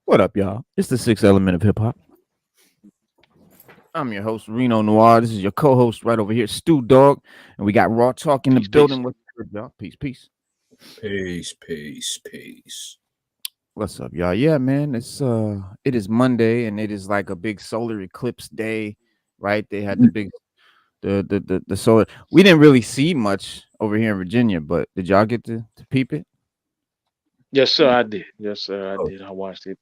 What up, y'all? It's the sixth element of hip hop. I'm your host, Reno Noir. This is your co-host right over here, Stu Dog. And we got Raw Talk in the Peace, peace. building. What's up, y'all? Peace, peace. Peace, peace, peace. What's up, y'all? Yeah, man. It is Monday and it is like a big solar eclipse day, right? They had the big the solar. We didn't really see much over here in Virginia, but did y'all get to peep it? Yes, sir, I did. Yes, sir, I Oh. did. I watched it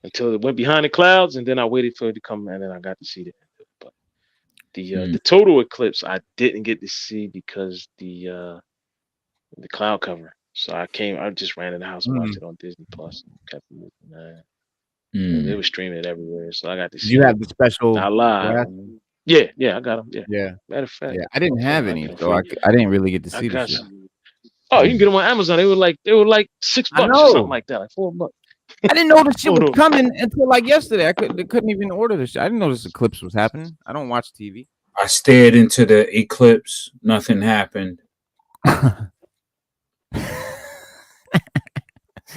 until it went behind the clouds, and then I waited for it to come, and then I got to see it. But the total eclipse I didn't get to see because the cloud cover. So I just ran in the house and watched Mm. it on Disney Plus and kept it moving, man. And they Mm. were streaming it everywhere, so I got to Did you see it have the special not live. glass? Yeah, I got them. Yeah, Yeah. matter of fact, Yeah. I didn't hold have on, I any, get them so for you. I didn't really get to I see the got shit. some. Oh, you can get them on Amazon. They were like I $6 or something know. like that, like $4. I didn't know this shit Hold was on. coming until like yesterday. They couldn't even order this shit. I didn't know this eclipse was happening. I don't watch TV. I stared into the eclipse. Nothing happened.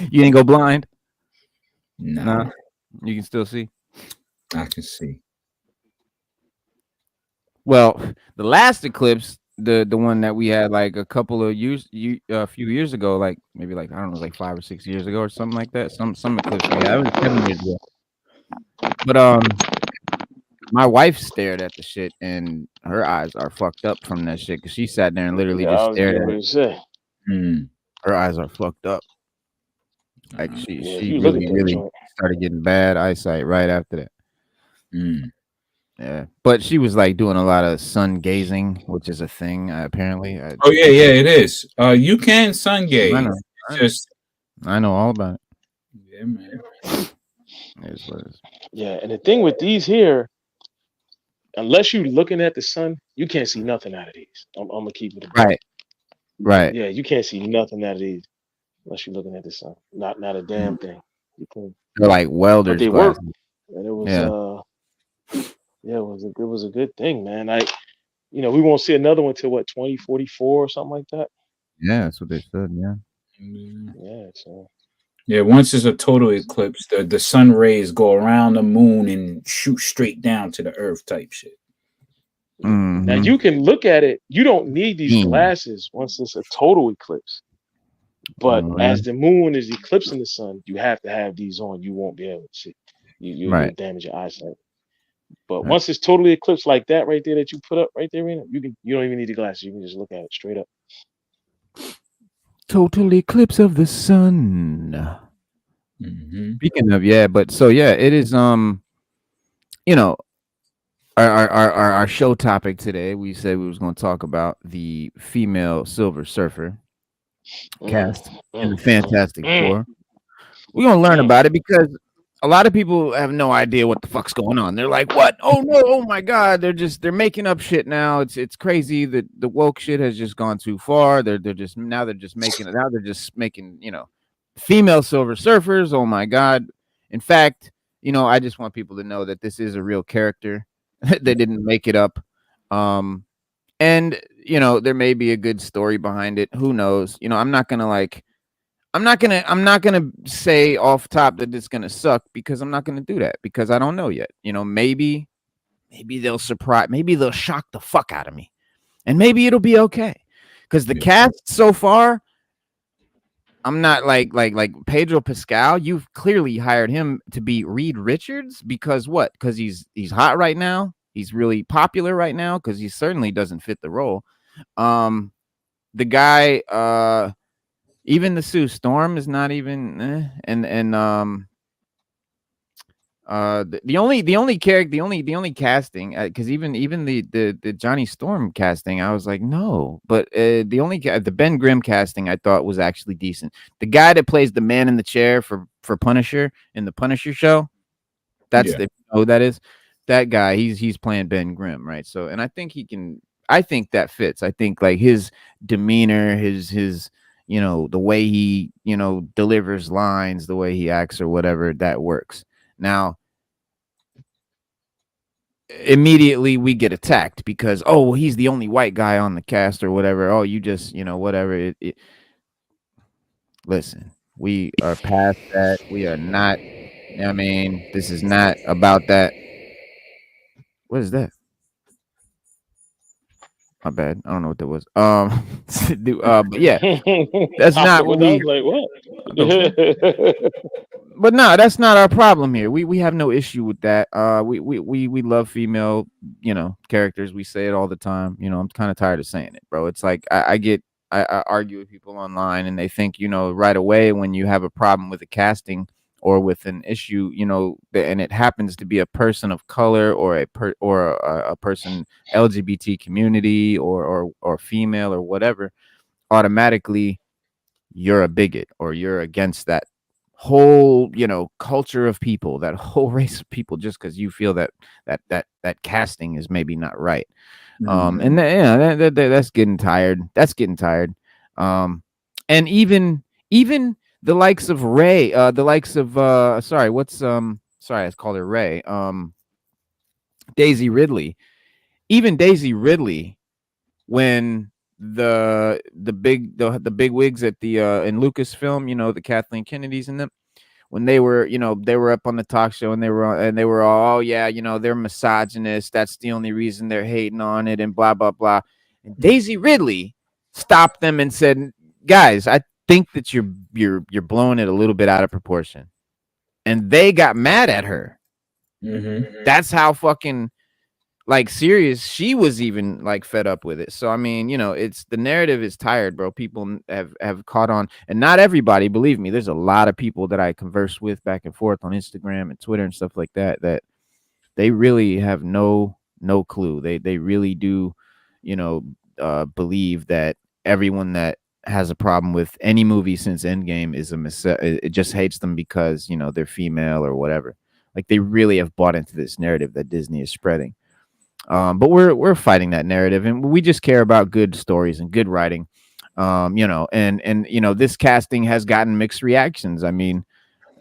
You didn't go blind? Nah, No. You can still see. I can see. Well, the last eclipse, the one that we had like a couple of a few years ago, like maybe like I don't know, like 5 or 6 years ago or something like that. Some eclipse we had. It was 7 years ago. But my wife stared at the shit and her eyes are fucked up from that shit because she sat there and literally Yeah, just I was stared getting at it. ready to say. Mm. Her eyes are fucked up. Like Uh, Yeah, if she you look at really, that really joint. started getting bad eyesight right after that. mm. Yeah. But she was like doing a lot of sun gazing, which is a thing, apparently. Oh yeah, it is. You can sun I gaze. know. It's just I know all about it. yeah, man. It is what it is. Yeah, and the thing with these here, unless you're looking at the sun, you can't see nothing out of these. I'm gonna keep it a buck. Right. Right. Yeah, you can't see nothing out of these unless you're looking at the sun. Not a damn Mm. thing. You can, They're like but welder's they work, glasses. and it was Yeah. yeah, it was a good thing, man. We won't see another one till what 2044 or something like that. Yeah, that's what they said. Yeah. Mm. Yeah, so Yeah, once it's a total eclipse, the sun rays go around the moon and shoot straight down to the earth type shit. yeah. Now Mm-hmm. you can look at it. You don't need these glasses once it's a total eclipse. But Right. as the moon is eclipsing the sun, you have to have these on. You won't be able to see. You'll Right. damage your eyesight. But Right. once it's totally eclipsed like that right there that you put up right there, Rena, you don't even need the glasses. You can just look at it straight up. Total eclipse of the sun. Mm-hmm. Speaking of, yeah, but so yeah, it is you know, our show topic today, we said we was gonna talk about the female Silver Surfer Mm, cast in mm, the mm, Fantastic mm, Four. We're gonna learn mm. about it because a lot of people have no idea what the fuck's going on. They're like, "What? Oh no! Oh my god!" They're making up shit now. It's crazy that the woke shit has just gone too far. They're just making female Silver Surfers. Oh my god! In fact, I just want people to know that this is a real character. They didn't make it up. Um, and there may be a good story behind it. Who knows? I'm not gonna say off top that it's gonna suck because I'm not gonna do that because I don't know yet. Maybe they'll surprise, maybe they'll shock the fuck out of me, and maybe it'll be okay. Because the Yeah. cast so far, I'm not like Pedro Pascal. You've clearly hired him to be Reed Richards because what? Because he's hot right now. He's really popular right now because he certainly doesn't fit the role. The guy, even the Sue Storm is not even, and the only casting because even the Johnny Storm casting I was like no, but the Ben Grimm casting I thought was actually decent. The guy that plays the man in the chair for Punisher in the Punisher show, that's Yeah. the who that is. That guy, he's playing Ben Grimm, right? So, and I think he can. I think that fits. I think like his demeanor, his the way he delivers lines, the way he acts or whatever, that works. Now, immediately we get attacked because well, he's the only white guy on the cast or whatever. Oh, you just whatever. Listen, we are past that. We are not. I mean, this is not about that. What is that? My bad. I don't know what that was. But yeah, that's I not thought what what I we. was like, What the fuck? what? But no, that's not our problem here. We have no issue with that. We love female, characters. We say it all the time. I'm kind of tired of saying it, bro. It's like I argue with people online, and they think right away when you have a problem with a casting or with an issue, and it happens to be a person of color or a person LGBT community or female or whatever, automatically you're a bigot or you're against that whole culture of people, that whole race of people, just because you feel that casting is maybe not right. And that's getting tired. um and even the likes of Ray, the likes of sorry, what's sorry, I called her Ray, Daisy Ridley. Even Daisy Ridley, when the big wigs at the in Lucasfilm, the Kathleen Kennedys and them, when they were up on the talk show, and they were all, oh yeah, they're misogynist, that's the only reason they're hating on it, and blah blah blah. And Daisy Ridley stopped them and said, guys, I think that you're blowing it a little bit out of proportion. And they got mad at her. That's how fucking like serious she was, even like fed up with it. So I mean, it's the narrative is tired, bro. People have caught on, and not everybody, believe me. There's a lot of people that I converse with back and forth on Instagram and Twitter and stuff like that they really have no clue. They really do, believe that everyone that has a problem with any movie since Endgame is it just hates them because they're female or whatever. Like, they really have bought into this narrative that Disney is spreading. But we're fighting that narrative, and we just care about good stories and good writing. And this casting has gotten mixed reactions. I mean,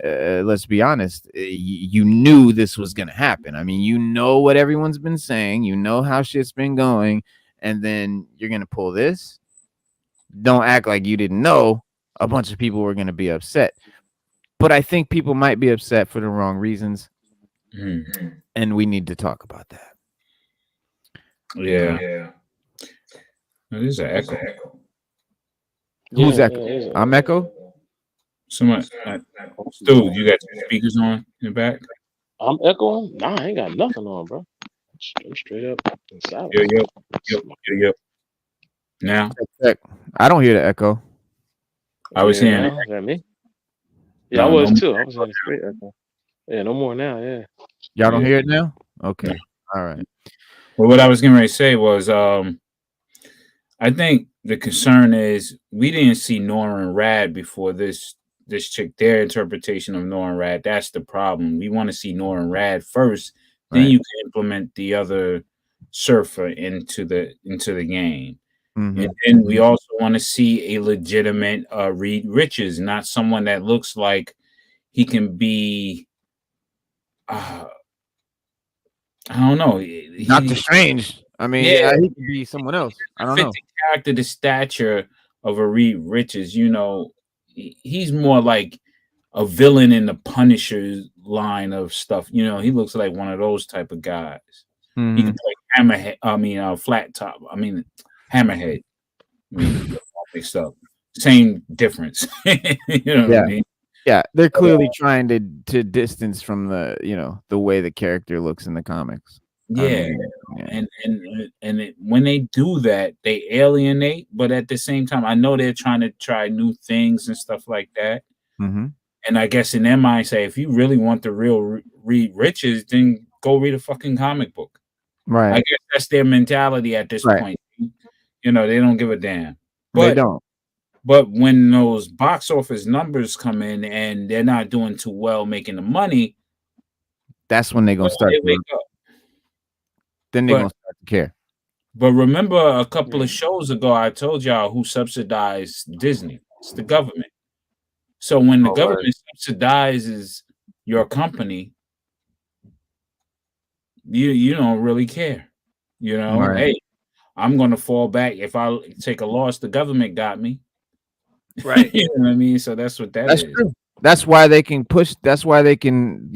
let's be honest. You knew this was gonna happen. I mean, what everyone's been saying. How shit's been going, and then you're gonna pull this. Don't act like you didn't know. A bunch of people were gonna be upset, but I think people might be upset for the wrong reasons, and we need to talk about that. Yeah. There's an echo. Who's Yeah, Echo? I'm Echo. Someone, dude, you got your speakers on in the back? I'm echoing. Nah, I ain't got nothing on, bro. I'm straight up in silence. Yep. Now, Check. I don't hear the echo. I was hearing now. it. Is that me? Yeah, I No, was no too. I was in a straight echo. Yeah, no more now. Yeah. Y'all don't Yeah. hear it now? Okay. No. All right. Well, what I was getting ready to say was, I think the concern is we didn't see Nora and Rad before this chick. Their interpretation of Nora and Rad, that's the problem. We want to see Nora and Rad first, then Right. you can implement the other surfer into the game. Mhm. And then we also want to see a legitimate Reed Richards, not someone that looks like he can be. I don't know. Doctor Strange. I mean, Yeah, he could be someone else. I don't fit know. the character, the stature of a Reed Richards. He's more like a villain in the Punisher line of stuff. He looks like one of those type of guys. He can Mhm. play Hammerhead. I mean, Flat Top. I mean, Hammerhead. I mean, mixed up. Same difference. You know what Yeah. I mean? Yeah, they're clearly trying to distance from the way the character looks in the comics. I Yeah. mean, yeah. When they do that, they alienate. But at the same time, I know they're trying to try new things and stuff like that. Mhm. And I guess in their mind, say, if you really want the real Reed Richards, then go read a fucking comic book. I Right. guess that's their mentality at this Right. point. They don't give a damn. They But don't. But when those box office numbers come in and they're not doing too well making the money, That's when they're gonna start they wake up. then they're But gonna start to care. but remember a couple of shows ago, I told y'all who subsidized Disney. It's the government. So when the government subsidizes your company, you don't really care. Right. Hey, I'm gonna fall back. If I take a loss, the government got me. Right. You know what I mean? So that's what that That's is. true. That's why they can push. That's why they can,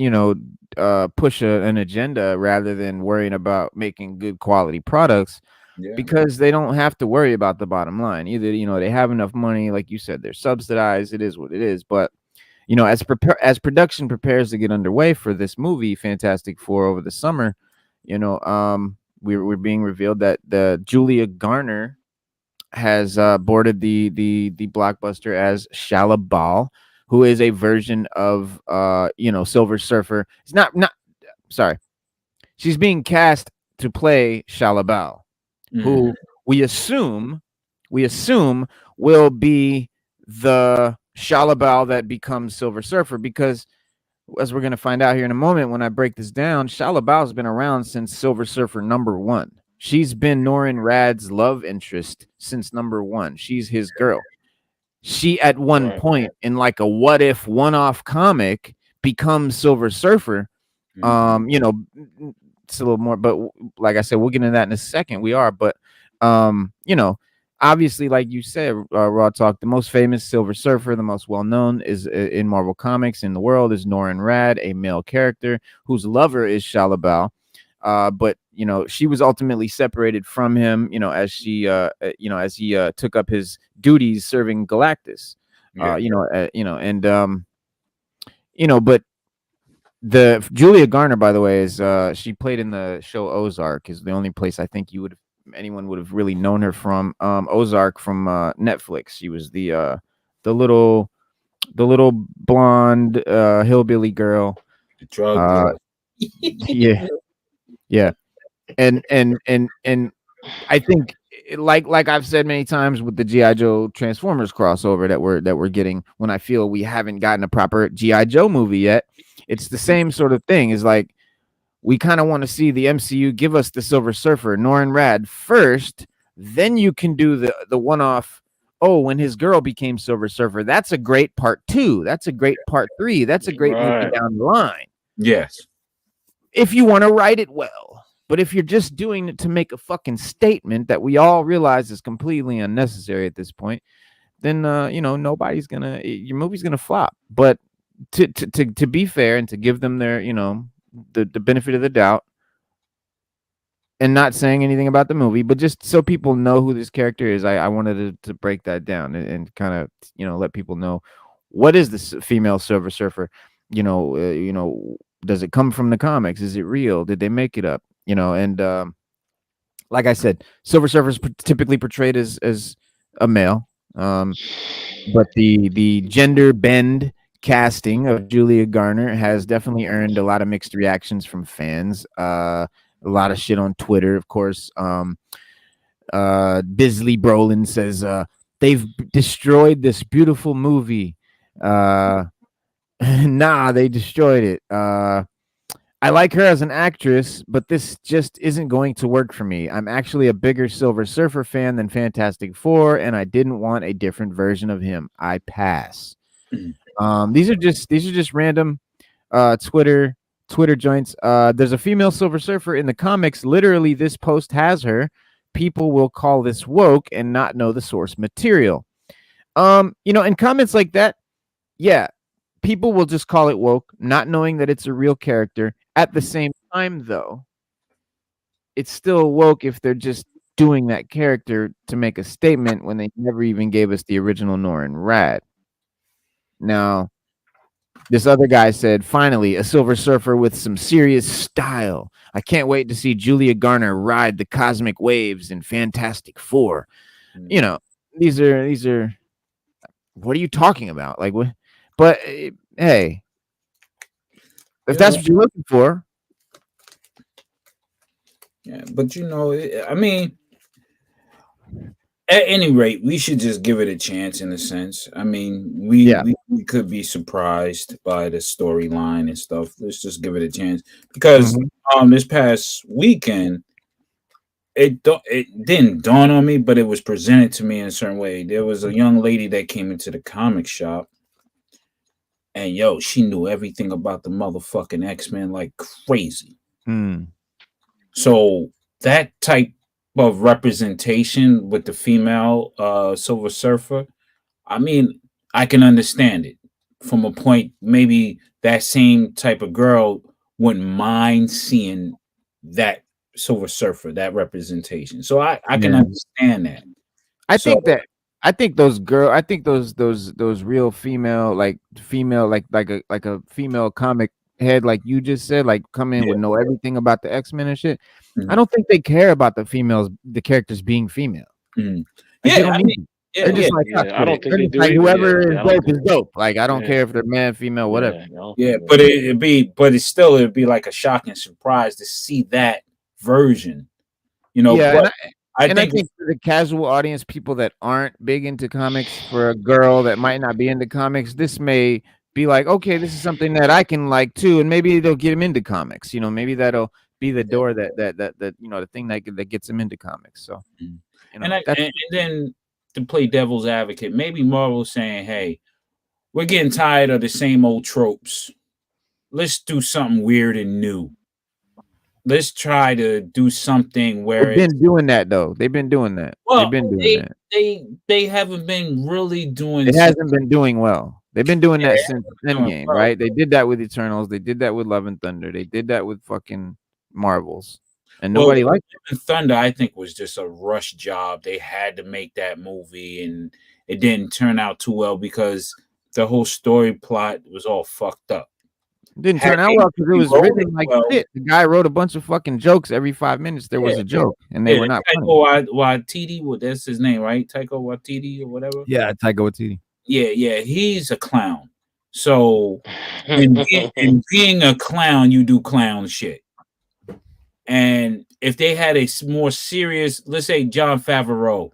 push an agenda rather than worrying about making good quality products, Yeah. because they don't have to worry about the bottom line. Either, they have enough money, like you said, they're subsidized. It is what it is. But as production prepares to get underway for this movie, Fantastic Four, over the summer, we're being revealed that the Julia Garner has boarded the blockbuster as Shalabal, who is a version of Silver Surfer. It's not sorry. She's being cast to play Shalabal, Mm. who we assume we assume will be the Shalabal that becomes Silver Surfer, because as we're going to find out here in a moment when I break this down, Shalabal's been around since Silver Surfer #1. She's been Norin Rad's love interest since #1. She's his girl. She at one Right. point in like a what if one-off comic becomes Silver Surfer. Mhm. It's a little more, but like I said, we'll get into that in a second. We are, but obviously, like you said, Raw Talk, the most famous Silver Surfer, the most well-known is in Marvel Comics in the world, is Norin Rad, a male character whose lover is Shalabal. But she was ultimately separated from him, as he took up his duties serving Galactus. Yeah. But the Julia Garner, by the way, is she played in the show Ozark, is the only place I think anyone would have really known her from. Ozark from Netflix. She was the little the little blonde hillbilly girl. The drug Uh dealer. yeah, yeah. And I think, like I've said many times with the GI Joe Transformers crossover that we're getting, when I feel we haven't gotten a proper GI Joe movie yet, it's the same sort of thing. Is like, we kind of want to see the MCU give us the Silver Surfer, Norin Rad, first, then you can do the one-off. Oh, when his girl became Silver Surfer, that's a great part 2. That's a great part 3. That's a great movie Right. down the line, Yes. if you want to write it well. But if you're just doing it to make a fucking statement that we all realize is completely unnecessary at this point, then nobody's gonna your movie's gonna flop. But to be fair and to give them their the benefit of the doubt, and not saying anything about the movie, but just so people know who this character is, I wanted to break that down and kind of let people know, what is this female Silver Surfer. Does it come from the comics? Is it real? Did they make it up? And like I said, Silver Surfer is typically portrayed as a male, but the gender bend casting of Julia Garner has definitely earned a lot of mixed reactions from fans. A lot of shit on Twitter, of course. Bisley Brolin says they've destroyed this beautiful movie. Nah, they destroyed it. I like her as an actress, but this just isn't going to work for me. I'm actually a bigger Silver Surfer fan than Fantastic Four, and I didn't want a different version of him. I pass. These are just random Twitter joints. There's a female Silver Surfer in the comics. Literally, this post has her. People will call this woke and not know the source material. In comments like that, yeah, people will just call it woke, not knowing that it's a real character. At the same time, though, it's still woke if they're just doing that character to make a statement when they never even gave us the original Norin Rad. Now, this other guy said, finally, a Silver Surfer with some serious style. I can't wait to see Julia Garner ride the cosmic waves in Fantastic Four. These are what are you talking about? Like, what? But hey, if that's what you're looking for. Yeah, but I mean, at any rate, we should just give it a chance in a sense. I mean, we could be surprised by the storyline and stuff. Let's just give it a chance because this past weekend it didn't dawn on me, but it was presented to me in a certain way. There was a young lady that came into the comic shop, and she knew everything about the motherfucking X-Men like crazy. So that type of representation with the female Silver Surfer, I mean, I can understand it. from a point maybe that same type of girl wouldn't mind seeing that Silver Surfer, that representation. So I can Yeah. understand that. I So think that I think those real female like a female comic head like you just said like come in yeah, would know everything about the X-Men and shit. I mhm, don't think they care about the characters being female. mhm. Like they Yeah, don't I need mean, to. yeah, They're yeah, just like us Yeah, I with it. don't think They're they just do like either. whoever Yeah, is yeah, I don't dope think. is dope. Like I don't Yeah, care if they're man, female, whatever. yeah, I don't yeah, think they but do. it'd be like a shocking surprise to see that version, you know. Yeah, But I and I think think for the casual audience, people that aren't big into comics, for a girl that might not be into comics, this may be like, okay, this is something that I can like too, and maybe they'll get him into comics. Maybe that'll be the door that the thing that gets him into comics. So Mhm. you know that's and then to play devil's advocate, maybe Marvel's saying, "Hey, we're getting tired of the same old tropes. Let's do something weird and new. Let's try to do something where they've it's been doing that though. They've been doing that. They've well, been doing that. they haven't been really doing It something. hasn't been doing well. They've been doing Yeah, that they since haven't been doing Endgame, well. right? They did that with Eternals. They did that with Love and Thunder. They did that with fucking Marvels, and Well, nobody liked. Love and Thunder, I think, was just a rush job. They had to make that movie, and it didn't turn out too well because the whole story plot was all fucked up. Didn't Had turn out they well because it was wrote it written like well, shit. The guy wrote a bunch of fucking jokes every 5 minutes. There yeah, was a joke, and they yeah. were not funny. Taika Waititi, well, that's his name, right? Taika Waititi or whatever. Yeah, Taika Waititi. Yeah, yeah, he's a clown. So, in being a clown, you do clown shit. And if they had a more serious, let's say John Favreau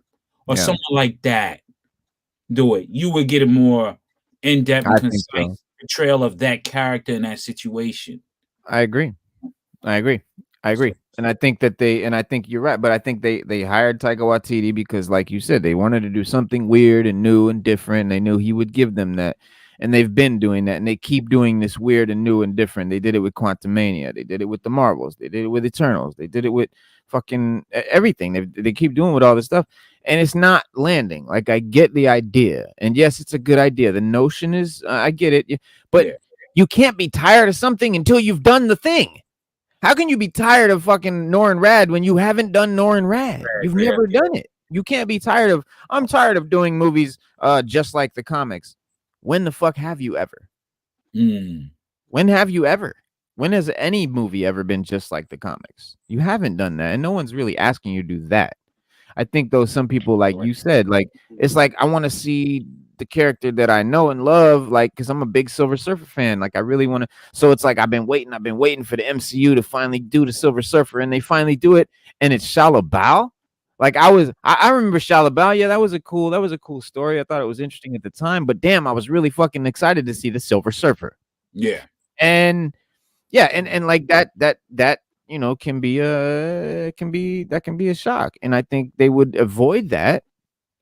or Yeah, someone like that do it, you would get a more in depth and I think so. concise portrayal of that character in that situation. I agree. I agree. I So, agree. And I think you're right, but I think they hired Taika Waititi because like you said, they wanted to do something weird and new and different. They knew he would give them that. And they've been doing that and they keep doing this weird and new and different. They did it with Quantumania. They did it with the Marvels. They did it with Eternals. They did it with fucking everything. They keep doing with all this stuff and it's not landing. Like I get the idea. And yes, it's a good idea. The notion is I get it. But yeah, you can't be tired of something until you've done the thing. How can you be tired of fucking Norrin Rad when you haven't done Norrin Rad? You've yeah. never done it. You can't be tired of. I'm tired of doing movies just like the comics. When the fuck have you ever? Mm, When have you ever? When has any movie ever been just like the comics? You haven't done that, and no one's really asking you to do that. I think though some people like you said, like it's like I want to see the character that I know and love, like because I'm a big Silver Surfer fan. Like I really want to. So it's like I've been waiting for the MCU to finally do the Silver Surfer, and they finally do it, and it's SHALLA-BAL. Like I remember SHALLA-BAL. Yeah, that was a cool story. I thought it was interesting at the time, but damn, I was really fucking excited to see the Silver Surfer. yeah, And yeah, and like that can be can be a shock. And I think they would avoid that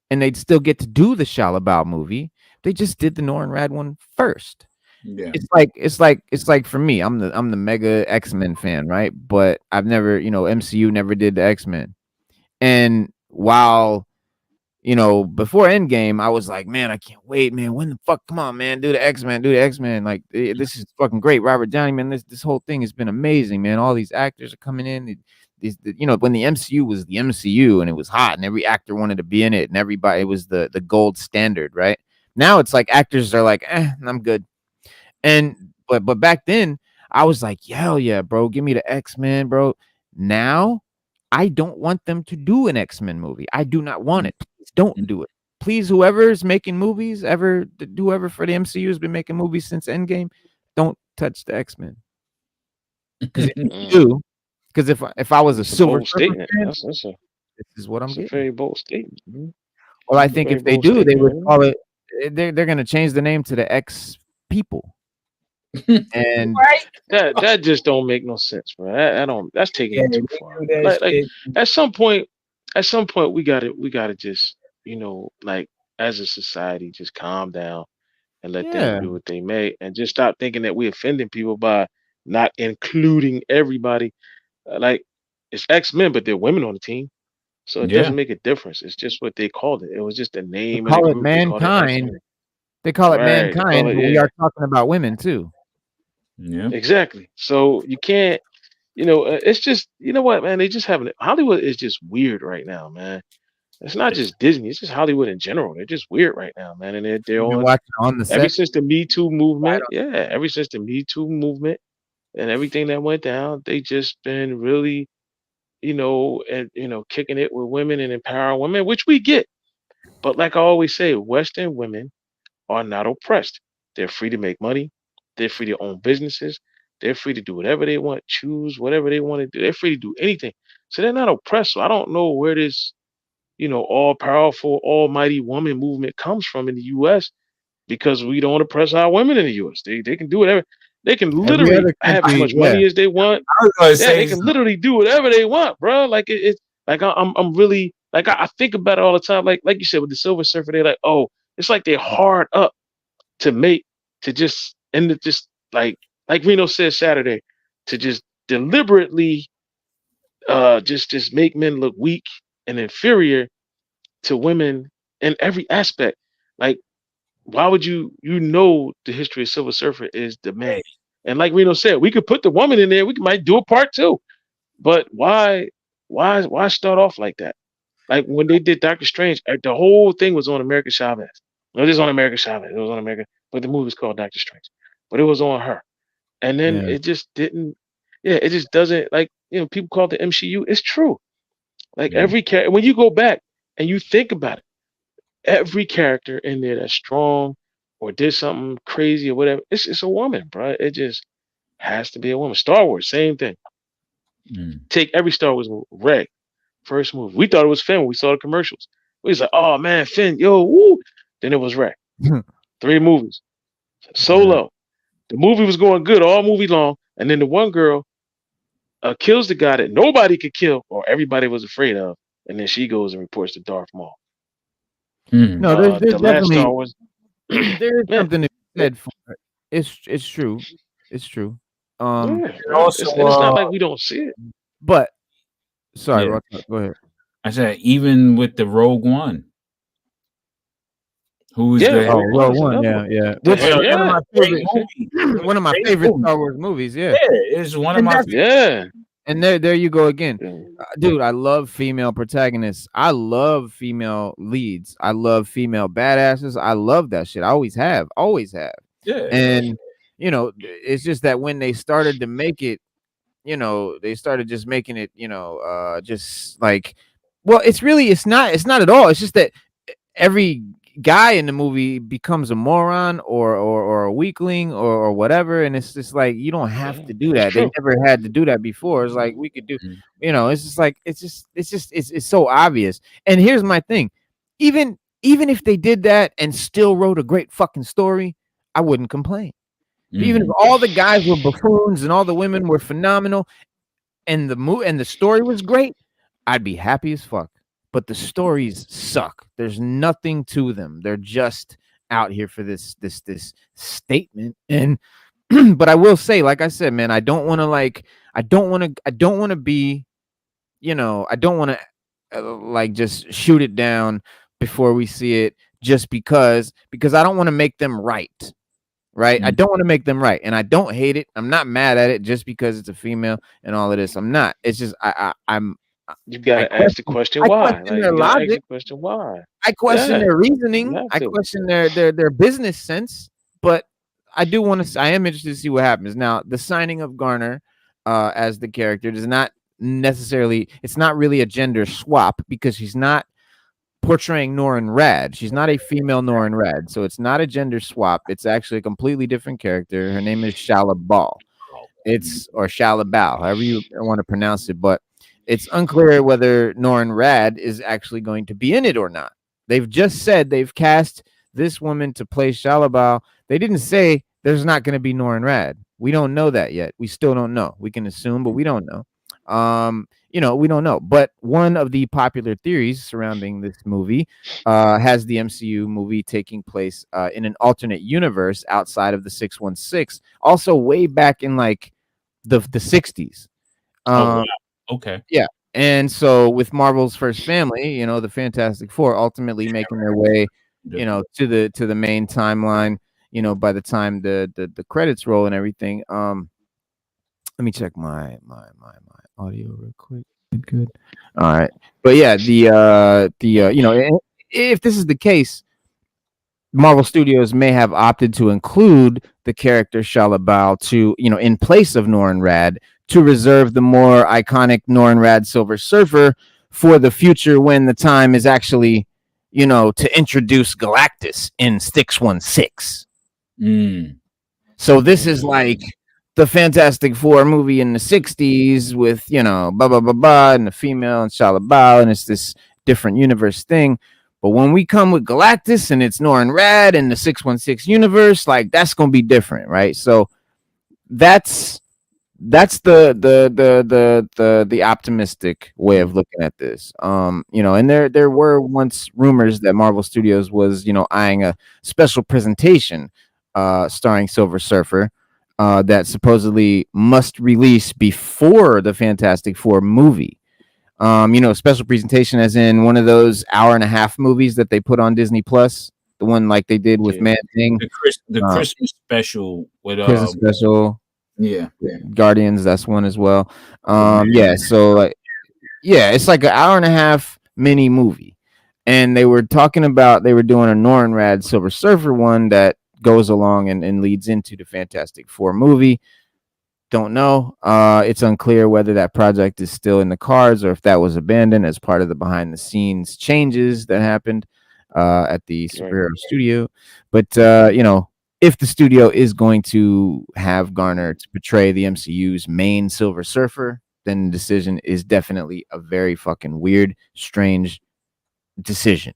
and they'd still get to do the SHALLA-BAL movie. They just did the Norrin Rad one first. yeah. It's like for me, I'm the mega X-Men fan, right? But I've never, MCU never did the X-Men. And while before Endgame, I was like, man, I can't wait, man. When the fuck, come on, man, do the X-Men, do the X-Men. Like, this is fucking great. Robert Downey, man, this whole thing has been amazing, man. All these actors are coming in. When the MCU was the MCU and it was hot and every actor wanted to be in it and everybody, it was the gold standard, right? Now it's like actors are like, I'm good. And but back then, I was like, hell yeah, bro, give me the X-Men, bro. Now, I don't want them to do an X-Men movie. I do not want it. Please don't do it. Please, whoever's making movies, whoever for the MCU has been making movies since Endgame, don't touch the X-Men. Because if you do, because if I was a It's a Silver bold Surfer statement. fan, That's this is what I'm a getting. very bold statement. Mhm. Well, I It's a think very if they bold do, they statement, would man. call it. They're gonna change the name to the X people, and Right? That just don't make no sense, bro. That don't. That's taking Yeah, it they too far. do that Like shit. at some point, we gotta just like as a society just calm down and let them yeah, do what they may, and just stop thinking that we're offending people by not including everybody. Like it's X-Men, but there are women on the team, so it Yeah, doesn't make a difference. It's just what they called it. It was just a they name of the call it group. They called it mankind. X-Men. They call it Right. They call mankind, it, but we yeah. are talking about women too. Yeah. Exactly. So you can't, it's just, you know what, man? They just having it. Hollywood is just weird right now, man. It's not just Disney. It's just Hollywood in general. They're just weird right now, man. And they're You've been on watching on the ever set. since the Me Too Right movement. Yeah, ever since the Me Too movement and everything that went down, they just been really, and kicking it with women and empowering women, which we get. But like I always say, Western women are not oppressed. They're free to make money. They're free to own businesses. They're free to do whatever they want, choose whatever they want to do. They're free to do anything. So they're not oppressed. So I don't know where this, all powerful, almighty woman movement comes from in the US because we don't oppress our women in the US. They can do whatever. They can now. Every literally other have as country, much yeah. money as they want. I was gonna Yeah, they say can something. literally do whatever they want, bro. Like it's like I'm really like I think about it all the time. Like you said with the Silver Surfer, they're like, oh, it's like they're hard up to make to just and to just like Reno said Saturday to just deliberately just make men look weak and inferior to women in every aspect. Like why would the history of Silver Surfer is the man. And like Reno said, we could put the woman in there, we might do a part two. But why start off like that? Like when they did Doctor Strange, the whole thing was on America Chavez. No, it is on America Chavez. It was on America, but the movie's called Doctor Strange. But it was on her. And then Yeah. it just didn't, yeah, it just doesn't like, people call it the MCU. It's true. Like Yeah. every character, when you go back and you think about it, every character in there that's strong or did something crazy or whatever, it's a woman, bro. It just has to be a woman. Star Wars, same thing. Mm. Take every Star Wars movie. Rey, first movie. We thought it was Finn when we saw the commercials. We was like, oh man, Finn, yo, woo. Then it was Rey. 3 movies. Yeah. Solo. The movie was going good all movie long. And then the one girl kills the guy that nobody could kill or everybody was afraid of. And then she goes and reports to Darth Maul. Mm. No, there's The last definitely Star Wars, there is man, something to be man, said for it. It's true. It's true. yeah, And bro. also, And it's not like we don't see it. But sorry, yeah, go ahead. I said even with the Rogue One, who's Yeah, the Oh, Rogue One Rogue is One, another yeah, one. yeah. The Which hell is hell, one of yeah. my great favorite movie, one of my great favorite movie. Star Wars movies, yeah. Yeah, it's one of And my that's Yeah. and there you go again. Yeah. Dude, I love female protagonists. I love female leads. I love female badasses. I love that shit. I always have, always have. yeah. And it's just that when they started to make it, they started just making it, just like, well, it's not at all. It's just that every guy in the movie becomes a moron or a weakling or whatever, and it's just like you don't have Yeah. to do It's that. They true. never had to do that before. It's like we could do, Mm. it's just like it's so obvious. And here's my thing, even if they did that and still wrote a great fucking story, I wouldn't complain. Even if Mhm. all the guys were buffoons and all the women were phenomenal and the story was great, I'd be happy as fuck. But the stories suck. There's nothing to them. They're just out here for this statement. And but I will say, like I said, man, I don't want to be, I don't want to like just shoot it down before we see it just because I don't want to make them right. Right? I Mm. don't want to make them right, and I don't hate it. I'm not mad at it just because it's a female and all of this. I'm not. It's just You I gotta ask the question question I why. question Like their you gotta ask logic. the question why. I question Yeah, their you reasoning. have I to. question their business sense. But I do want to. I am interested to see what happens. Now, the signing of Garner as the character does not necessarily. It's not really a gender swap because she's not portraying Norrin Rad. She's not a female Norrin Rad, so it's not a gender swap. It's actually a completely different character. Her name is SHALLA-BAL. It's or SHALLA-BAL, however you want to pronounce it, but it's unclear whether Norrin Rad is actually going to be in it or not. They've just said they've cast this woman to play SHALLA-BAL. They didn't say there's not going to be Norrin Rad. We don't know that yet. We still don't know. We can assume, but we don't know. We don't know. But one of the popular theories surrounding this movie has the MCU movie taking place in an alternate universe outside of the 616, also way back in like the 60s. Oh wow. Okay. Yeah. And so with Marvel's first family, the Fantastic Four ultimately making their way, to the main timeline. By the time the credits roll and everything. Let me check my audio real quick. Good. All right. But yeah, if this is the case, Marvel Studios may have opted to include the character SHALLA-BAL to, in place of Norrin Rad, to reserve the more iconic Norrin Rad Silver Surfer for the future when the time is actually, to introduce Galactus in 616. So this is like the Fantastic Four movie in the 60s with, blah, blah, blah, blah, and the female and SHALLA-BAL, and it's this different universe thing. But when we come with Galactus and it's Norrin Rad and the 616 universe, like that's gonna be different, right? So that's the optimistic way of looking at this. And there were once rumors that Marvel Studios was, eyeing a special presentation starring Silver Surfer that supposedly must release before the Fantastic Four movie. Special presentation as in one of those hour-and-a-half movies that they put on Disney Plus, the one like they did with Man Thing, the Christmas special with Christmas special, Guardians. That's one as well. So like, it's like an hour-and-a-half mini movie, and they were talking about they were doing a Norrin Rad Silver Surfer one that goes along and leads into the Fantastic Four movie. Don't know. It's unclear whether that project is still in the cards or if that was abandoned as part of the behind the scenes changes that happened at the superhero studio. But if the studio is going to have Garner to portray the MCU's main Silver Surfer, then the decision is definitely a very fucking weird, strange decision.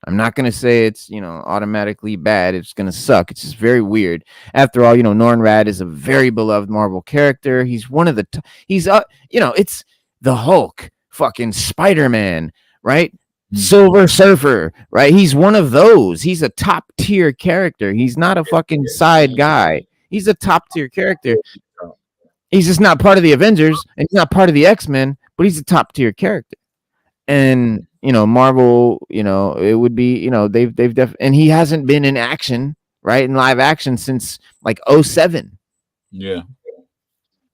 I'm not going to say it's, automatically bad. It's going to suck. It's just very weird. After all, Norrin Rad is a very beloved Marvel character. He's one of the, it's the Hulk, fucking Spider-Man, right? Silver Surfer, right? He's one of those. He's a top tier character. He's not a fucking side guy. He's a top tier character. He's just not part of the Avengers and he's not part of the X-Men, but he's a top tier character. And Marvel, it would be, and he hasn't been in action, right, in live action since like 2007.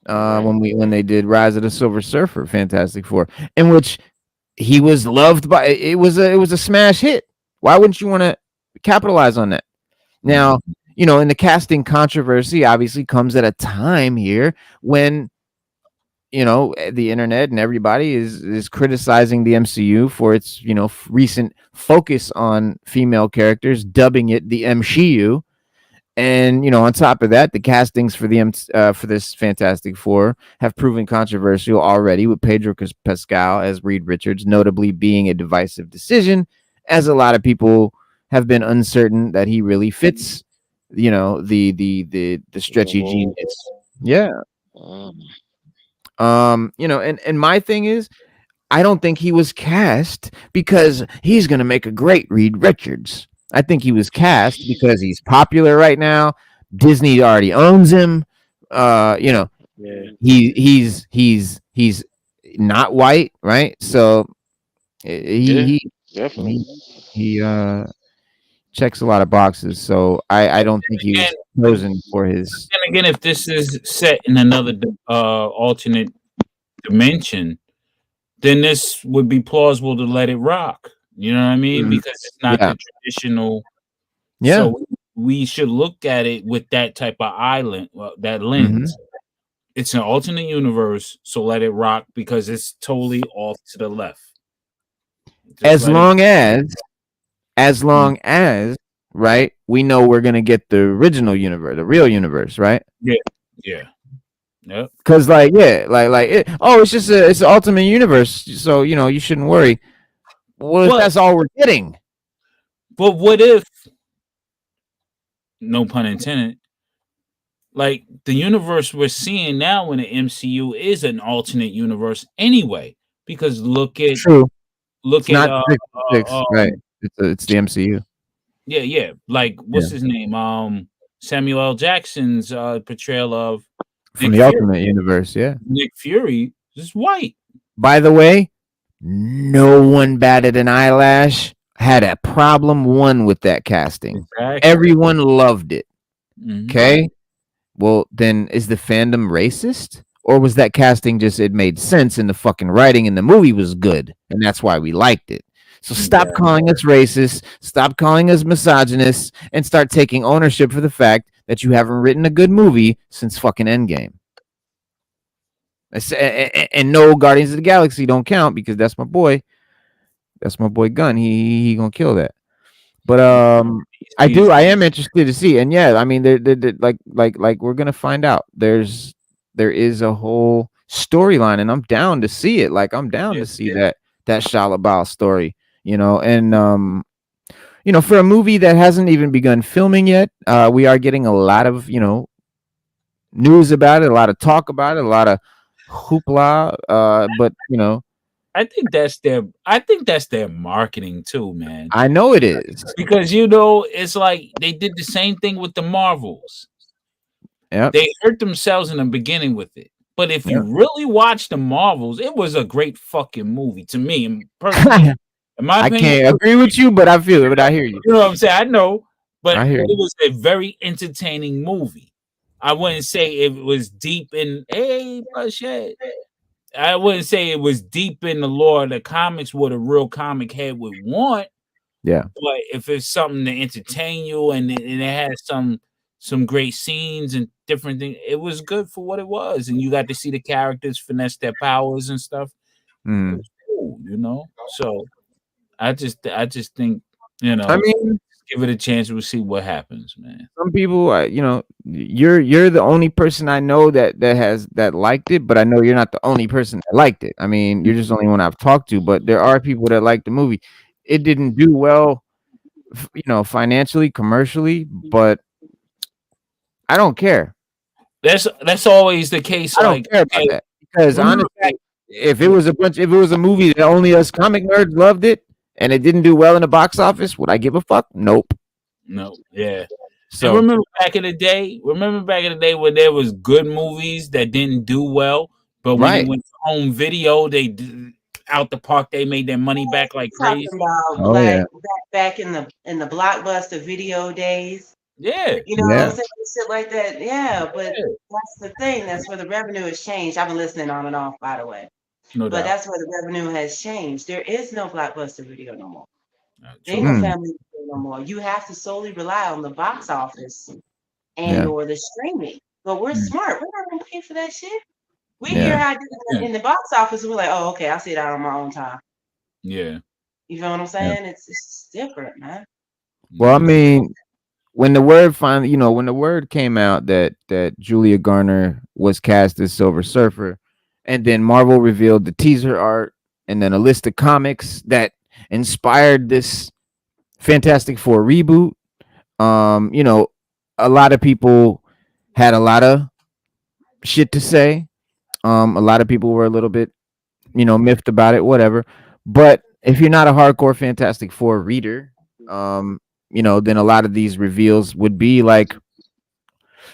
When they did Rise of the Silver Surfer, Fantastic Four, in which he was loved by, it was a smash hit. Why wouldn't you want to capitalize on that? Now, and the casting controversy obviously comes at a time here when the internet and everybody is criticizing the MCU for its, recent focus on female characters, dubbing it the MCU. And, on top of that, the castings for for this Fantastic Four have proven controversial already, with Pedro Pascal as Reed Richards, notably being a divisive decision, as a lot of people have been uncertain that he really fits, the stretchy genius. Yeah. And my thing is, I don't think he was cast because he's going to make a great Reed Richards. I think he was cast because he's popular right now. Disney already owns him. He's not white, right? So he checks a lot of boxes. So I don't think he was chosen for his. And again, if this is set in another alternate dimension, then this would be plausible to let it rock. You know what I mean? Because it's not the traditional. So we should look at it with that type of that lens. It's an alternate universe, so let it rock because it's totally off to the left. As long as right, we know we're gonna get the original universe, the real universe, right? Yeah. Because it's just it's an ultimate universe, so you shouldn't worry. Well, if that's all we're getting. But what if, no pun intended, like the universe we're seeing now in the MCU is an alternate universe anyway? Because look at right? It's the MCU. Yeah. Like what's his name? Samuel L. Jackson's portrayal of from the Ultimate Universe. Yeah, Nick Fury is white. By the way, no one batted an eyelash had a problem one with that casting. Exactly. Everyone loved it. Mhm. Okay. Well, then is the fandom racist? Or was that casting just it made sense and the fucking writing in the movie was good and that's why we liked it? So stop Yeah. calling us racist, stop calling us misogynists, and start taking ownership for the fact that you haven't written a good movie since fucking Endgame. And no, Guardians of the Galaxy don't count because that's my boy. That's my boy Gunn. He gonna kill that. But I am interested to see, and yeah, I mean, like we're gonna find out. There is a whole storyline, and I'm down to see it. Like I'm down to see that SHALLA-BAL story, and for a movie that hasn't even begun filming yet, we are getting a lot of news about it, a lot of talk about it, a lot of hoopla. But I think that's their marketing too, man. I know it is. Because it's like they did the same thing with the Marvels. Yeah. They hurt themselves in the beginning with it. But if you really watch the Marvels, it was a great fucking movie to me. And personally, in my I opinion, can't agree with you, but I feel it. But I hear you. You know what I'm saying? I know, but I hear it you. was a very entertaining movie. I wouldn't say it was deep in shit. I wouldn't say it was deep in the lore of the comics what a real comic head would want. Yeah. But if it's something to entertain you and it has some great scenes and different things, it was good for what it was. And you got to see the characters finesse their powers and stuff. It was cool, So I just think, I mean, give it a chance. We'll see what happens, man. some people, you're the only person I know that liked it, but I know you're not the only person that liked it. I mean, you're just the only one I've talked to, but there are people that like the movie. It didn't do well, financially, commercially, but I don't care. That's always the case. I don't care about that because honestly, if it was a movie that only us comic nerds loved it and it didn't do well in the box office, would I give a fuck? Nope. No, yeah. So and remember back in the day when there was good movies that didn't do well, but when it went to home video, they out the park, they made their money back like crazy. Talking about back in the Blockbuster video days. Yeah. You know what I'm saying? Shit like that. Yeah, but that's the thing. That's where the revenue has changed. I've been listening on and off, by the way. No doubt. That's where the revenue has changed. There is no Blockbuster video no more. There ain't no family video no more. You have to solely rely on the box office and or the streaming. But we're smart. We're not gonna pay for that shit. We hear how I did it in the box office, and we're like, oh, okay, I'll see it out on my own time. Yeah. You know what I'm saying? It's different, man. Well, I mean, when the word finally, when the word came out that Julia Garner was cast as Silver Surfer, and then Marvel revealed the teaser art and then a list of comics that inspired this Fantastic Four reboot, a lot of people had a lot of shit to say. A lot of people were a little bit, miffed about it, whatever. But if you're not a hardcore Fantastic Four reader, then a lot of these reveals would be like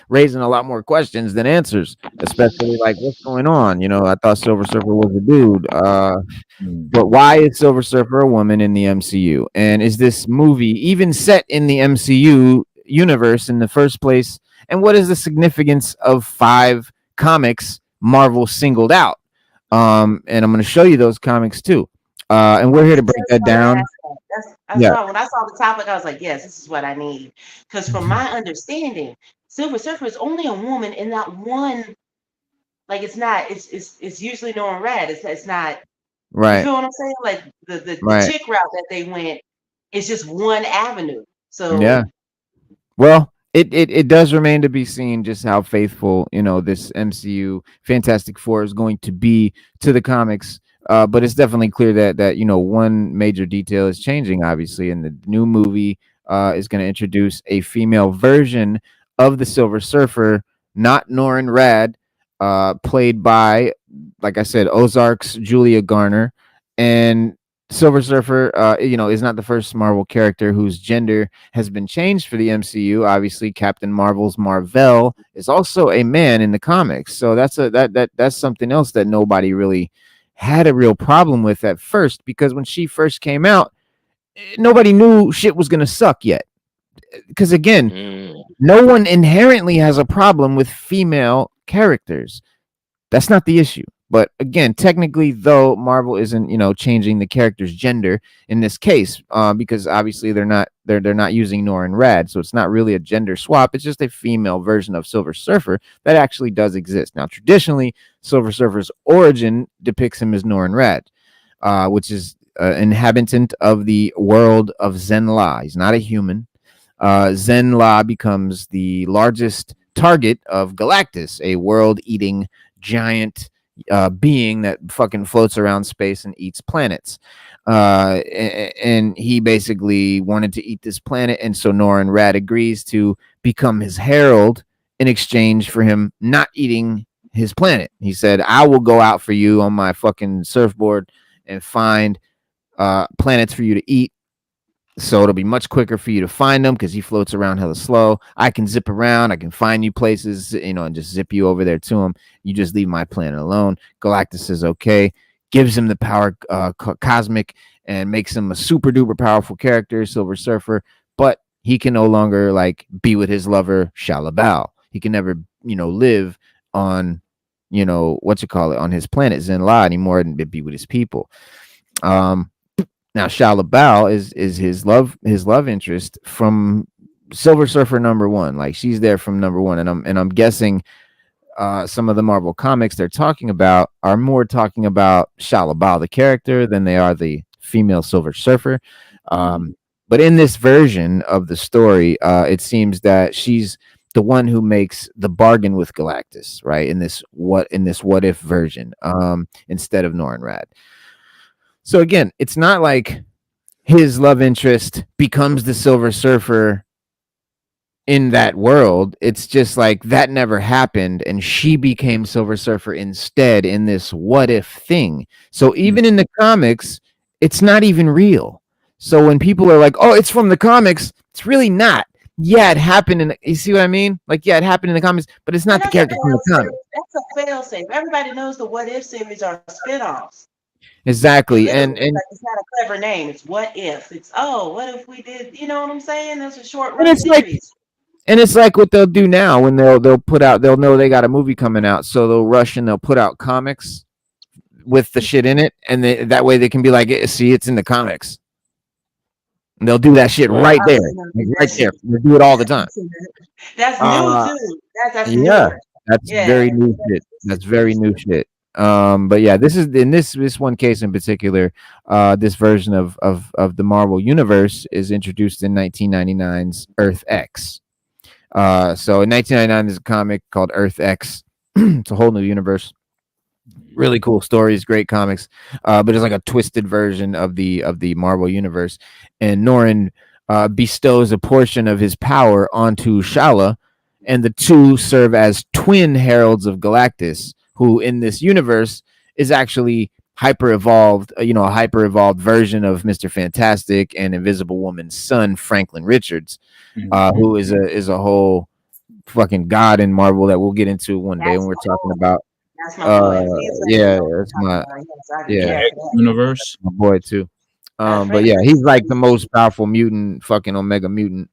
raising a lot more questions than answers, especially like what's going on. I thought Silver Surfer was a dude. But why is Silver Surfer a woman in the MCU? And is this movie even set in the MCU universe in the first place? And what is the significance of 5 comics Marvel singled out? And I'm going to show you those comics too. And we're here to break that down. When I saw the topic, I was like, yes, this is what I need. Because from my understanding, Silver Surfer is only a woman in that one. Like it's usually Norman Rad. It's not. Right. You feel what I'm saying? Like the chick route that they went is just one avenue. So yeah. Well, it does remain to be seen just how faithful this MCU Fantastic Four is going to be to the comics. But it's definitely clear that one major detail is changing, obviously, and the new movie is going to introduce a female version of the Silver Surfer, not Norrin Rad, played by, like I said, Ozark's Julia Garner. And Silver Surfer, is not the first Marvel character whose gender has been changed for the MCU. Obviously, Captain Marvel's Marvel is also a man in the comics, so that's something else that nobody really had a real problem with at first, because when she first came out, nobody knew shit was gonna suck yet. Because again, Mm. no one inherently has a problem with female characters. That's not the issue. But again, technically, though, Marvel isn't, changing the character's gender in this case, because obviously they're not using Nor and Rad, so it's not really a gender swap. It's just a female version of Silver Surfer that actually does exist. Now, traditionally, Silver Surfer's origin depicts him as Nor and Rad, which is an inhabitant of the world of Zenla. He's not a human. Zenla becomes the largest target of Galactus, a world-eating giant being that fucking floats around space and eats planets. And he basically wanted to eat this planet, and so Norin Rad agrees to become his herald in exchange for him not eating his planet. He said, I will go out for you on my fucking surfboard and find planets for you to eat. So it'll be much quicker for you to find them because he floats around hella slow. I can zip around. I can find you places, and just zip you over there to him. You just leave my planet alone. Galactus is okay. Gives him the power cosmic and makes him a super duper powerful character, Silver Surfer. But he can no longer be with his lover, SHALLA-BAL. He can never, live on, on his planet Zenla anymore and be with his people. Now, SHALLA-BAL is his love interest from Silver Surfer #1. Like, she's there from #1, and I'm guessing some of the Marvel comics they're talking about are more talking about SHALLA-BAL the character than they are the female Silver Surfer. But in this version of the story, it seems that she's the one who makes the bargain with Galactus, right? In this what if version, instead of Norin Rad. So again, it's not like his love interest becomes the Silver Surfer in that world. It's just like that never happened, and she became Silver Surfer instead in this what if thing. So even in the comics, it's not even real. So when people are like, "Oh, it's from the comics," it's really not. Yeah, it happened you see what I mean? Yeah, it happened in the comics, but it's not the character from the comics. That's a fail-safe. Everybody knows the What If series are spinoffs. Exactly. And it's not a clever name. It's What If. It's what if we did, you know what I'm saying? That's a short run series. And it's like what they'll do now when they'll put out, they'll know they got a movie coming out, so they'll rush and they'll put out comics with the shit in it, and that way they can be like, see, it's in the comics. And they'll do that shit right there. Right there. They do it all the time. That's new too. That's yeah. That's very new shit. That's very new shit. But yeah, this is in this one case in particular, this version of the Marvel universe is introduced in 1999's Earth X. So in 1999 there's a comic called Earth X. It's a whole new universe. Really cool stories, great comics. But it's like a twisted version of the Marvel universe. And Norin bestows a portion of his power onto Shala, and the two serve as twin heralds of Galactus, who in this universe is actually hyper evolved, a hyper evolved version of Mr. Fantastic and Invisible Woman's son, Franklin Richards, who is a whole fucking god in Marvel that we'll get into one day when we're talking about. That's my boy. That's my universe. My boy too. But yeah, he's like the most powerful mutant, fucking Omega mutant.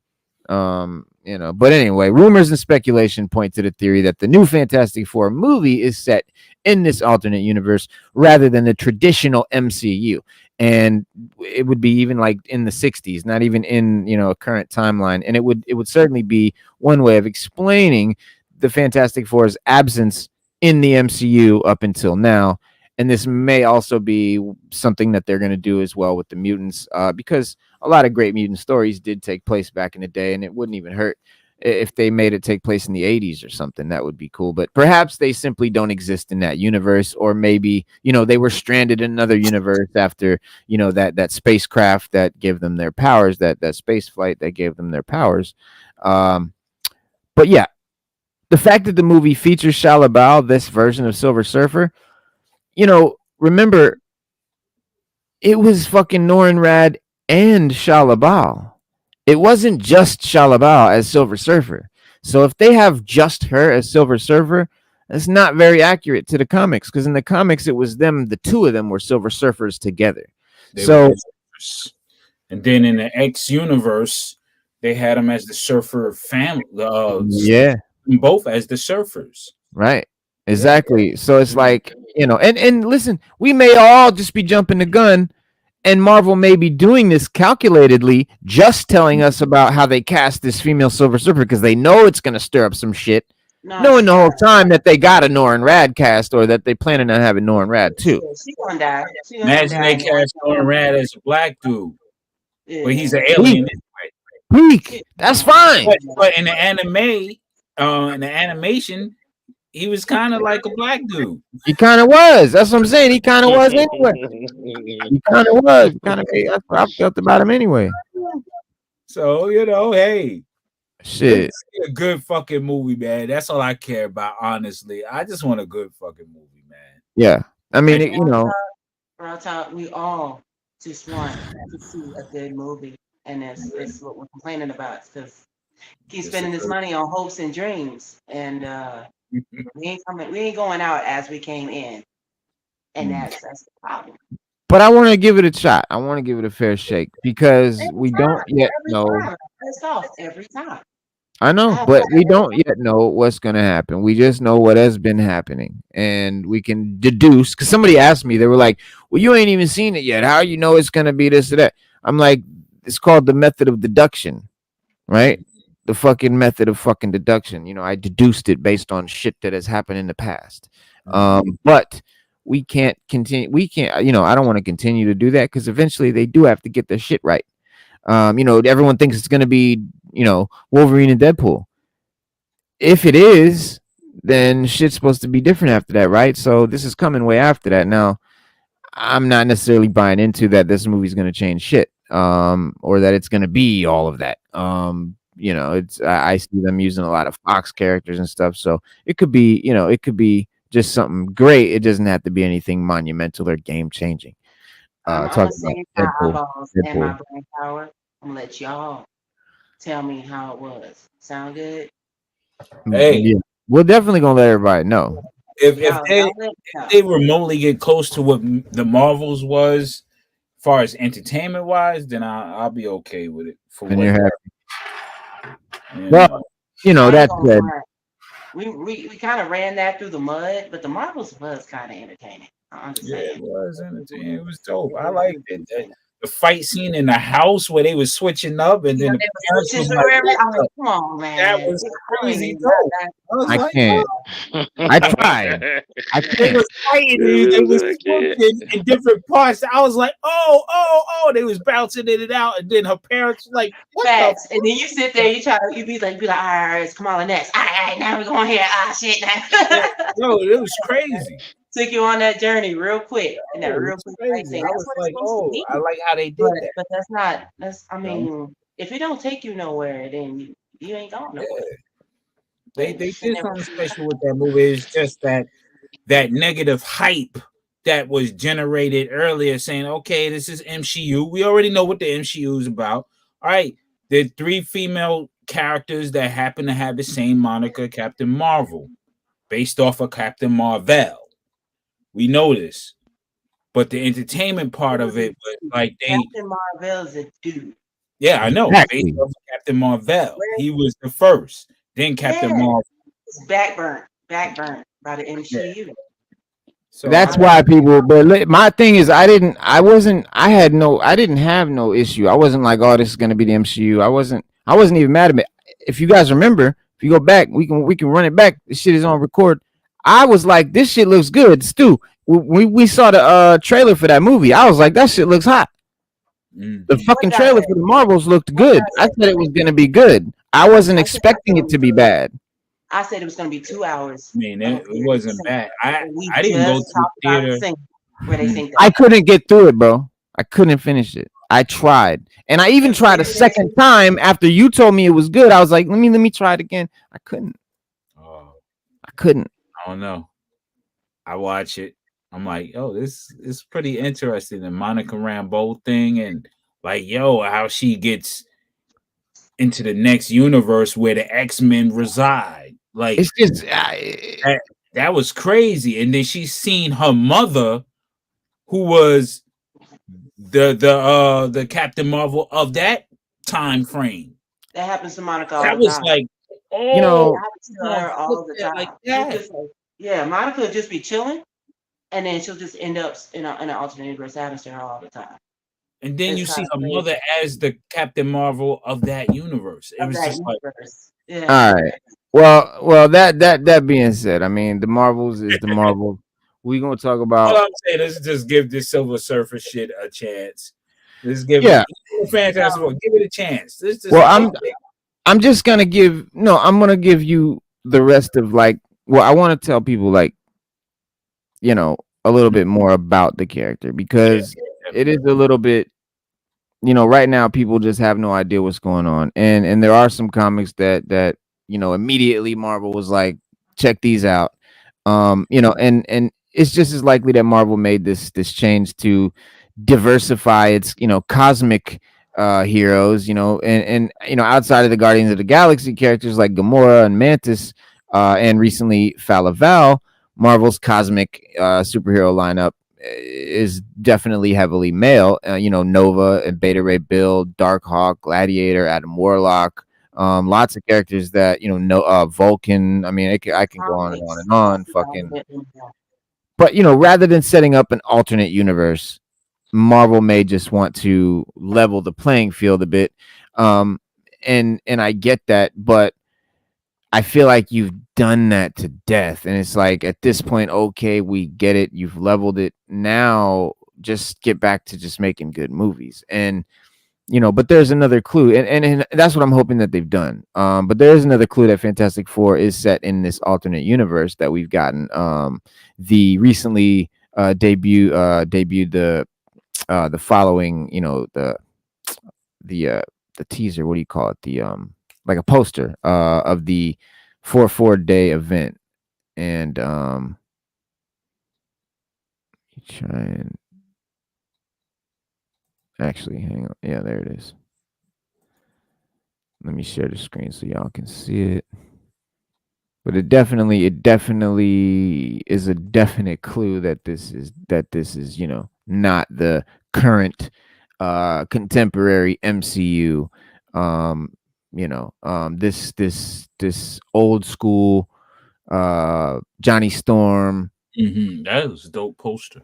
But anyway, rumors and speculation point to the theory that the new Fantastic Four movie is set in this alternate universe rather than the traditional MCU. And it would be even like in the 60s, not even in, a current timeline. And it would certainly be one way of explaining the Fantastic Four's absence in the MCU up until now. And this may also be something that they're going to do as well with the mutants, because a lot of great mutant stories did take place back in the day, and it wouldn't even hurt if they made it take place in the 80s or something. That would be cool. But perhaps they simply don't exist in that universe, or maybe, they were stranded in another universe after, that spacecraft that gave them their powers, that space flight that gave them their powers. But yeah, the fact that the movie features SHALLA-BAL, this version of Silver Surfer, remember, it was fucking Norin Rad and SHALLA-BAL. It wasn't just SHALLA-BAL as Silver Surfer. So if they have just her as Silver Surfer, that's not very accurate to the comics, because in the comics it was them, the two of them were Silver Surfers together. And then in the X universe, they had them as the Surfer family. Yeah, Both as the Surfers. right. Exactly. So it's like, and listen, we may all just be jumping the gun, and Marvel may be doing this calculatedly, just telling us about how they cast this female Silver Surfer because they know it's going to stir up some shit, knowing the whole time that they got a Norrin Rad cast, or that they planning on having Norrin Rad too. She gonna die. Imagine they cast Norrin Rad as a black dude, but he's an alien anyway. Peak. That's fine. But in the animation, he was kind of like a black dude. He kind of was. That's what I'm saying. He kind of was anyway. He kind of was. That's what I felt about him anyway. So hey, shit, a good fucking movie, man. That's all I care about. Honestly, I just want a good fucking movie, man. Yeah, I mean, real talk, we all just want to see a good movie, and that's what we're complaining about, because he's spending his money on hopes and dreams, and we ain't going out as we came in, and that's the problem. But I want to give it a shot. I want to give it a fair shake because we don't yet know. It's off every time. I know, but we don't yet know what's going to happen. We just know what has been happening, and we can deduce. Because somebody asked me, they were like, "Well, you ain't even seen it yet. How you know it's going to be this or that?" I'm like, "It's called the method of deduction, right? The fucking method of fucking deduction. I deduced it based on shit that has happened in the past. But we can't continue. We can't. I don't want to continue to do that because eventually they do have to get their shit right. Everyone thinks it's going to be, Wolverine and Deadpool. If it is, then shit's supposed to be different after that, right? So this is coming way after that. Now, I'm not necessarily buying into that this movie's going to change shit, or that it's going to be all of that. I see them using a lot of Fox characters and stuff, so it could be, it could be just something great. It doesn't have to be anything monumental or game changing. Talking about eyeballs and my brain power. I'm gonna let y'all tell me how it was. Sound good? Hey, yeah. We're definitely gonna let everybody know. If they remotely get close to what the Marvels was, as far as entertainment wise, then I'll be okay with it. And you're happy. Well, that said, we kind of ran that through the mud, but the Marvels was kind of entertaining. It was entertaining. It was dope. I liked it. The fight scene in the house where they were switching up, and then come on, man, that was crazy dope. I can't. I tried. They was fighting. They was in different parts. I was like, oh, they was bouncing in and out, and then her parents were like, what facts. And then you sit there, you be like, all right, it's Kamala next. All right, now we're going here. Shit, now. Yo, it was crazy. Took you on that journey real quick. And that real quick thing. I was like, I like how they did that. But I mean, if it don't take you nowhere, then you ain't going nowhere. They did something special with that movie. It's just that negative hype that was generated earlier saying, okay, this is MCU. We already know what the MCU is about. All right. There are 3 female characters that happen to have the same moniker, Captain Marvel, based off of Captain Marvel. We know this, but the entertainment part of it was like Captain Marvel's a dude. Yeah, I know. Exactly. Based off of Captain Marvel, he was the first. Then Captain Marvel. It's backburn by the MCU. Yeah. So that's why people. But my thing is, I didn't have no issue. I wasn't like, oh, this is gonna be the MCU. I wasn't even mad at it. If you guys remember, if you go back, we can run it back. This shit is on record. I was like, this shit looks good. Stu, we saw the trailer for that movie. I was like, that shit looks hot. The fucking trailer for the Marvels looked good. I said it was going to be good. I wasn't expecting it to be bad. I said it was going to be 2 hours. I mean, it wasn't bad. I didn't go to the theater. Where they think I couldn't get through it, bro. I couldn't finish it. I tried. And I even tried a second time after you told me it was good. I was like, let me try it again. I couldn't. I couldn't. I don't know. I watch it. I'm like, oh, this is pretty interesting. The Monica Rambeau thing, and like, how she gets into the next universe where the X-Men reside. Like, it's just that was crazy. And then she's seen her mother, who was the Captain Marvel of that time frame. That happens to Monica all That the was time. like, You know, That happens to her all the time. like It's that. just like, yeah, Monica would just be chilling, and then she'll just end up in an alternate universe. That happens to her all the time. And then It's you see kind her of crazy. mother as the Captain Marvel of that universe. It Of was that just like, universe. Yeah. all right. Well, that being said, I mean, the Marvels is the Marvel. We gonna talk all about I'm saying is just give this Silver Surfer shit a chance. Let's give yeah. it Fantastic Four. Give it a chance. This is Well, I'm just gonna give no. I'm gonna give you the rest of like. Well, I want to tell people like, you know, a little bit more about the character because it is a little bit. You know, right now people just have no idea what's going on, and there are some comics that you know immediately Marvel was like, check these out. You know, and it's just as likely that Marvel made this change to diversify its cosmic heroes, and you know outside of the Guardians of the Galaxy characters like Gamora and Mantis, and recently Val, Marvel's cosmic superhero lineup is definitely heavily male. You know, Nova and Beta Ray Bill, Darkhawk, Gladiator, Adam Warlock. Lots of characters that Vulcan. I mean, I can go on and on and on. Fucking, but you know, rather than setting up an alternate universe, Marvel may just want to level the playing field a bit. And I get that, but I feel like you've done that to death. And it's like at this point, okay, we get it. You've leveled it. Now just get back to just making good movies. And you know, but there's another clue, and that's what I'm hoping that they've done. But there is another clue that Fantastic Four is set in this alternate universe that we've gotten. The recently debuted the following, you know, the teaser. What do you call it? The like a poster of the 4-4 day event, and try and actually hang on. Yeah, there it is. Let me share the screen so y'all can see it. But it definitely is a definite clue that this is, you know, not the current contemporary MCU. You know, this old school Johnny Storm. that was a dope poster.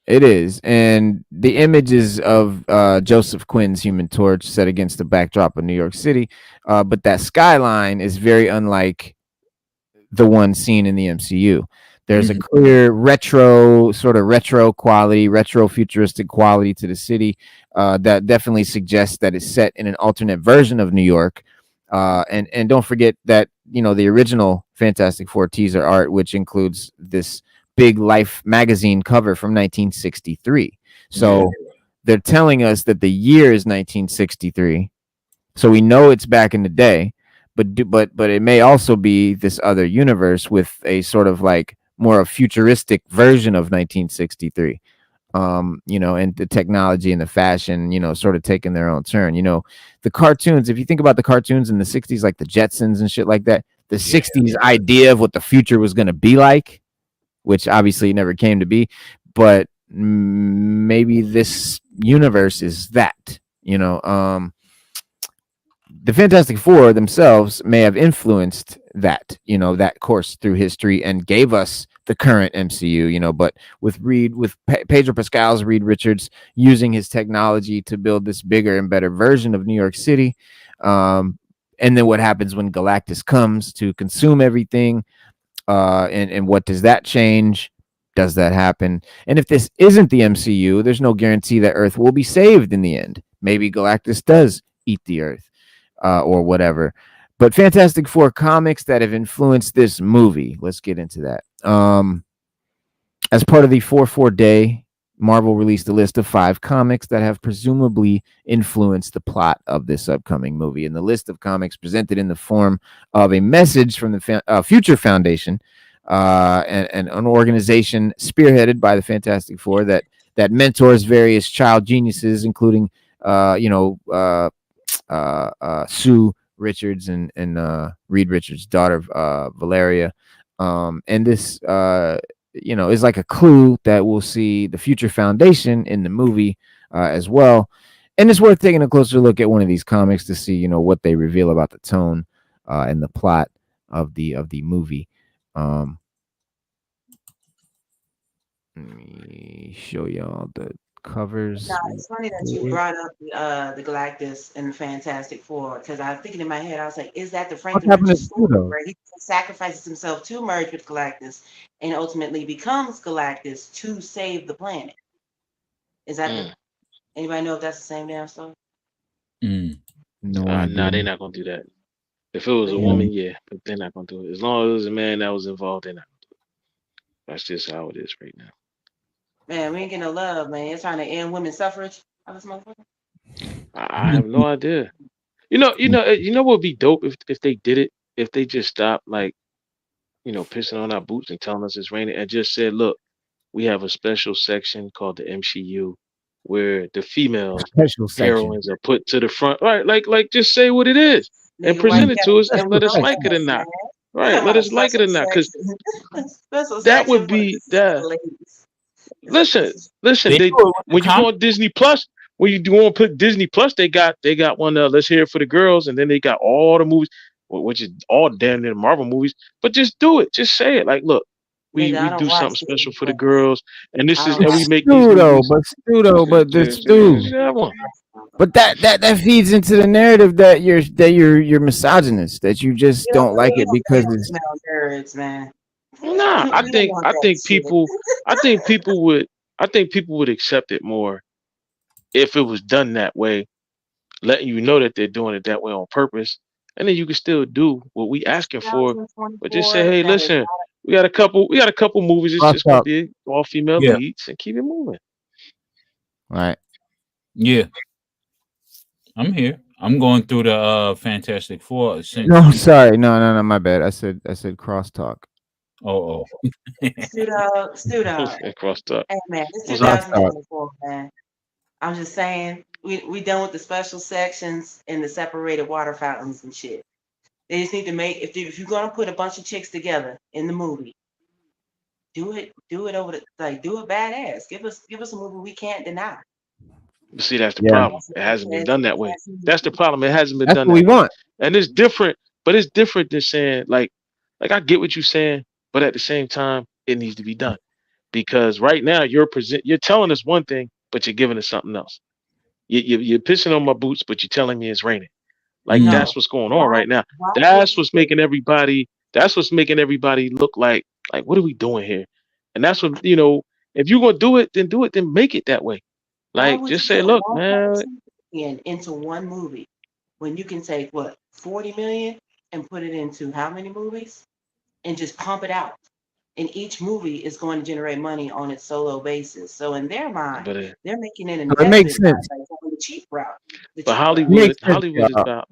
It is, and the images of Joseph Quinn's Human Torch set against the backdrop of New York City, but that skyline is very unlike the one seen in the MCU. There's a clear retro quality, retro futuristic quality to the city that definitely suggests that it's set in an alternate version of New York. And don't forget that, you know, the original Fantastic Four teaser art, which includes this big Life magazine cover from 1963. So they're telling us that the year is 1963. So we know it's back in the day, but it may also be this other universe with a sort of like more a futuristic version of 1963. You know, and the technology and the fashion, you know, sort of taking their own turn. You know, the cartoons, if you think about the cartoons in the 60s, like the Jetsons and shit like that, the 60s idea of what the future was going to be like, which obviously never came to be, but maybe this universe is that, you know. The Fantastic Four themselves may have influenced that, you know, that course through history and gave us the current MCU, you know, but with Pedro Pascal's Reed Richards using his technology to build this bigger and better version of New York City. And then what happens when Galactus comes to consume everything? And what does that change? Does that happen? And if this isn't the MCU, there's no guarantee that Earth will be saved in the end. Maybe Galactus does eat the Earth. Or whatever. But Fantastic Four comics that have influenced this movie. Let's get into that. As part of the 4-4 day, Marvel released a list of 5 comics that have presumably influenced the plot of this upcoming movie. And the list of comics presented in the form of a message from the Future Foundation, and an organization spearheaded by the Fantastic Four that mentors various child geniuses, including Sue Richards and Reed Richards' daughter, Valeria. And this, you know, is like a clue that we'll see the Future Foundation in the movie as well. And it's worth taking a closer look at one of these comics to see, what they reveal about the tone and the plot of the movie. Um, Let me show y'all the Now, covers. it's funny that you brought up the Galactus and the Fantastic Four, because I was thinking in my head, I was like, is that the What Franklin happened to Richards story Pluto? where he sacrifices himself to merge with Galactus and ultimately becomes Galactus to save the planet? Is that the anybody know if that's the same damn story? No Nah, idea. they're not gonna do that. If it was a Yeah. woman, yeah, but they're not gonna do it. As long as it was a man that was involved, they're not gonna do it. That's just how it is right now. Man, we ain't getting no love, man. You're trying to end women's suffrage. I have no idea. You know what would be dope if they did it, if they just stopped like, pissing on our boots and telling us it's raining and just said, look, we have a special section called the MCU where the females Special section. heroines are put to the front. Right, like just say what it is and Nigga, why you present it gotta to us get and Special let us so section. like it or fast, man? not. You talking Right, let about a us like it special or not, because section. Special that section would for be this is for that. the ladies. Listen, listen. They do They it with the when you go on Disney Plus, when you do want to put Disney Plus, they got one. Let's hear it for the girls, and then they got all the movies, which is all damn near Marvel movies. But just do it. Just say it. Like, look, we Nigga, we I don't do watch something special Disney for the Plus. girls, and I this is don't and But we watch make these Stu though, movies. but Stu though, but this Stu. Just have one. But that feeds into the narrative that you're misogynist, that you just You know, don't like we it don't because play it's female nerds, man. Nah, I We don't think want I that think shit. people I think people would I think people would accept it more if it was done that way, letting you know that they're doing it that way on purpose, and then you can still do what we asking for, but just say, 2024, hey, that is listen, we got a couple movies. It's just gonna crosstalk. be all female Yeah, leads and keep it moving. Right. yeah. I'm here. I'm going through the Fantastic Four No, since. sorry. No, my bad. I said crosstalk. Oh, Stu dog. And crossed up. Hey man, it's What's up? Crosstalk. 2024, man. I'm just saying, we done with the special sections and the separated water fountains and shit. They just need to make if you're gonna put a bunch of chicks together in the movie, do it over the like do it badass. Give us a movie we can't deny. But see, that's the Yeah. problem. It hasn't been done that way. That's the problem. It hasn't been That's done what we that way, want. and it's different. But it's different than saying like I get what you're saying, but at the same time, it needs to be done because right now you're telling us one thing, but you're giving us something else. You're pissing on my boots, but you're telling me it's raining. Like mm, that's No. what's going on Why right now. why would That's what's making everybody. That's what's making everybody look like what are we doing here? And that's what If you're gonna do it, then do it. Then make it that way. why Like would just you say, put look, one man. person into one movie when you can take what 40 million and put it into how many movies and just pump it out? And each movie is going to generate money on its solo basis. So in their mind, But they're making it So it makes investment sense. by going the cheap route. The but cheap route. It makes sense, Hollywood is y'all. about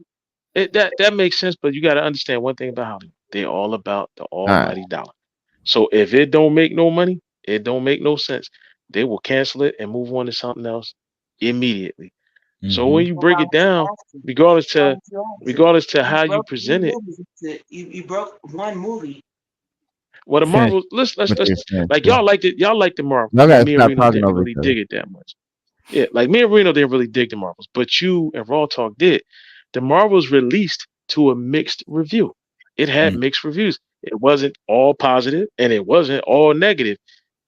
it. That makes sense. But you got to understand one thing about Hollywood. They're all about the All right. almighty dollar. So if it don't make no money, it don't make no sense. They will cancel it and move on to something else immediately. So when mm-hmm. you Well, why break it would you down, have to? regardless Why to would you have to? regardless to You how you broke three present it, movies. You broke one movie. well, the Finish Marvels. Let's what you're saying. like Stu. y'all liked it. Y'all liked the Marvels, Y'all but gotta me and stop Reno talking didn't over really each other. dig it that much. Yeah, like me and Reno didn't really dig the Marvels, but you and Raw Talk did. The Marvels released to a mixed review. It had Mm, mixed reviews. It wasn't all positive and it wasn't all negative.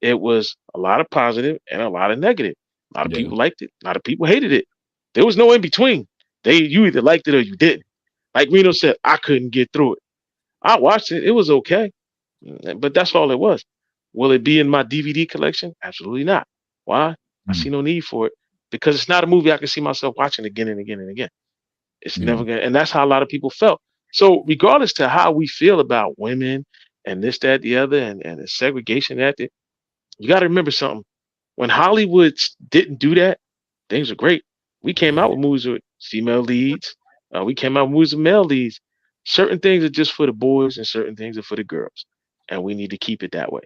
It was a lot of positive and a lot of negative. A lot of yeah. people liked it. A lot of people hated it. There was no in between. You either liked it or you didn't. Like Reno said, I couldn't get through it. I watched it. It was okay, but that's all it was. Will it be in my DVD collection? Absolutely not. Why? I see Mm, no need for it because it's not a movie I can see myself watching again and again and again. It's yeah. never gonna, and that's how a lot of people felt. So regardless to how we feel about women and this, that, the other, and the segregation you got to remember something. When Hollywood didn't do that, things were great. We came out with movies with female leads. We came out with movies with male leads. Certain things are just for the boys, and certain things are for the girls, and we need to keep it that way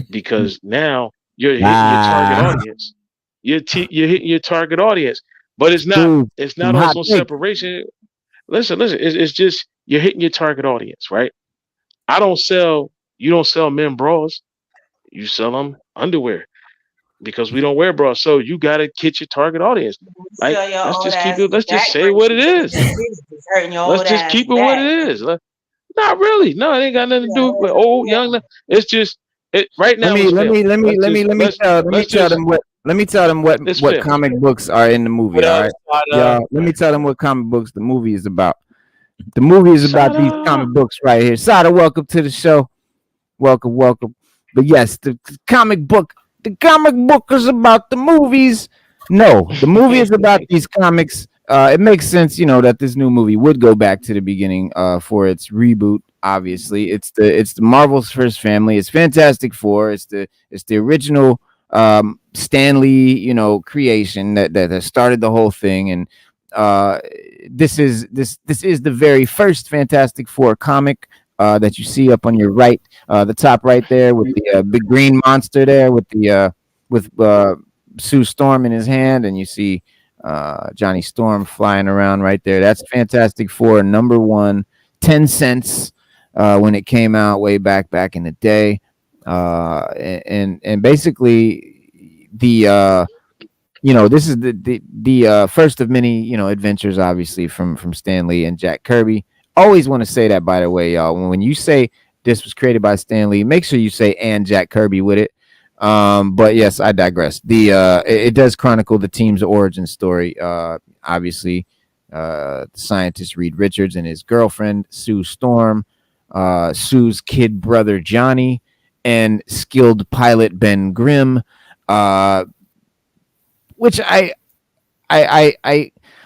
because now you're hitting your target Ah, audience. You're hitting your target audience, but it's not. Stu, It's some not on hot some takes. separation. Listen. It's just you're hitting your target audience, right? I don't sell. You don't sell men bras. You sell them underwear. because we don't wear bras. So you gotta get your target audience. Like, Sell your let's old just keep ass it. Let's just back say what it braces. is. It's hurting your Let's old just ass keep it what back. it is. Not really. No, it ain't got nothing to do with old, young. It's just it. Right Let now, me it's let me family. let me Let's let me just let me tell let me let's tell just them what let me tell them it's what family. comic books are in the movie. What All else? right, y'all. Let me tell them what comic books the movie is about. The movie is about these Sada. comic books right here. Sada, welcome to the show. Welcome, welcome. But yes, the comic book is about the movies. No, the movie is about these comics. It makes sense, that this new movie would go back to the beginning for its reboot. Obviously, it's the Marvel's first family. It's Fantastic Four. It's the original Stan Lee, creation that started the whole thing. And uh, this is the very first Fantastic Four comic that you see up on your right, the top right there, with the big green monster there, with Sue Storm in his hand, and you see Johnny Storm flying around right there. That's Fantastic Four number one, 10 cents when it came out way back in the day, and basically this is the first of many adventures, obviously, from Stan Lee and Jack Kirby. Always want to say that, by the way, y'all. When you say this was created by Stan Lee, make sure you say and Jack Kirby with it. But yes, I digress. It does chronicle the team's origin story. Obviously, the scientist Reed Richards and his girlfriend Sue Storm, Sue's kid brother Johnny, and skilled pilot Ben Grimm. Which I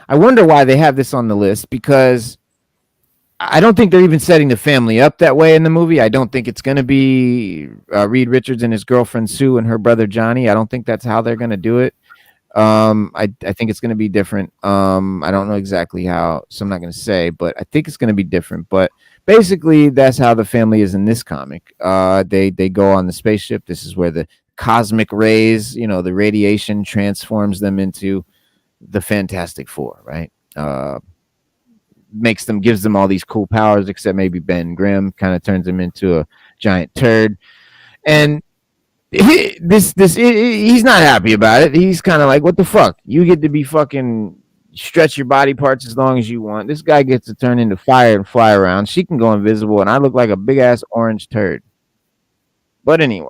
wonder why they have this on the list, because I don't think they're even setting the family up that way in the movie. I don't think it's going to be Reed Richards and his girlfriend Sue and her brother Johnny. I don't think that's how they're going to do it. I think it's going to be different. I don't know exactly how, so I'm not going to say, but I think it's going to be different. But basically, that's how the family is in this comic. They go on the spaceship. This is where the cosmic rays, the radiation transforms them into the Fantastic Four, right? Gives them all these cool powers, except maybe Ben Grimm kind of turns him into a giant turd. And he's not happy about it. He's kind of like, what the fuck? You get to be fucking stretch your body parts as long as you want. This guy gets to turn into fire and fly around. She can go invisible, and I look like a big ass orange turd. But anyway,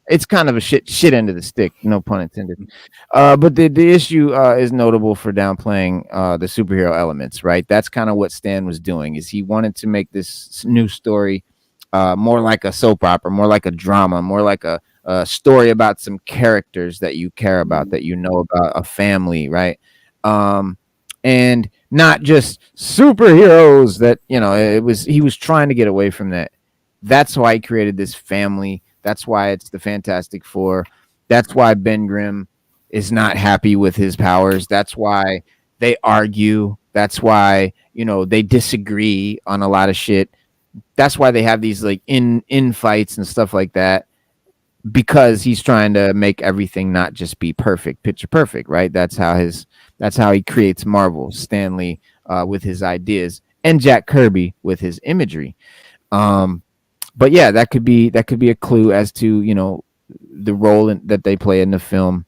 it's kind of a shit end of the stick, no pun intended. But the issue is notable for downplaying the superhero elements, right? That's kind of what Stan was doing. Is he wanted to make this new story more like a soap opera, more like a drama, more like a story about some characters that you care about, that you know about, a family, right? And not just superheroes. That he was trying to get away from that. That's why he created this family. That's why it's the Fantastic Four. That's why Ben Grimm is not happy with his powers. That's why they argue. That's why they disagree on a lot of shit. That's why they have these like in fights and stuff like that, because he's trying to make everything not just be perfect, picture perfect, right? That's how he creates Marvel. Stan Lee with his ideas, and Jack Kirby with his imagery. But yeah, that could be a clue as to the role that they play in the film.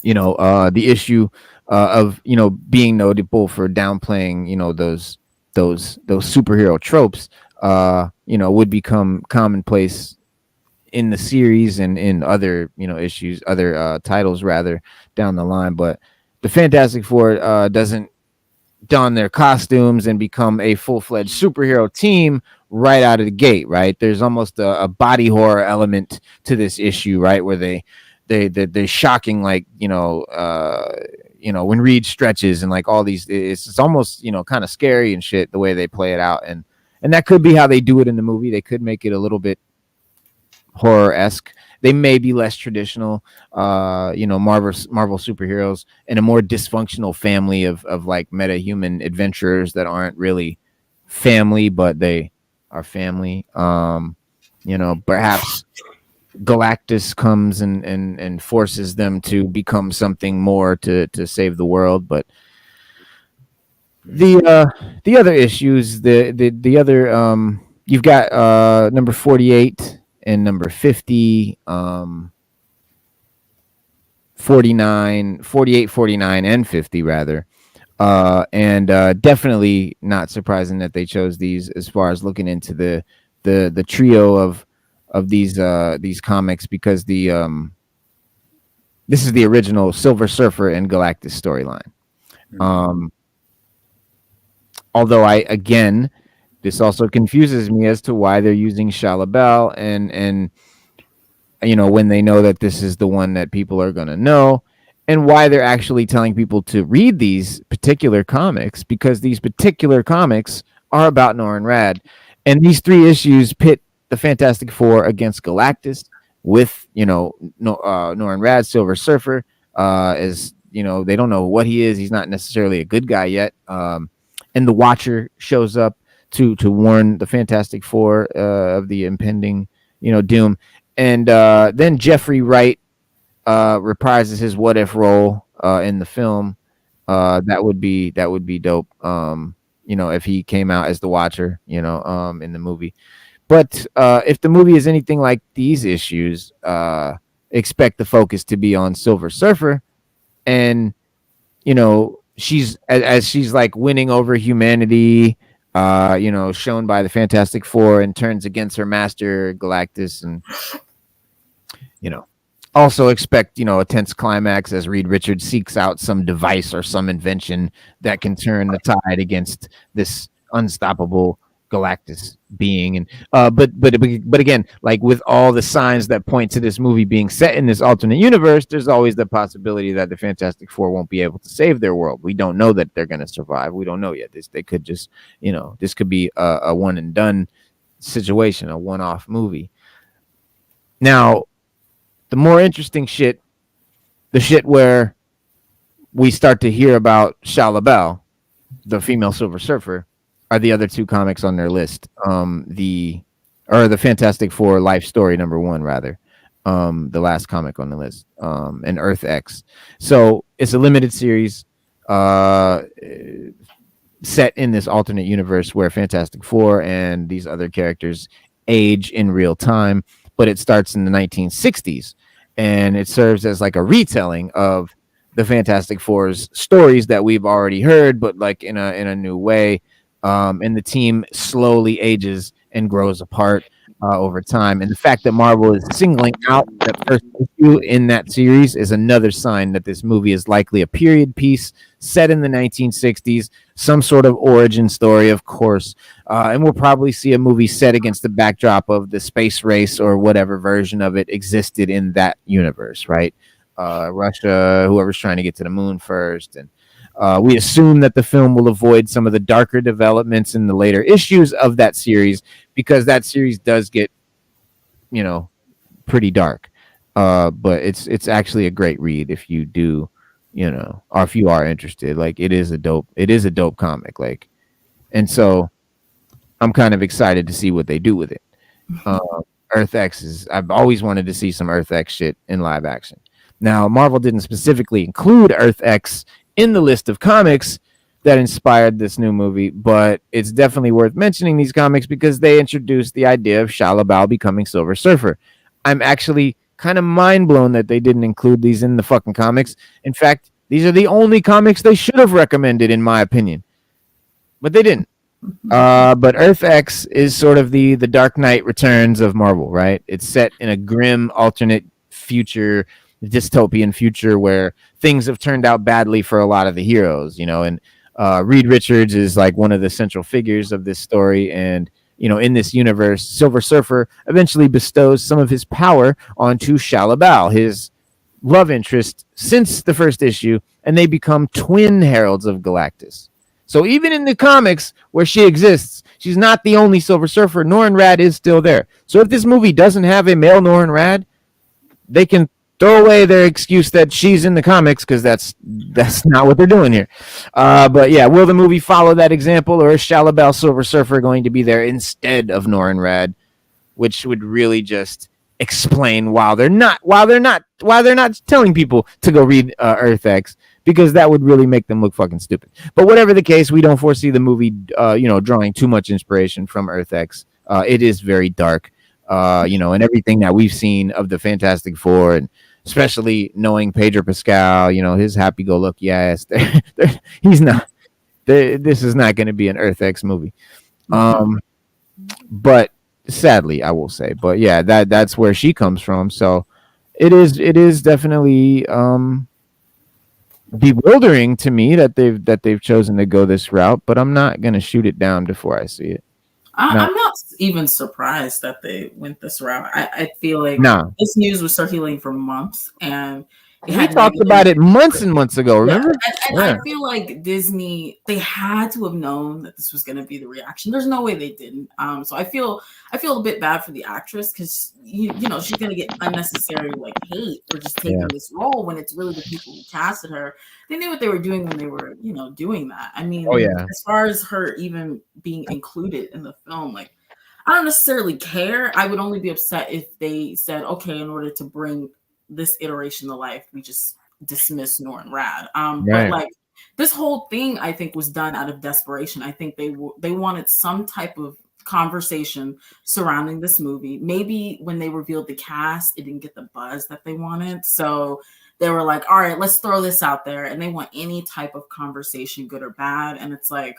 The issue of being notable for downplaying those superhero tropes would become commonplace in the series and in other issues, other titles rather, down the line. But the Fantastic Four doesn't don their costumes and become a full-fledged superhero team right out of the gate, right? There's almost a body horror element to this issue, right, where they're shocking, like when Reed stretches and like all these, it's almost kind of scary and shit, the way they play it out. And that could be how they do it in the movie. They could make it a little bit horror-esque. They may be less traditional, Marvel superheroes, and a more dysfunctional family of like meta-human adventurers that aren't really family, but they are family. Perhaps Galactus comes and forces them to become something more to save the world. But the other issues, the other you've got number 48 and number 50. 49, 48, 49, and 50 rather. And definitely not surprising that they chose these as far as looking into the trio of these comics, because this is the original Silver Surfer and Galactus storyline. Although this also confuses me as to why they're using SHALLA-BAL, and when they know that this is the one that people are going to know, and why they're actually telling people to read these particular comics, because these particular comics are about Norrin Radd. And these 3 issues pit the Fantastic Four against Galactus with, Norrin Radd, Silver Surfer, as, they don't know what he is. He's not necessarily a good guy yet. And the Watcher shows up to warn the Fantastic Four of the impending, doom. And then Jeffrey Wright reprises his what if role in the film. That would be dope. If he came out as the Watcher, in the movie. But if the movie is anything like these issues, expect the focus to be on Silver Surfer, and she's like winning over humanity, shown by the Fantastic Four, and turns against her master Galactus, and also expect, a tense climax as Reed Richards seeks out some device or some invention that can turn the tide against this unstoppable Galactus being. And but again, like with all the signs that point to this movie being set in this alternate universe, there's always the possibility that the Fantastic Four won't be able to save their world. We don't know that they're going to survive. We don't know yet. They could just, this could be a one and done situation, a one-off movie. Now, the more interesting shit, the shit where we start to hear about SHALLA-BAL, the female Silver Surfer, are the other 2 comics on their list. The Fantastic Four Life Story #1, rather. The last comic on the list. And Earth X. So it's a limited series set in this alternate universe where Fantastic Four and these other characters age in real time. But it starts in the 1960s, and it serves as like a retelling of the Fantastic Four's stories that we've already heard, but like in a new way. And the team slowly ages and grows apart over time. And the fact that Marvel is singling out that first issue in that series is another sign that this movie is likely a period piece set in the 1960s, some sort of origin story, of course. And we'll probably see a movie set against the backdrop of the space race or whatever version of it existed in that universe, right? Russia, whoever's trying to get to the moon first. And we assume that the film will avoid some of the darker developments in the later issues of that series, because that series does get, pretty dark. But it's actually a great read if you do, or if you are interested. Like, it is a dope comic. Like, and so I'm kind of excited to see what they do with it. Earth X I've always wanted to see some Earth X shit in live action. Now, Marvel didn't specifically include Earth X in the list of comics that inspired this new movie, but it's definitely worth mentioning these comics because they introduced the idea of SHALLA-BAL becoming Silver Surfer. I'm actually kind of mind blown that they didn't include these in the fucking comics. In fact, these are the only comics they should have recommended, in my opinion, but they didn't. But Earth X is sort of the Dark Knight Returns of Marvel, right? It's set in a grim alternate future, dystopian future where things have turned out badly for a lot of the heroes, and Reed Richards is like one of the central figures of this story. And, in this universe, Silver Surfer eventually bestows some of his power onto SHALLA-BAL, his love interest since the first issue, and they become twin heralds of Galactus. So even in the comics where she exists, she's not the only Silver Surfer. Norrin Radd is still there. So if this movie doesn't have a male Norrin Radd, they can throw away their excuse that she's in the comics, because that's not what they're doing here. But yeah, will the movie follow that example, or is SHALLA-BAL Silver Surfer going to be there instead of Norrin Radd, which would really just explain why they're not telling people to go read Earth X, because that would really make them look fucking stupid. But whatever the case, we don't foresee the movie drawing too much inspiration from Earth X. It is very dark. And everything that we've seen of the Fantastic Four and especially knowing Pedro Pascal, his happy-go-lucky ass. He's not. This is not going to be an Earth X movie. But sadly, I will say. But yeah, that's where she comes from. So it is definitely bewildering to me that they've chosen to go this route. But I'm not going to shoot it down before I see it. I'm not even surprised that they went this route. I feel like this news was circulating for months, and we talked about it months and months ago. Remember? And I feel like Disney, they had to have known that this was going to be the reaction. There's no way they didn't. So I feel a bit bad for the actress because you know she's going to get unnecessary hate for just taking this role when it's really the people who casted her. They knew what they were doing when they were doing that. I mean, as far as her even being included in the film, I don't necessarily care. I would only be upset if they said, okay, in order to bring this iteration to life, we just dismiss Norrin Rad. But this whole thing, I think, was done out of desperation. I think they wanted some type of conversation surrounding this movie. Maybe when they revealed the cast, it didn't get the buzz that they wanted, so they were like, all right, let's throw this out there. And they want any type of conversation, good or bad. And it's like,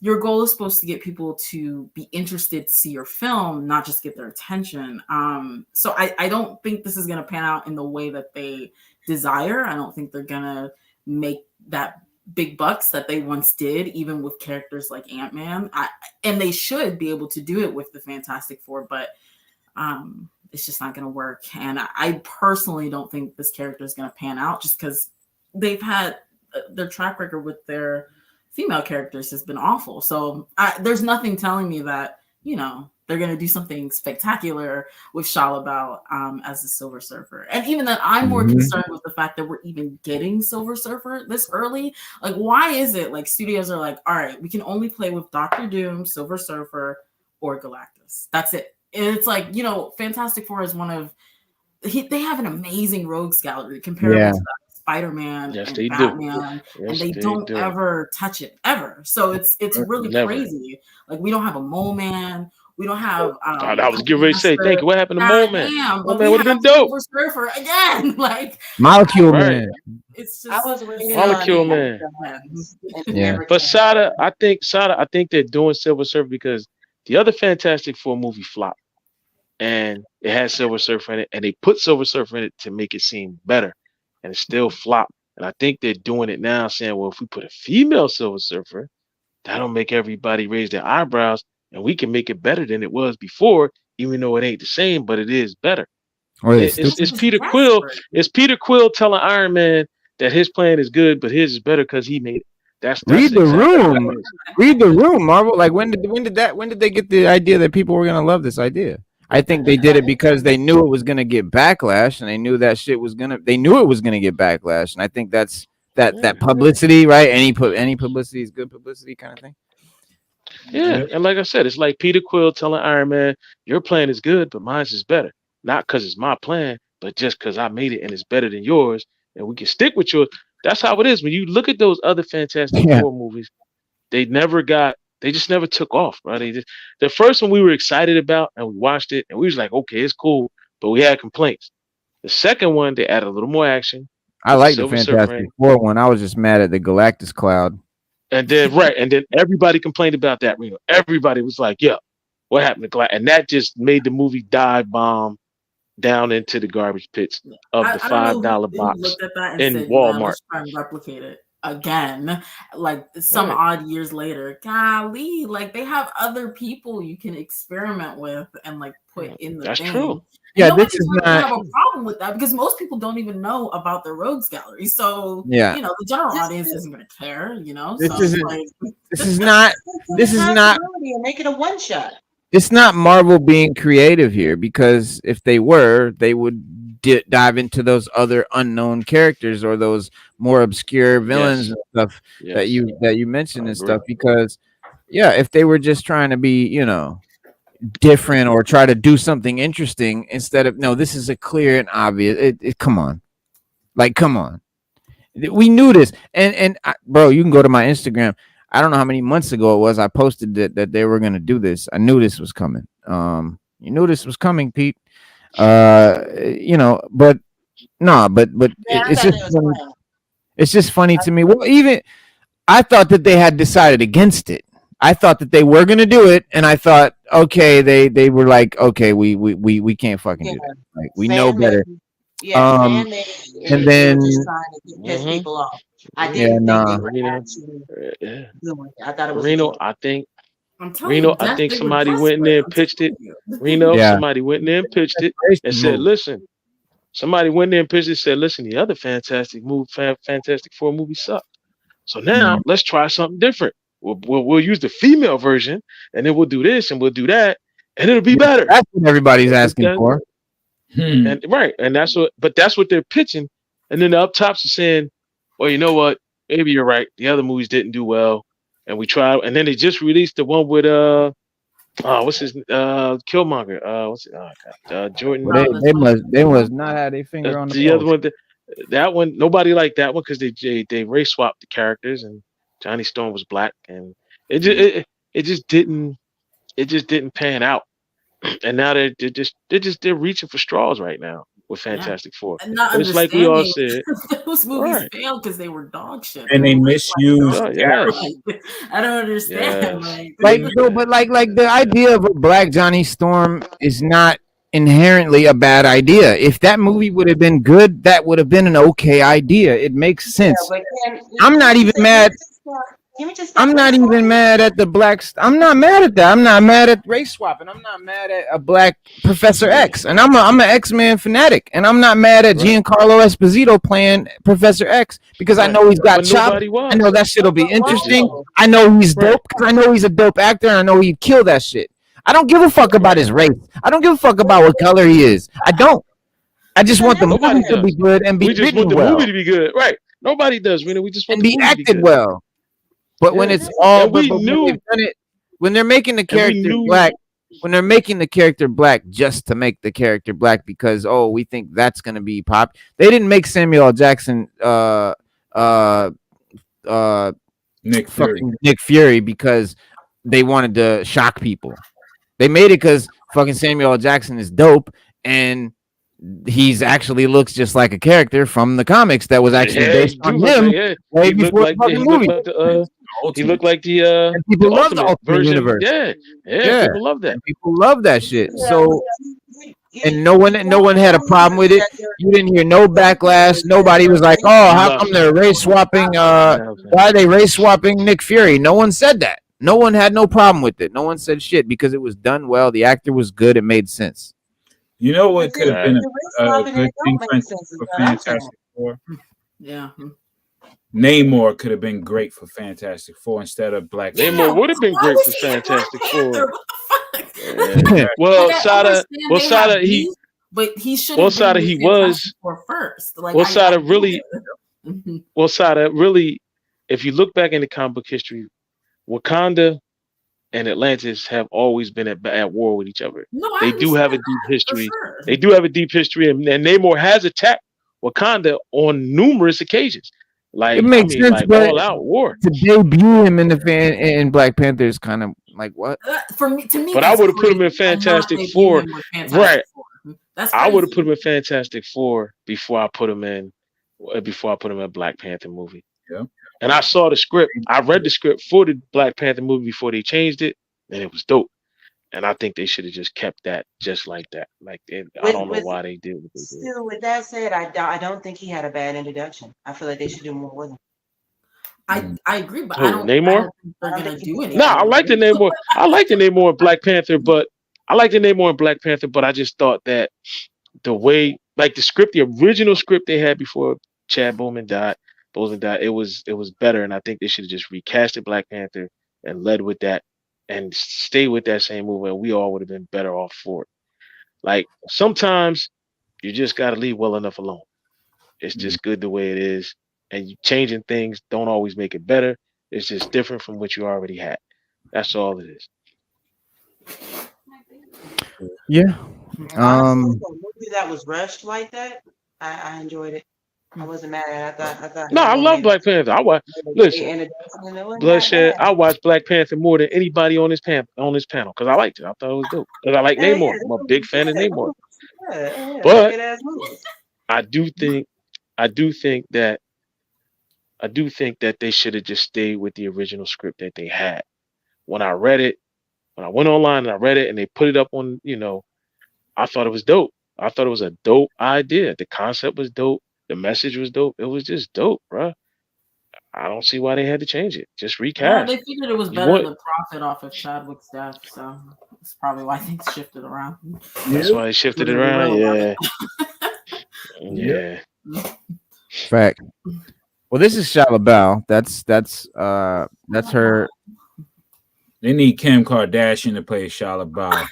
your goal is supposed to get people to be interested to see your film, not just get their attention. So I don't think this is going to pan out in the way that they desire. I don't think they're going to make that big bucks that they once did, even with characters like Ant-Man. And they should be able to do it with the Fantastic Four, but it's just not going to work. And I personally don't think this character is going to pan out just because they've had their track record with their female characters has been awful. So there's nothing telling me that, they're going to do something spectacular with SHALLA-BAL as the Silver Surfer. And even then, I'm more concerned with the fact that we're even getting Silver Surfer this early. Why is it studios are like, all right, we can only play with Doctor Doom, Silver Surfer, or Galactus. That's it. And it's Fantastic Four is one of, they have an amazing rogues gallery compared to Spider-Man and Batman, and they don't ever touch it ever. So it's really crazy. We don't have a Mole Man. We don't have. I was getting ready to say, thank you. What happened to Mole Man? Mole Man would have been dope. Silver Surfer again, Molecule Man. It's just Molecule Man. Yeah, but Sada, I think they're doing Silver Surfer because the other Fantastic Four movie flopped, and it had Silver Surfer in it, and they put Silver Surfer in it to make it seem better. And it still flopped. And I think they're doing it now, saying, well, if we put a female Silver Surfer, that'll make everybody raise their eyebrows, and we can make it better than it was before, even though it ain't the same, but it is better. It's Peter Quill. It's Peter Quill telling Iron Man that his plan is good, but his is better because he made it. That's read the room. Read the room, Marvel. When did they get the idea that people were gonna love this idea? I think they did it because they knew it was going to get backlash, and they knew that shit was they knew it was going to get backlash. And I think that's that publicity, right? Any publicity is good publicity kind of thing. Yeah. And like I said, it's like Peter Quill telling Iron Man, your plan is good, but mine is better. Not because it's my plan, but just because I made it and it's better than yours. And we can stick with yours. That's how it is. When you look at those other Fantastic Four movies, they just never took off, right? The first one we were excited about, and we watched it, and we was like, okay, it's cool, but we had complaints. The second one, they added a little more action. I like the Fantastic Four one. I was just mad at the Galactus cloud. And then everybody complained about that. Everybody was like, yeah, what happened to Galactus? And that just made the movie dive bomb down into the garbage pits of the $5 box in Walmart. Let's try and replicate it again, some odd years later. Golly, they have other people you can experiment with and put in the thing. True. Yeah, this is not have a problem with that because most people don't even know about the rogues gallery. So the general audience isn't going to care. This is not make it a one shot. It's not Marvel being creative here, because if they were, they would dive into those other unknown characters or those more obscure villains and stuff that you mentioned and stuff. Because if they were just trying to be, different or try to do something interesting instead of this is a clear and obvious. Come on, come on. We knew this, and bro, you can go to my Instagram. I don't know how many months ago it was. I posted that they were going to do this. I knew this was coming. You knew this was coming, Pete. But No, but Yeah, I it's thought just they was funny. playing. It's just funny to me. Well, even I thought that they had decided against it. I thought that they were gonna do it, and I thought, okay, they were like, okay, we can't fucking Yeah, do that. Like we know fan made. better. Yeah, fan Um, made, and and they were just then trying to piss Mm-hmm. people off. I yeah, didn't think they nah. were Reno, actually yeah. doing it. I thought it was a Reno, joke. I'm telling you, I think they were somebody went in there desperate. and I'm pitched it. telling you. Reno, Yeah, somebody went in there and pitched it and desperation said, move. "Listen." Somebody went in there and pitched it and said, "Listen, the other Fantastic Four movie sucked. So now Mm. let's try something different. We'll use the female version, and then we'll do this and we'll do that, and it'll be Yeah, better." that's what everybody's But asking then, for. and right, and that's what they're pitching. And then the up tops are saying, "Well, you know what? Maybe you're right. The other movies didn't do well, and we tried." And then they just released the one with what's his Killmonger? What's it? Oh God, Jordan. Well, This one. they must not have their finger on the The other pulse. one, that one, nobody liked that one because they race swapped the characters, and Johnny Storm was black, and it just it just didn't pan out. And now they're reaching for straws right now with Yeah. Fantastic Four. And not But it's like we all understanding said, those movies right? failed because they were dog shit. And they were misused Oh, characters. yes, I don't understand. yes, Like no, yes. but like the idea of a black Johnny Storm is not inherently a bad idea. If that movie would have been good, that would have been an okay idea. It makes Yeah, sense. but I'm not even mad. Can we just I'm stop not race even swapping? mad at the blacks. I'm not mad at that. I'm not mad at race swapping. I'm not mad at a black Professor X. And I'm an X-Men fanatic. And I'm not mad at Right, Giancarlo Esposito playing Professor X because I right. know he's got But chops. nobody I know was. that shit'll be But why It just interesting. though? I know he's right. dope because I know he's a dope actor and I know he'd kill that shit. I don't give a fuck about Right. his race. I don't give a fuck about what color he is. I don't. I just It's want the Nobody movie to be does. good and be We just want written the movie well to be good. Right. Nobody does, Rena. We just want and the be movie to be acted good. well. But when Yeah. it's all, And we but when they've knew, done it, when they're making the and we character knew, black, when they're making the character black just to make the character black because oh we think that's gonna be pop. They didn't make Samuel L. Jackson uh Nick Fury. fucking Nick Fury because they wanted to shock people. They made it because fucking Samuel L. Jackson is dope and he's actually looks just like a character from the comics that was actually yeah, he based do on look him like, yeah, way he looked before the like, yeah, fucking movie. he looked like And the people love the ultimate Ultimate version. Universe. Yeah, yeah, Yeah, people love that. and people love that shit. Yeah, So and no you one had a don't problem with believe it. that there You didn't hear no you don't believe backlash. that Nobody there was are like, "Oh, how come Nothing. they're race swapping? Nothing. Why are they race swapping Nick Fury?" No one said that. No one had no problem with it. No one said shit because it was done well. The actor was good. It made sense. You know what That's could it. have been The race a swapping and good it thing don't make sense is for what I'm saying. Fantastic Four? Yeah. Namor could have been great for Fantastic Four instead of Black Yeah. Namor would have been Why great was for he in Black Fantastic Panther? Four. What the fuck? Yeah. Well, Like, I Sada, understand well, they have Sada, he, beef, but he should well, have been Sada, with he Fantastic was, Four first. Like well, I Sada get really, it. Mhm. well, Sada really, if you look back in the comic book history, Wakanda and Atlantis have always been at war with each other. No, I They do have a understand deep that for history. sure. They do have a deep history, and Namor has attacked Wakanda on numerous occasions. It Like, I makes mean, sense, like but all out war. to debut him in the fan in Black Panther is kind of like what? For me, to me, But I that's would have put him in crazy. And not Fantastic debut Four. him with Right. Fantastic Four. That's I would have crazy. put him in Fantastic Four before I put him in Black Panther movie. Yeah. And I saw the script. I read the script for the Black Panther movie before they changed it, and it was dope. And I think they should have just kept that just like that. Like I don't know With why they did what they did. still with that said, I don't think he had a bad introduction. I feel like they should do more with him. I agree, but Who, I don't Namor? think they're gonna do anything. Nah, I like the Namor. I like the Namor in Black Panther, but I just thought that the way, like the script, the original script they had before Chad Boseman died, it was better, and I think they should have just recasted Black Panther and led with that and stay with that same movie, and we all would have been better off for it. Like sometimes you just gotta leave well enough alone. It's just good the way it is, and you changing things don't always make it better. It's just different from what you already had. That's all it is. Yeah. Honestly, for a movie that was rushed like that, I enjoyed it. I wasn't mad at it. I thought No, I love Black Panther. I watch. Listen, Bloodshed. I watched Black Panther more than anybody on this panel because I liked it. I thought it was dope because I like Namor. I'm a big fan of Namor. Yeah, But good ass movie. I do think I do think that I do think that they should have just stayed with the original script that they had. When I read it, when I went online and I read it and they put it up on, I thought it was dope. I thought it was a dope idea. The concept was dope. The message was dope. It was just dope, bro. I don't see why they had to change it. Just Yeah, they recast. figured it was You better want to profit off of Chadwick's death, so that's probably why things shifted around. That's why they shifted it Let's be around. real about Yeah. Yep. Yeah. Fact. Well, this is SHALLA-BAL. That's her. They need Kim Kardashian to play SHALLA-BAL.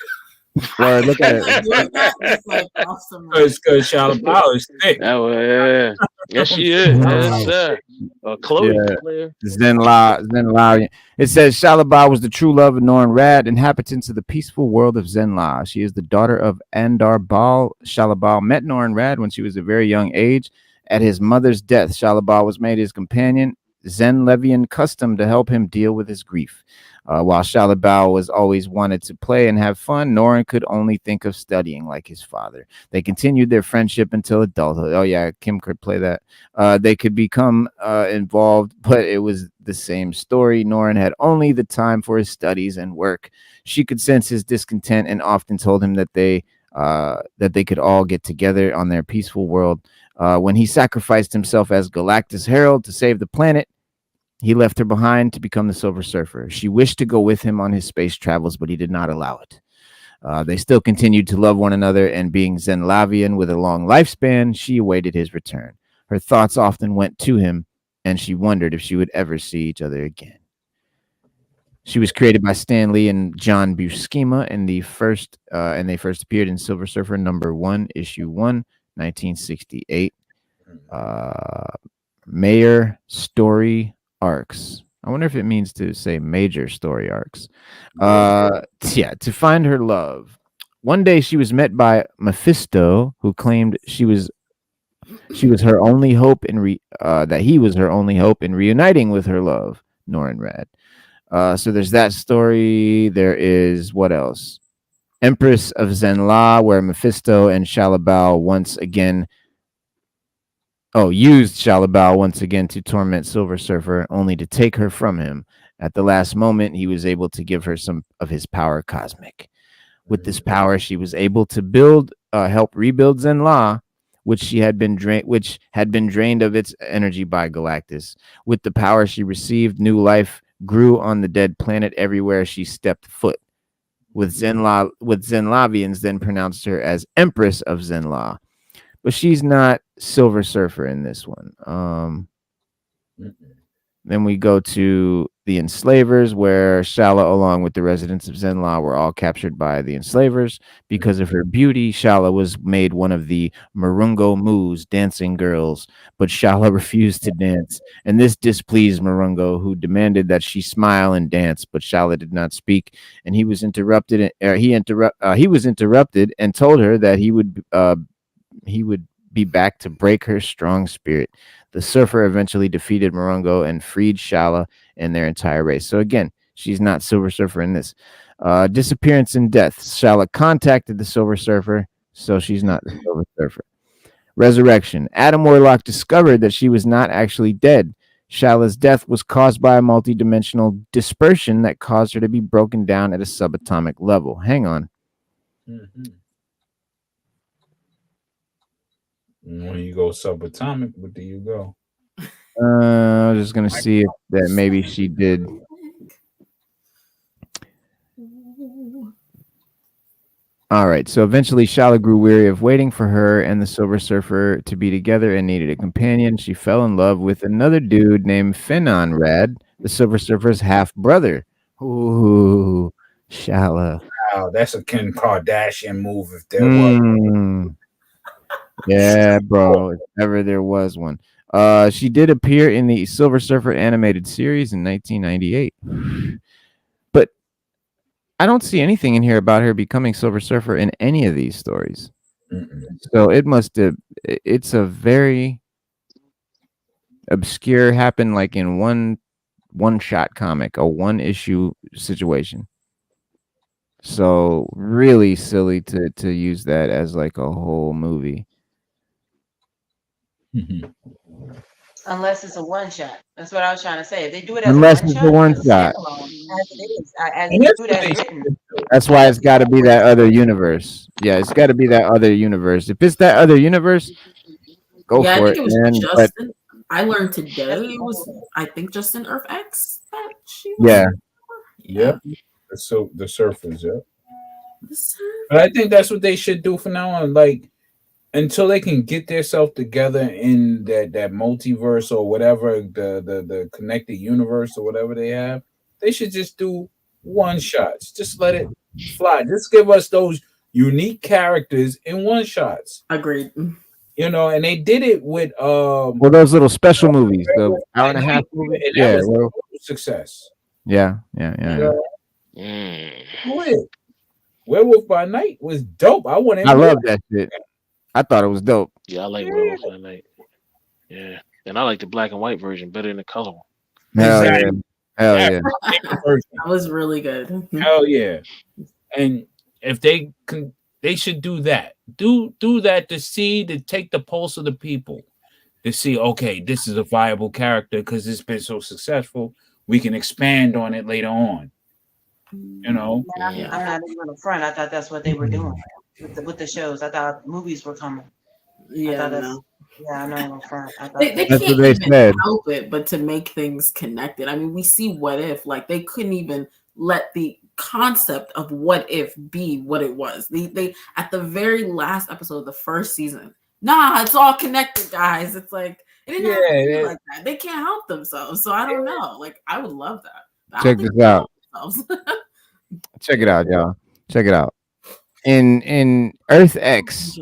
Word, look at it. It's like awesome. Because SHALLA-BAL is thick. Oh, yeah. Yes, she is. Yes, sir. Chloe Yeah. player. Zenla. It says SHALLA-BAL was the true love of Norin Rad, inhabitants of the peaceful world of Zenla. She is the daughter of Andar Bal. SHALLA-BAL met Norin Rad when she was a very young age. At his mother's death, SHALLA-BAL was made his companion, Zen Levian custom to help him deal with his grief. While SHALLA-BAL was always wanted to play and have fun, Norin could only think of studying like his father. They continued their friendship until adulthood. Oh yeah, Kim could play that. They could become involved, but it was the same story. Norin had only the time for his studies and work. She could sense his discontent and often told him that they could all get together on their peaceful world. When he sacrificed himself as Galactus Herald to save the planet, he left her behind to become the Silver Surfer. She wished to go with him on his space travels, but he did not allow it. They still continued to love one another, and being Zenlavian with a long lifespan, she awaited his return. Her thoughts often went to him, and she wondered if she would ever see each other again. She was created by Stan Lee and John Buscema and they first appeared in Silver Surfer #1, issue 1, 1968. Mayor Story Arcs. I wonder if it means to say major story arcs. To find her love. One day she was met by Mephisto, who claimed she was her only hope in that he was her only hope in reuniting with her love, Norin Rad. So there's that story. There is what else? Empress of Zenla, where Mephisto and SHALLA-BAL once again used SHALLA-BAL once again to torment Silver Surfer, only to take her from him. At the last moment, he was able to give her some of his power cosmic. With this power, she was able to help rebuild Zenla, which had been drained of its energy by Galactus. With the power she received, new life grew on the dead planet everywhere she stepped foot. With Zenlavians then pronounced her as Empress of Zenla. But she's not Silver Surfer in this one. Then we go to the Enslavers, where Shala, along with the residents of Zenla, were all captured by the Enslavers. Because of her beauty, Shala was made one of the Marungo Moos, dancing girls, but Shala refused to dance, and this displeased Marungo, who demanded that she smile and dance, but Shala did not speak, and he was interrupted. He was interrupted and told her that he would be back to break her strong spirit. The Surfer eventually defeated Marungo and freed Shala and their entire race. So again, she's not Silver Surfer in this. Disappearance and death. Shala contacted the Silver Surfer, so she's not the Silver Surfer. Resurrection. Adam Warlock discovered that she was not actually dead. Shala's death was caused by a multidimensional dispersion that caused her to be broken down at a subatomic level. Hang on. When you go subatomic, what do you go? I was just gonna see if that maybe she did. All right. So eventually, Shala grew weary of waiting for her and the Silver Surfer to be together and needed a companion. She fell in love with another dude named Phenon Rad, the Silver Surfer's half brother. Ooh, Shala. Wow, that's a Kim Kardashian move if there was. Yeah, bro. If ever there was one. She did appear in the Silver Surfer animated series in 1998. But I don't see anything in here about her becoming Silver Surfer in any of these stories. So it's a very obscure, happened like in one shot comic, a one issue situation. So really silly to use that as like a whole movie. Unless it's a one shot. That's what I was trying to say. If they do it as a Unless one it's shot, a one it's a shot. standalone as it is, as And that's do it what as they written. should do. That's why it's got to be that other universe. Yeah, it's got to be that other universe. If it's that other universe, go Yeah, I for think it, it was man. But Justin. I learned today it was, I think, just in Earth X that she was. yeah, Yeah, the surfers. Yeah, The surf- but I think that's what they should do from now on. Like until they can get themselves together in that multiverse or whatever the connected universe or whatever they have, they should just do one shots. Just let it fly. Just give us those unique characters in one shots. Agreed. You know, and they did it with well, those little special movies, the hour and a half movie. and that Yeah, was a well, total success. yeah. Mm. Werewolf by Night was dope. I wanted I more. love that shit. I thought it was dope. Yeah, I like Werewolf by Night. Yeah, and I like the black and white version better than the color one. Hell yeah, Exactly. hell That yeah. version. That was really good. Hell yeah. And if they can, they should do that. Do that to take the pulse of the people, to see, okay, this is a viable character because it's been so successful. We can expand on it later on. You know? I'm not even on the front. I thought that's what they were doing with the shows. I thought movies were coming. Yeah, I'm not even on front. I thought they That's can't what they even said. help it but to make things connected. I mean, we see What If, like they couldn't even let the concept of What If be what it was. They at the very last episode of the first season, it's all connected, guys. It's like it didn't have to be like that. They can't help themselves. So I don't know. Like I would love that. Check this out. Check it out, y'all. Check it out. In Earth X,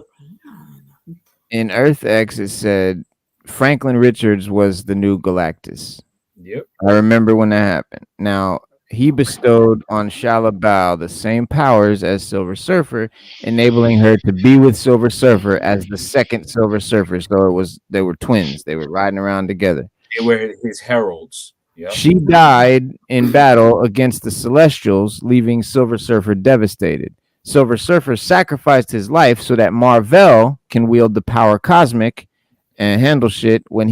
it said Franklin Richards was the new Galactus. Yep. I remember when that happened. Now, he bestowed on SHALLA-BAL the same powers as Silver Surfer, enabling her to be with Silver Surfer as the second Silver Surfer. So they were twins. They were riding around together. They were his heralds. Yep. She died in battle against the Celestials, leaving Silver Surfer devastated. Silver Surfer sacrificed his life so that Mar-Vell can wield the power cosmic and handle shit then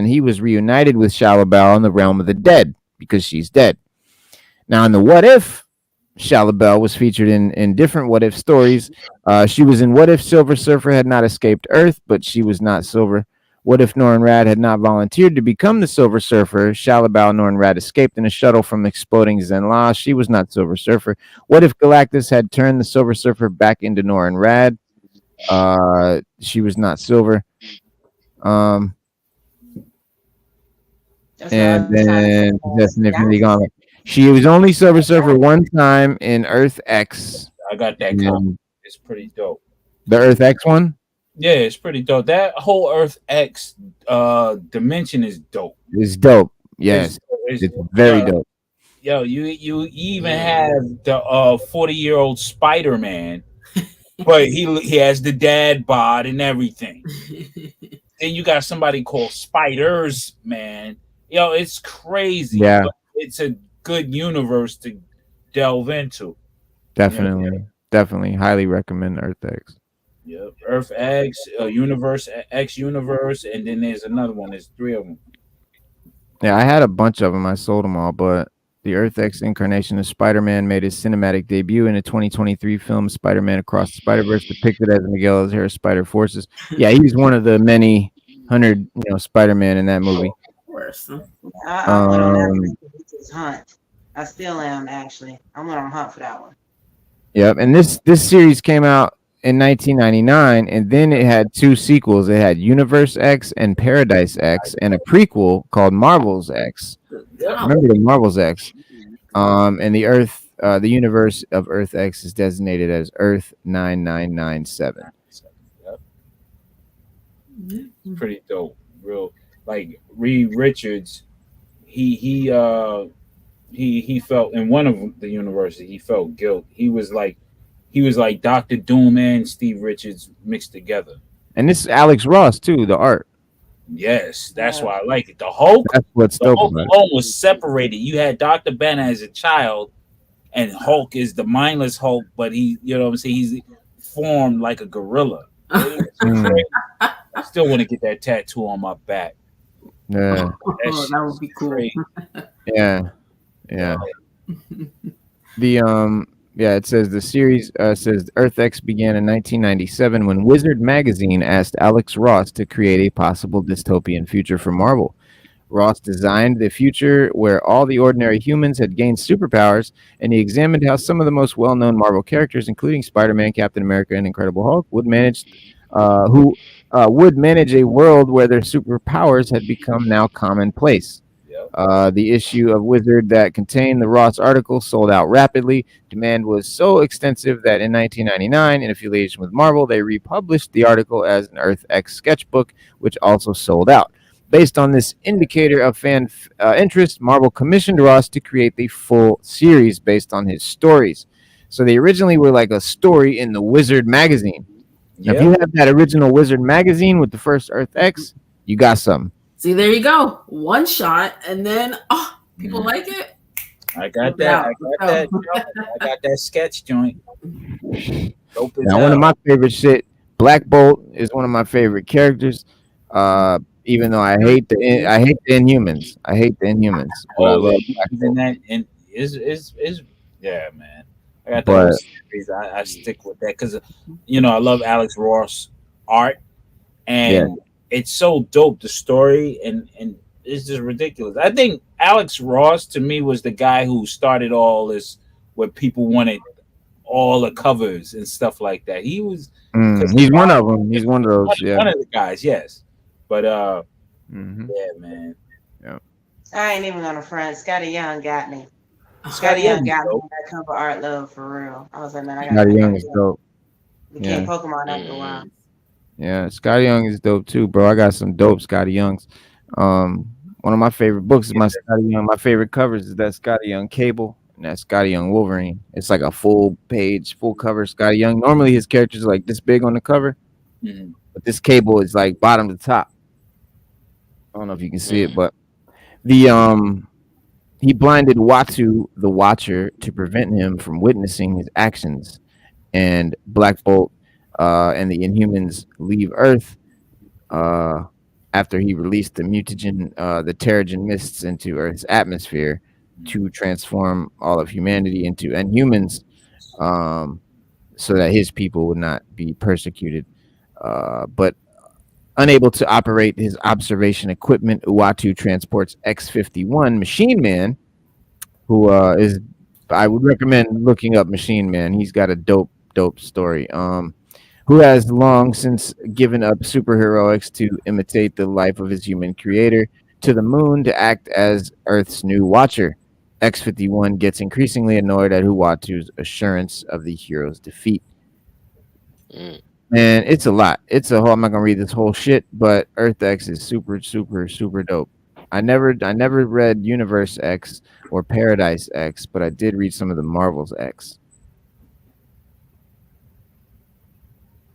he was reunited with SHALLA-BAL in the realm of the dead because she's dead. Now in the What If, SHALLA-BAL was featured in different What If stories. She was in What If Silver Surfer had not escaped Earth, but she was not Silver. What if Norrin Radd had not volunteered to become the Silver Surfer? SHALLA-BAL Norrin Radd escaped in a shuttle from exploding Zenla. She was not Silver Surfer. What if Galactus had turned the Silver Surfer back into Norrin Radd? She was not Silver. And then Infinity Gauntlet. She was only Silver Surfer one time in Earth X. I got that comic. It's pretty dope. The Earth X one? Yeah, it's pretty dope. That whole Earth X dimension is dope. It's dope. Yes. It's very dope. Yo, you even have the 40-year-old Spider-Man, but he has the dad bod and everything. Then you got somebody called Spiders, man. Yo, it's crazy. Yeah. But it's a good universe to delve into. Definitely. You know? Definitely. Highly recommend Earth X. Yep. Earth X, Universe X Universe, and then there's another one. There's 3 of them. Yeah, I had a bunch of them. I sold them all, but the Earth X incarnation of Spider-Man made his cinematic debut in a 2023 film, Spider-Man Across the Spider-Verse, depicted as Miguel O'Hara's Spider Forces. Yeah, he's one of the many hundred, Spider-Man in that movie. Of course. I went on that hunt. I still am, actually. I went on a hunt for that one. Yep, and this series came out in 1999, and then it had 2 sequels. It had Universe X and Paradise X, and a prequel called Marvel's X. Remember the Marvel's X? And the universe of Earth X is designated as Earth 9997. Yep. Pretty dope. Real, like Reed Richards, he felt in one of the universes he felt guilt. He was like Dr. Doom and Steve Richards mixed together. And this is Alex Ross too, the art. Yes, that's why I like it. The Hulk, that's what's the dope. Hulk alone was separated. You had Dr. Banner as a child, and Hulk is the mindless Hulk, but he, what I'm saying, he's formed like a gorilla. I Still want to get that tattoo on my back. Yeah, That would be cool. Crazy. yeah. The yeah, it says the series says Earth X began in 1997 when Wizard magazine asked Alex Ross to create a possible dystopian future for Marvel. Ross designed the future where all the ordinary humans had gained superpowers, and he examined how some of the most well-known Marvel characters, including Spider-Man, Captain America, and Incredible Hulk, who would manage a world where their superpowers had become now commonplace. The issue of Wizard that contained the Ross article sold out rapidly. Demand was so extensive that in 1999, in affiliation with Marvel, they republished the article as an Earth X sketchbook, which also sold out. Based on this indicator of fan interest, Marvel commissioned Ross to create the full series based on his stories. So they originally were like a story in the Wizard magazine. Now, if you have that original Wizard magazine with the first Earth X, you got something. See, there you go. One shot, and then people like it. I got that. I got that sketch joint. Now, one of my favorite shit, Black Bolt is one of my favorite characters. Even though I hate the Inhumans. I hate the Inhumans. But I love even that, and is yeah, man. I got that whole series. I stick with that because I love Alex Ross art, and it's so dope. The story and it's just ridiculous. I think Alex Ross to me was the guy who started all this, where people wanted all the covers and stuff like that. He was. He's one of them. He's one of those. One of the guys, yes. But yeah, man. Yeah. I ain't even gonna front. Scotty Young got me. Scotty Young got me with that cover art love for real. I was like, man, I got Scotty Young is dope. Became Pokemon after a while. Yeah, Scotty Young is dope too, bro. I got some dope Scotty Youngs. One of my favorite books is my Scotty Young. My favorite covers is that Scotty Young Cable and that Scotty Young Wolverine. It's like a full cover Scotty Young. Normally his characters are like this big on the cover, but this Cable is like bottom to top. I don't know if you can see it, but he blinded Watu the Watcher to prevent him from witnessing his actions, and Black Bolt and the Inhumans leave Earth after he released the mutagen, the Terrigen mists into Earth's atmosphere to transform all of humanity into Inhumans, so that his people would not be persecuted. But unable to operate his observation equipment, Uatu transports X-51 Machine Man, who is, I would recommend looking up Machine Man. He's got a dope story. Who has long since given up superheroics to imitate the life of his human creator, to the moon to act as Earth's new watcher. X-51 gets increasingly annoyed at Uatu's assurance of the hero's defeat. Man, it's a lot. It's a whole. I'm not gonna read this whole shit, but Earth X is super, super, super dope. I never read Universe X or Paradise X, but I did read some of the Marvel's X.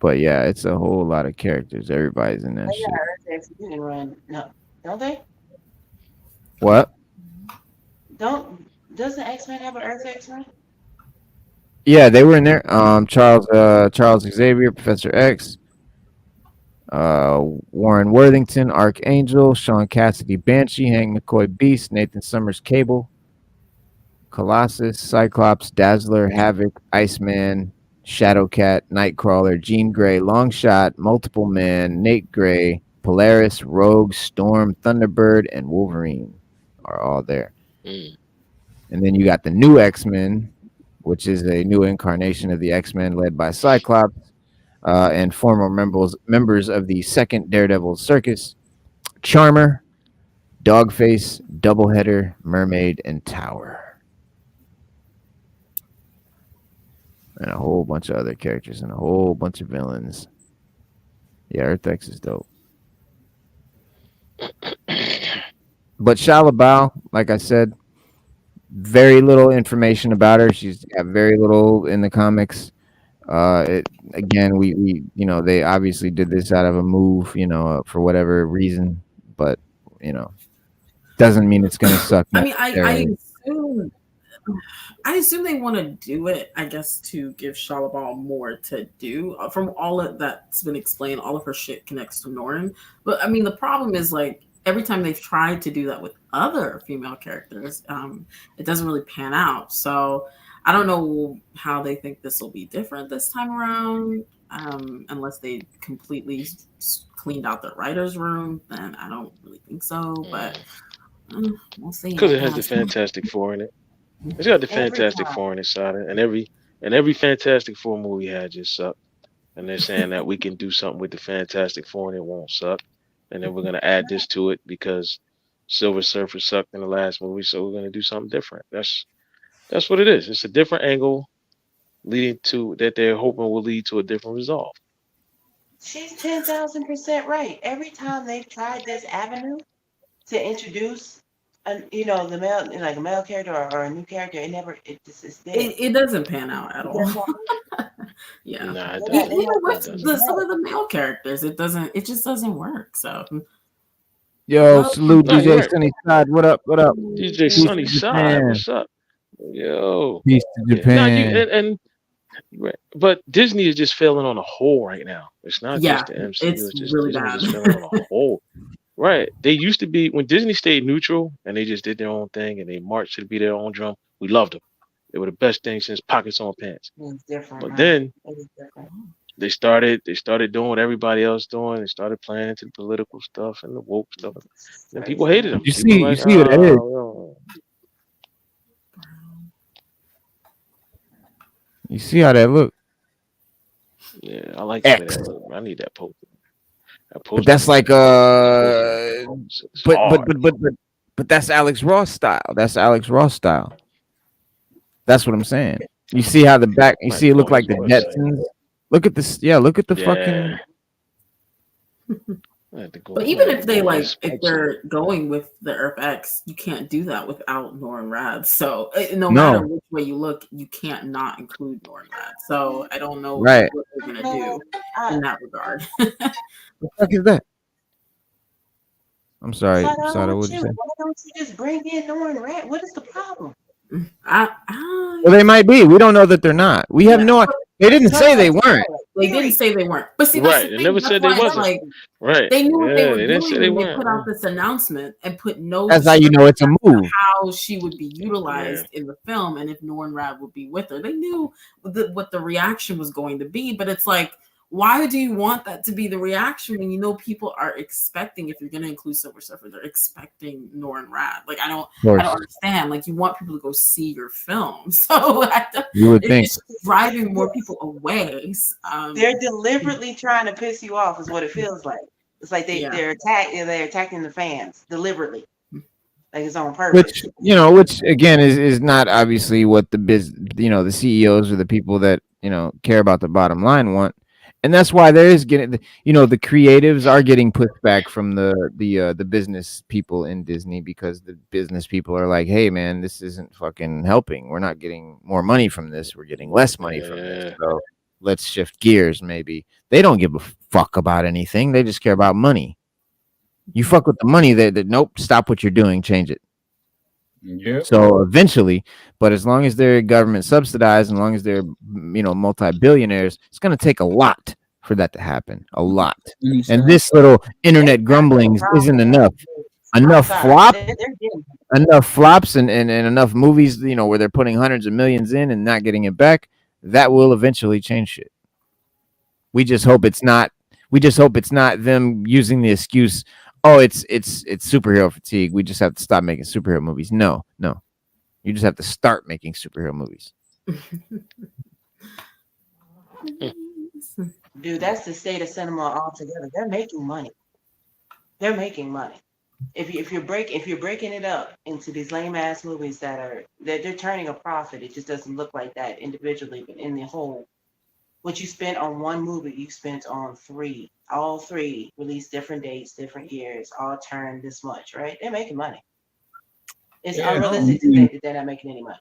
But yeah, it's a whole lot of characters. Everybody's in that shit. Earth X didn't run. No, don't they? What? Doesn't X-Men have an Earth X run? Yeah, they were in there. Charles Xavier, Professor X, Warren Worthington, Archangel, Sean Cassidy, Banshee, Hank McCoy, Beast, Nathan Summers, Cable, Colossus, Cyclops, Dazzler, Havoc, Iceman, Shadowcat, Nightcrawler, Jean Grey, Longshot, Multiple Man, Nate Grey, Polaris, Rogue, Storm, Thunderbird, and Wolverine are all there. And then you got the new X-Men, which is a new incarnation of the X-Men led by Cyclops and former members of the second Daredevil Circus, Charmer, Dogface, Doubleheader, Mermaid, and Tower. And a whole bunch of other characters and a whole bunch of villains. Yeah, Earth X is dope. But SHALLA-BAL, like I said, very little information about her. She's got very little in the comics. Again, we they obviously did this out of a move, for whatever reason, but doesn't mean it's gonna suck. I mean, I assume I assume they want to do it, I guess, to give SHALLA-BAL more to do. From all of that's been explained, all of her shit connects to Norton. But I mean, the problem is like every time they've tried to do that with other female characters, it doesn't really pan out. So I don't know how they think this will be different this time around. Unless they completely cleaned out the writer's room, then I don't really think so. But we'll see. Because it has the Fantastic Four in it. It's got the Fantastic Four in inside it, and every Fantastic Four movie had just sucked. And they're saying that we can do something with the Fantastic Four and it won't suck. And then we're gonna add this to it because Silver Surfer sucked in the last movie, so we're gonna do something different. That's what it is. It's a different angle leading to that they're hoping will lead to a different result. She's 10,000% right. Every time they've tried this avenue to introduce, the male, like a male character or a new character, it doesn't pan out at all. Yeah, nah, even with some of the male characters, it just doesn't work. So, yo, salute DJ Sunny Side. What up? What up? DJ Sunny Side, what's up? Yo, peace to Japan. But Disney is just failing on a whole right now. It's not just the MCU. It's just really Disney bad. just failing on a whole. Right. They used to be when Disney stayed neutral and they just did their own thing and they marched to be their own drum. We loved them. They were the best thing since pockets on pants. It's different. But then they started doing what everybody else doing. They started playing into the political stuff and the woke stuff. And people hated them. You see what it is. You see how that look? Yeah, I like that look. I need that poster. But that's like but that's Alex Ross style. That's Alex Ross style. That's what I'm saying. You see how the back? You see it look like the Jetsons. Look at this. Yeah, look at the fucking. But even if they're going with the Earth X, you can't do that without Norrin Radd. So no matter which way you look, you can't not include Norrin Radd. So I don't know what they're gonna do in that regard. What the fuck is that? I'm sorry, Sada. What did you say? Why don't you just bring in Norrin Radd? What is the problem? Well, they might be. We don't know that they're not. We have no. They didn't say they weren't. They didn't say they weren't. But see, right? They never said they wasn't. Like, right? They knew what they were doing when they put out this announcement and put no. That's how you know it's a move. How she would be utilized in the film, and if Norrin Radd would be with her, they knew what the reaction was going to be. But it's like, why do you want that to be the reaction when you know people are expecting, if you're going to include Silver Surfer, they're expecting Norrin Radd? Like, I don't understand. Like, you want people to go see your film, so you would think it's driving more people away. They're deliberately trying to piss you off, is what it feels like. It's like they're attacking the fans deliberately, like it's on purpose. Which again is not obviously what the CEOs or the people that care about the bottom line want. And that's why there is getting, the creatives are getting pushed back from the business people in Disney, because the business people are like, hey man, this isn't fucking helping. We're not getting more money from this. We're getting less money from this. So let's shift gears. Maybe they don't give a fuck about anything. They just care about money. You fuck with the money, that nope, stop what you're doing, change it. Yeah. So eventually, but as long as they're government subsidized, and as long as they're multi-billionaires, it's going to take a lot for that to happen. A lot. And this little internet grumblings isn't enough. Enough flops, and enough movies, where they're putting hundreds of millions in and not getting it back. That will eventually change shit. We just hope it's not. We just hope it's not them using the excuse, oh, it's superhero fatigue. We just have to stop making superhero movies. No. You just have to start making superhero movies. Dude, that's the state of cinema altogether. They're making money. If you're breaking it up into these lame ass movies that they're turning a profit, it just doesn't look like that individually, but in the whole, what you spent on one movie, you spent on three. All three released different dates, different years, all turned this much, right? They're making money. It's unrealistic to think that they're not making any money.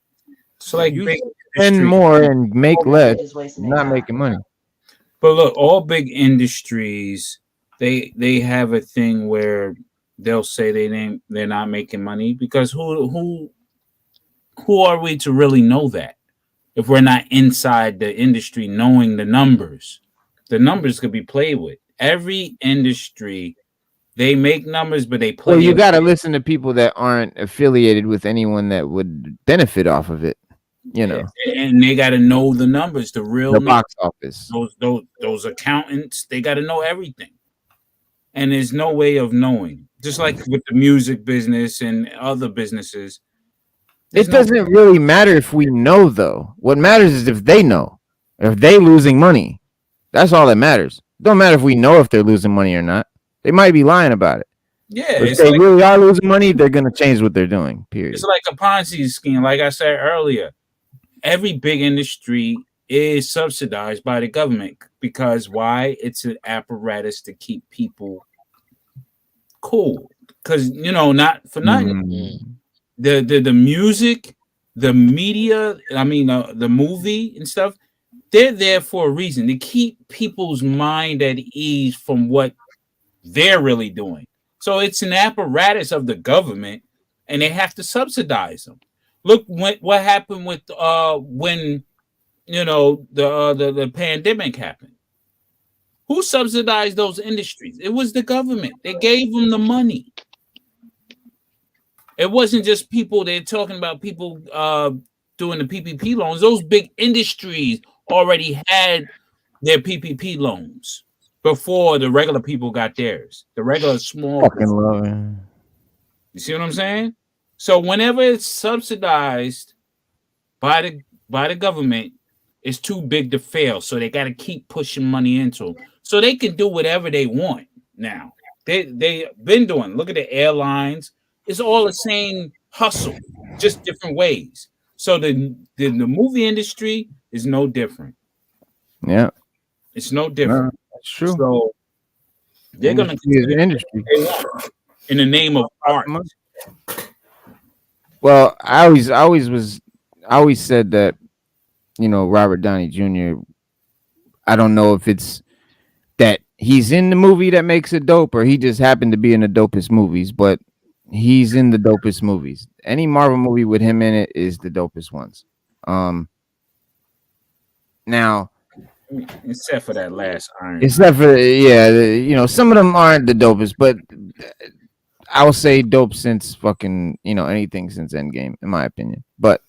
So like you spend more and make less, not making money. But look, all big industries, they have a thing where they'll say they're not making money, because who who are we to really know that if we're not inside the industry knowing the numbers? The numbers could be played with. Every industry, they make numbers, but they play. Well, you got to listen to people that aren't affiliated with anyone that would benefit off of it. You know, and they got to know the numbers, the real box office. Those accountants, they got to know everything. And there's no way of knowing. Just like with the music business and other businesses. It doesn't really matter if we know, though. What matters is if they know. If they losing money. That's all that matters. It don't matter if we know if they're losing money or not. They might be lying about it. Yeah. If they really are losing money, they're going to change what they're doing, period. It's like a Ponzi scheme. Like I said earlier, every big industry is subsidized by the government because why? It's an apparatus to keep people cool. Because, not for nothing. The music, the media, the movie and stuff, they're there for a reason. To keep people's mind at ease from what they're really doing. So it's an apparatus of the government, and they have to subsidize them. Look what happened with when the pandemic happened. Who subsidized those industries? It was the government. They gave them the money. It wasn't just people. They're talking about people doing the PPP loans. Those big industries already had their PPP loans before the regular people got theirs. The regular small. Fucking love it. You see what I'm saying? So whenever it's subsidized by the government, it's too big to fail. So they got to keep pushing money into them. So they can do whatever they want now. They've been doing. Look at the airlines. It's all the same hustle, just different ways. So the movie industry is no different. Yeah. It's no different. That's true. So they're going to continue the industry in the name of art. Well, I always said that, Robert Downey Jr., I don't know if it's that he's in the movie that makes it dope or he just happened to be in the dopest movies, but he's in the dopest movies. Any Marvel movie with him in it is the dopest ones. Now, except for that last Iron Man. Except for some of them aren't the dopest, but I will say dope since fucking anything since Endgame, in my opinion. But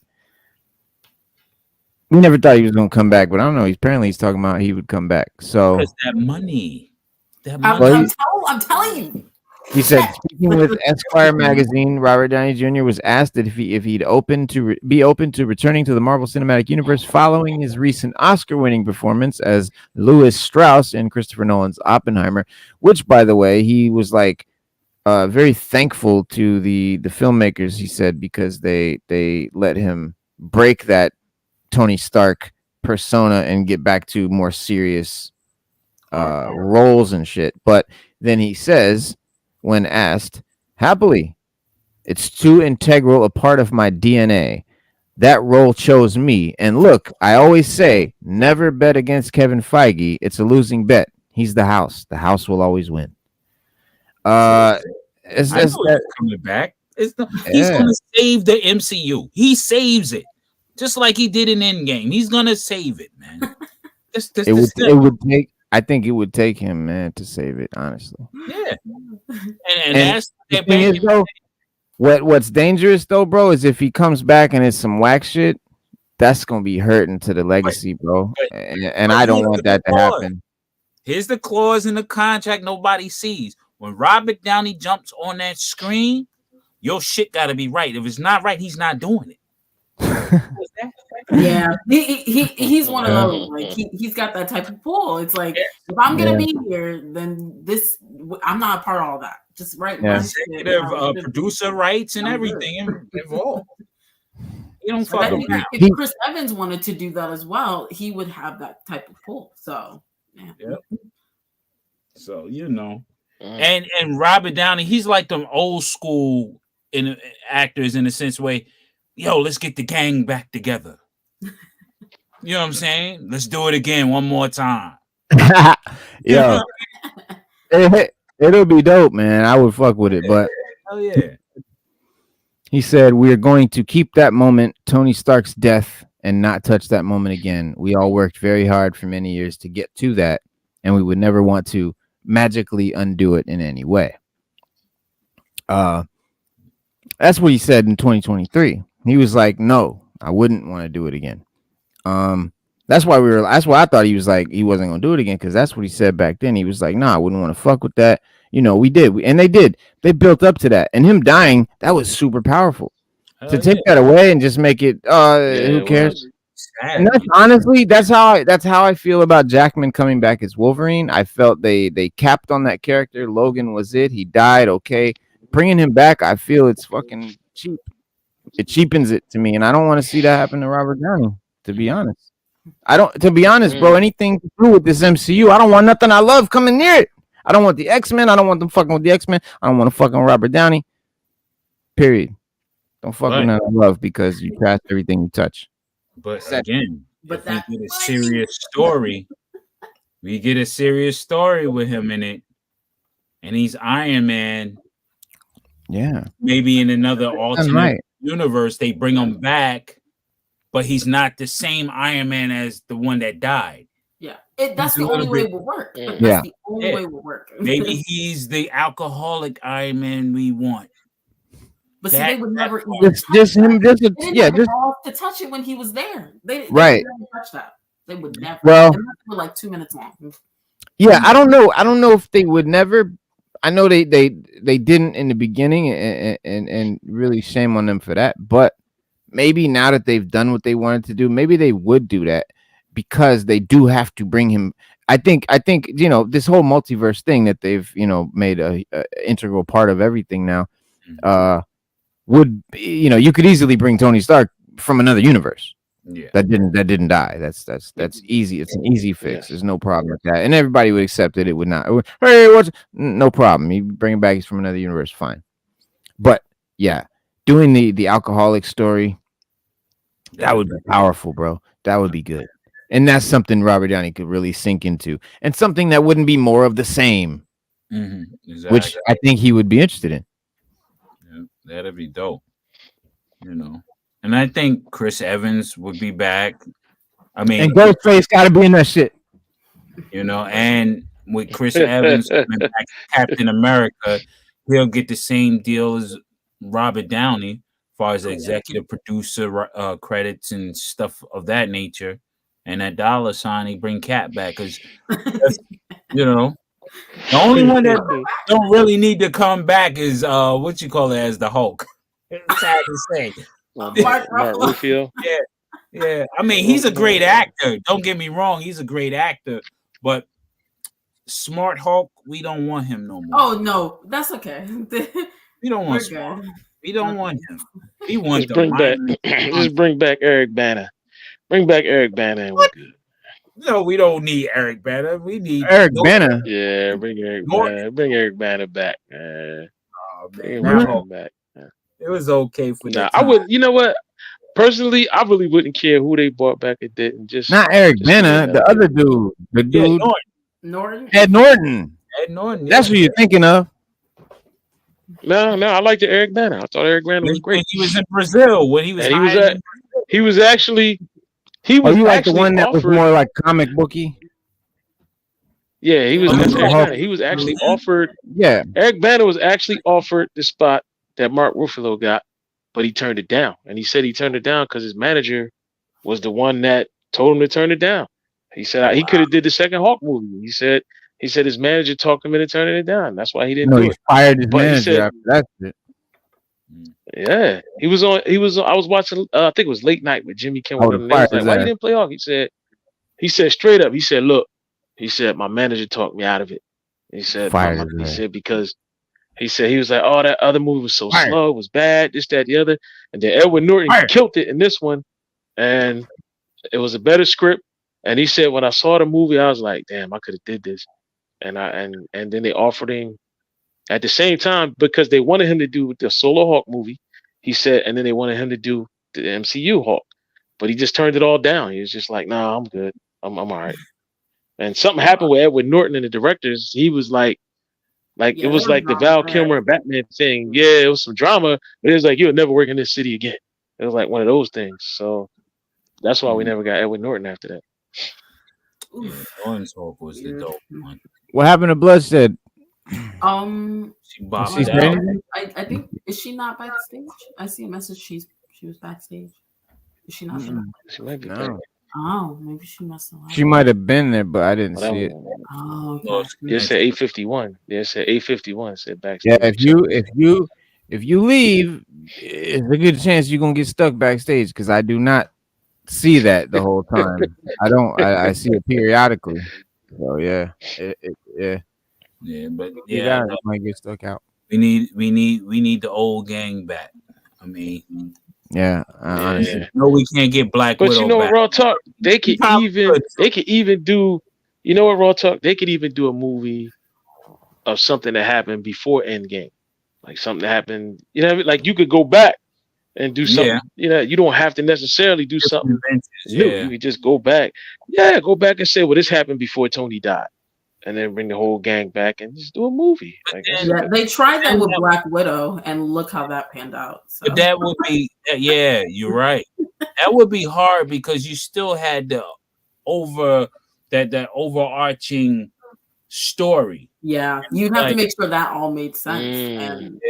we never thought he was gonna come back, but I don't know. Apparently he's talking about he would come back. So that money. I'm telling you. He said, speaking with Esquire magazine, Robert Downey Jr. was asked if he'd be open to returning to the Marvel Cinematic Universe following his recent Oscar-winning performance as Louis Strauss in Christopher Nolan's Oppenheimer, which, by the way, he was very thankful to the filmmakers. He said because they let him break that Tony Stark persona and get back to more serious roles and shit. But then he says, when asked, happily, it's too integral a part of my DNA. That role chose me. And look, I always say, never bet against Kevin Feige. It's a losing bet. He's the house. The house will always win. He's coming back. He's going to save the MCU. He saves it. Just like he did in Endgame. He's going to save it, man. I think it would take him, man, to save it, honestly. Yeah. And that's the thing is, though, what's dangerous though, bro, is if he comes back and it's some whack shit, that's gonna be hurting to the legacy, bro. And I don't want that to happen. Here's the clause in the contract nobody sees. When Robert Downey jumps on that screen, your shit gotta be right. If it's not right, he's not doing it. Yeah, he's one of those. Like he's got that type of pull. It's like if I'm gonna be here, then I'm not a part of all that. Just write my executive producer rights and everything involved. You don't fuck around. If Chris Evans wanted to do that as well, he would have that type of pull. So yeah. So and Robert Downey, he's like them old school actors in a sense way. Yo, let's get the gang back together. You know what I'm saying? Let's do it again one more time. Yo, it'll be dope, man. I would fuck with it, but hell yeah, He said, "We are going to keep that moment, Tony Stark's death, and not touch that moment again. We all worked very hard for many years to get to that, and we would never want to magically undo it in any way." That's what he said in 2023. He was like, "No, I wouldn't want to do it again." That's why I thought he was like he wasn't gonna do it again, because that's what he said back then. He was like, "Nah, I wouldn't want to fuck with that." We did, and they did. They built up to that, and him dying, that was super powerful. To take that away and just make it, who cares? And that's honestly, that's how I feel about Jackman coming back as Wolverine. I felt they capped on that character. Logan was it. He died. Okay, bringing him back, I feel it's fucking cheap. It cheapens it to me, and I don't want to see that happen to Robert Downey. To be honest, bro. Anything to do with this MCU, I don't want nothing I love coming near it. I don't want the X-Men. I don't want them fucking with the X-Men. I don't want to fucking Robert Downey. Period. Don't fuck with nothing I love, because you trash everything you touch. But again, if we get a serious story, with him in it, and he's Iron Man. Yeah. Maybe in another alternate universe, they bring him back, but he's not the same Iron Man as the one that died. Yeah, that's the only way it will work. Yeah. That's the only way it will work. Maybe he's the alcoholic Iron Man we want. But see, they would never just him. Just to touch it when he was there. They would never touch that. They would never. Well, for like 2 minutes long. Yeah, I don't know. I don't know if they would never. I know they didn't in the beginning, and really shame on them for that. But maybe now that they've done what they wanted to do, maybe they would do that, because they do have to bring him. I think this whole multiverse thing that they've made a integral part of everything now. Would you could easily bring Tony Stark from another universe. Yeah, that didn't die. That's easy. It's an easy fix. There's no problem with that, and everybody would accept it. It would not. Hey, what's no problem? You bring him back. He's from another universe. Fine. But yeah, doing the alcoholic story, that would be powerful, bro. That would be good, and that's something Robert Downey could really sink into, and something that wouldn't be more of the same, exactly. Which I think he would be interested in. That'd be dope, And I think Chris Evans would be back. I mean, and Ghostface got to be in that shit. And with Chris Evans coming back as Captain America, he'll get the same deal as Robert Downey, as far as executive producer credits and stuff of that nature. And that dollar sign, he bring Cap back, because the only one that don't really need to come back is what you call it as the Hulk. It's sad to say. Mark Ruffalo. Yeah. I mean, he's a great actor. Don't get me wrong, he's a great actor. But Smart Hulk, we don't want him no more. Oh no, that's okay. We don't want Smart. We don't want him. We want just bring back Eric Bana. Bring back Eric Bana, and we're good. No, we don't need Eric Bana. We need Eric Bana. Yeah, bring Eric Bana. Bring Eric Bana back. Bring him back. It was okay for that. I would. You know what? Personally, I really wouldn't care who they brought back. It didn't. Just not Eric Bana. The other dude. The dude. Norton. Ed Norton. That's what you're thinking of. No. I liked Eric Bana. I thought Eric Bana was great. He was in Brazil when he was. He was actually. He was like the one that was more like comic booky. Yeah, he was. He was actually offered. Yeah, Eric Bana was actually offered the spot that Mark Ruffalo got, but he turned it down. And he said he turned it down because his manager was the one that told him to turn it down. He said he could have did the second Hulk movie. He said his manager talked him into turning it down. That's why he didn't do it. He fired his manager after that shit. Yeah, I was watching. I think it was Late Night with Jimmy Kimmel. He was like, "Why you didn't play Hulk?" He said straight up. He said, "Look," he said, "my manager talked me out of it." He said, because he said he was like, "Oh, that other movie was so slow, it was bad, this, that, the other," and then Edward Norton killed it in this one, and it was a better script. And he said, when I saw the movie, I was like, "Damn, I could have did this," and then they offered him. At the same time, because they wanted him to do the solo Hulk movie, he said, and then they wanted him to do the MCU Hulk, but he just turned it all down. He was just like, "No, I'm good. I'm all right." And something happened with Edward Norton and the directors. He was like, Like Yeah, it was there was like the drama Val there. Kilmer and Batman thing. Yeah, it was some drama, but it was like you'll never work in this city again. It was like one of those things. So that's why we never got Edward Norton after that. Yeah, Oof. Norton's Hawk was the Weird. dope one. What happened to Bloodshed? She Is bopped she I, out. saying I think, is she not backstage? I see a message. She was backstage. Is she not there? She might be back. No, Oh, maybe she must have. she might have been there, but I didn't Well, that see it. was- Oh, No, okay. It said 851. Yeah, it said 851. Said Yeah, backstage. if you leave, it's a good chance you're gonna get stuck backstage because I do not see that the whole time. I see it periodically. So yeah, yeah. Yeah, but You yeah, guys might get stuck out. we need the old gang back. I mean, Yeah, honestly. Yeah. no, we can't get Black But Widow you know what, back. Raw Talk, they could Probably even could. do. You know what, Raw Talk, they could even do a movie of something that happened before Endgame, like something that happened. You know, what I mean? Like you could go back and do something. Yeah. You know, you don't have to necessarily do something Adventures, new. yeah. You could just go back. Yeah, go back and say, well, this happened before Tony died, and then bring the whole gang back and just do a movie. Like that's Yeah, they tried that with Black Widow, and look how that panned out. So. But that would be, yeah, you're right. That would be hard because you still had the that overarching story. Yeah, you'd have to Like- make sure that all made sense, and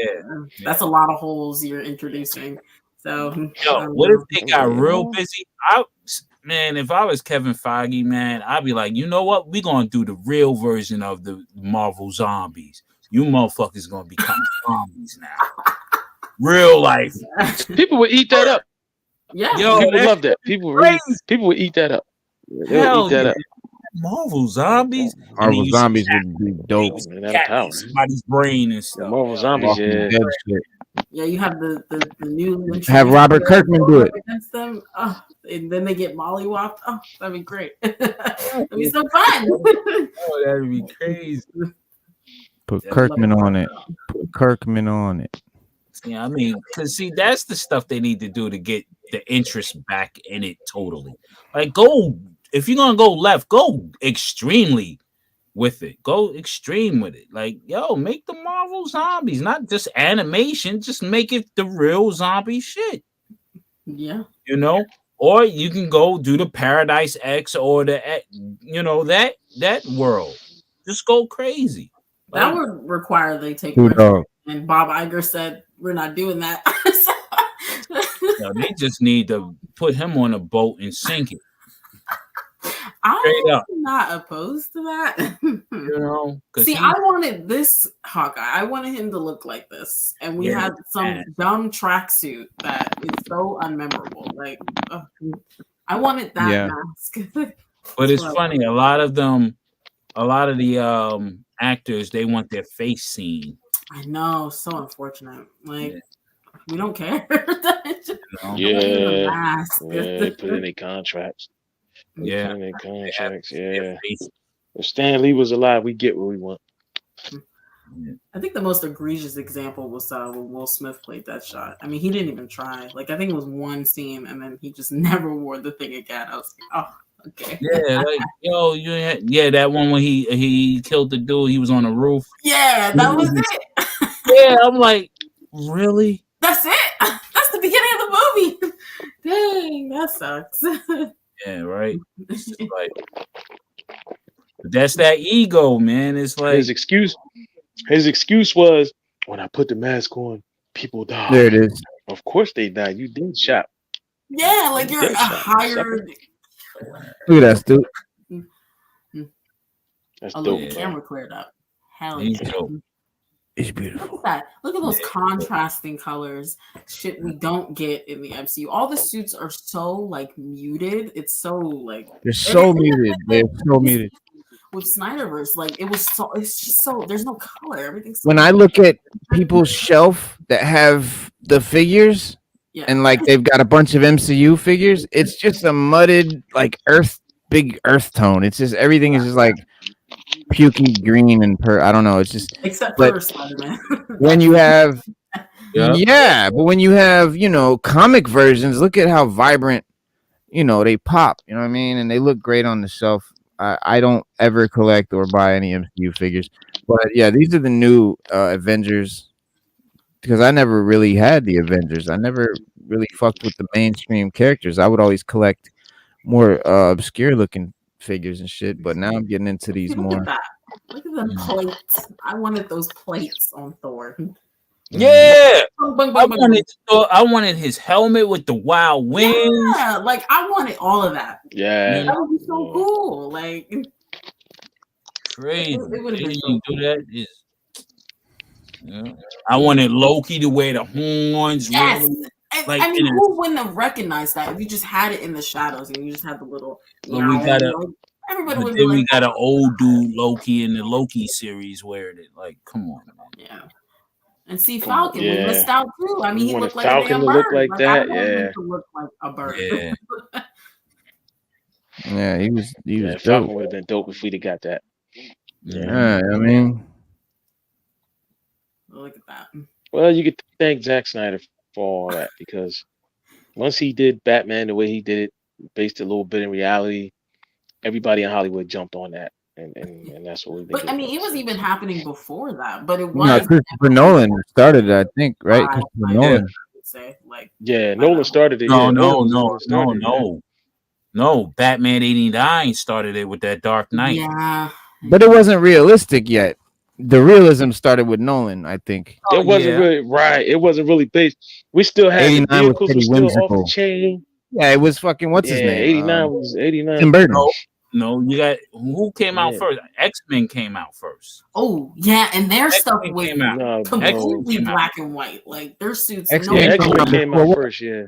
that's a lot of holes you're introducing. So, Yo, what if they got real busy? Man, if I was Kevin Feige, man, I'd be like, you know what? We're gonna do the real version of the Marvel zombies. You motherfuckers gonna become zombies now. Real life. People would eat that up. Yeah, Yo, People that's love that. People would eat that up. They would hell eat that yeah. up. Marvel zombies. And then Marvel you zombies see would be dope. Man, that cat power. in somebody's brain and The stuff. Marvel zombies, Walking yeah. Dead shit. yeah, you have the new Have Robert Kirkman do it. against them, and then they get mollywopped. Oh, that'd be great. That'd be so fun. Oh, that'd be crazy. Put Kirkman on it. Put Kirkman on it. Yeah, I mean, because see, that's the stuff they need to do to get the interest back in it totally. Like, go, if you're gonna go left, go extremely with it. Go extreme with it. Like, yo, make the Marvel zombies, not just animation, just make it the real zombie shit. Yeah. You know? Or you can go do the Paradise X or the, you know, that world. Just go crazy. That Like, would require they take Two risks. dogs. And Bob Iger said, we're not doing that. no, they just need to put him on a boat and sink it. I'm up. not opposed to that. You know? See, I wanted this Hawkeye. I wanted him to look like this. And we had some dumb tracksuit that is so unmemorable. Like, I wanted that mask. But it's funny, a lot of the actors, they want their face seen. I know, so unfortunate. Like, we don't care. Yeah, they put in their contracts. Yeah, in their contracts. Yeah. If Stan Lee was alive, we get what we want. I think the most egregious example was when Will Smith played Deadshot. I mean, he didn't even try. Like, I think it was one scene, and then he just never wore the thing again. I was like, oh, okay. Yeah, like, yo, that one when he killed the dude, he was on the roof. Yeah, that was it. Yeah, I'm like, really? That's it. That's the beginning of the movie. Dang, that sucks. Yeah, right. It's just like, that's that ego, man. It's like His excuse was, when I put the mask on, people die. There it is. Of course they died. You did shot. Yeah, like you're a hired. Look at that, dude. That's look, dope. the camera cleared up. Hell He's yeah. dope. It's beautiful. Look at that. Look at those contrasting colors. Shit we don't get in the MCU. All the suits are so like muted. It's so like They're so muted. They're so muted. with Snyderverse, like it's just so there's no color. Everything's so When I look at people's shelf that have the figures and like they've got a bunch of MCU figures, it's just a mudded like big earth tone. It's just everything is just like pukey green and I don't know. It's just except for Spider-Man. when you have but when you have, comic versions, look at how vibrant, they pop, you know what I mean? And they look great on the shelf. I don't ever collect or buy any MCU figures. But yeah, these are the new Avengers because I never really had the Avengers. I never really fucked with the mainstream characters. I would always collect more obscure looking figures and shit. But now I'm getting into these See, look more. at that. Look at them plates. I wanted those plates on Thor. Yeah, Bung, bung, I bung, bung, bung. wanted his helmet with the wild wings. Yeah, like I wanted all of that. Yeah. That would be so cool. Like Crazy. it would have They been so didn't cool. do that. Yeah. I wanted Loki to wear the horns. Yes. Really. And, Like, I mean, who wouldn't have recognized that if you just had it in the shadows and you just had the little everybody would be then we like, got an old dude Loki in the Loki series wearing it. Like, come on, man. yeah. And see Falcon, we Yeah. missed out too. I mean, You he wanted looked like Falcon a damn to bird. look like that? I wanted Yeah. him to look like a bird. Yeah. Yeah, he was Falcon dope. would have been dope if we'd have got that. Yeah, I mean, Look at that. Well, you could thank Zack Snyder for all that because once he did Batman the way he did it, based a little bit in reality, everybody in Hollywood jumped on that, and that's what we've been. But I mean, it was even happening before that. But it no, was Christopher Nolan started it, I think, right? Christopher Nolan. I would say, like, Yeah, Nolan started it. No, yeah, no, Nolan no, started no, it, no. No, Batman 89 started it with that Dark Knight. yeah. But it wasn't realistic yet. The realism started with Nolan, I think. It wasn't really right. It wasn't really based. We still had the 89 was vehicles pretty were still off whimsical. the chain. Yeah, it was fucking what's his Yeah, name? 89 was 89. Tim Burton. No, you got who came out Yeah. first? X-Men came out first. Oh, yeah, and their stuff X-Men was came out. No, completely X-Men came out. black and white. Like their suits. X-Men Yeah, came X-Men out came before out what? first. Yeah,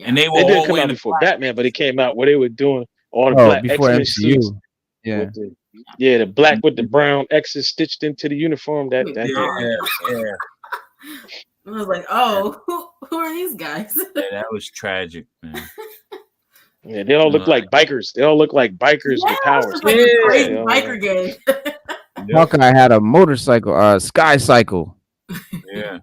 And they were it didn't all come out wearing before black. Batman, but it came out where they were doing all the Oh, black before X-Men MCU. suits. Yeah. With the black with the brown X's stitched into the uniform. That Yeah, yeah. I was like, oh, who are these guys? Yeah, that was tragic, man. Yeah, they all look like bikers. They all look like bikers with powers. It's like a crazy Yeah. biker gang. Hawkeye had a motorcycle, Sky Cycle. Yeah.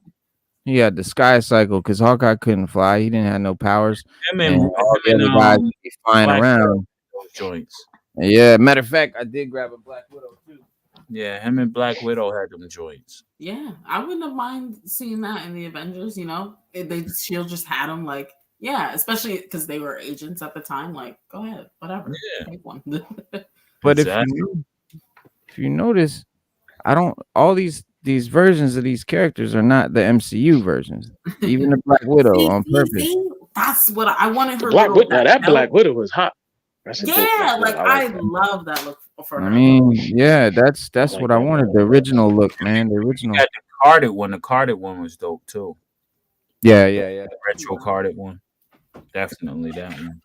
He had the Sky Cycle because Hawkeye couldn't fly. He didn't have no powers. Him And and, all the other guys would be flying Black around. those joints. Yeah, matter of fact, I did grab a Black Widow too. Yeah, him and Black Widow had them joints. Yeah, I wouldn't have mind seeing that in the Avengers. You know, Shield just had them. Like, yeah, especially because they were agents at the time. Like, go ahead, whatever, take one. But Exactly. if you notice, I don't. All these versions of these characters are not the MCU versions. Even the Black Widow on purpose. That's what I wanted her. Black to Widow. Now that Black Widow was hot. That's a dope Yeah, Black like Widow. I that. love that look for her. I mean, yeah, that's like what I that. wanted. The original look, man. The original. Got the carded one. The carded one was dope too. Yeah. The retro carded one. Definitely that one.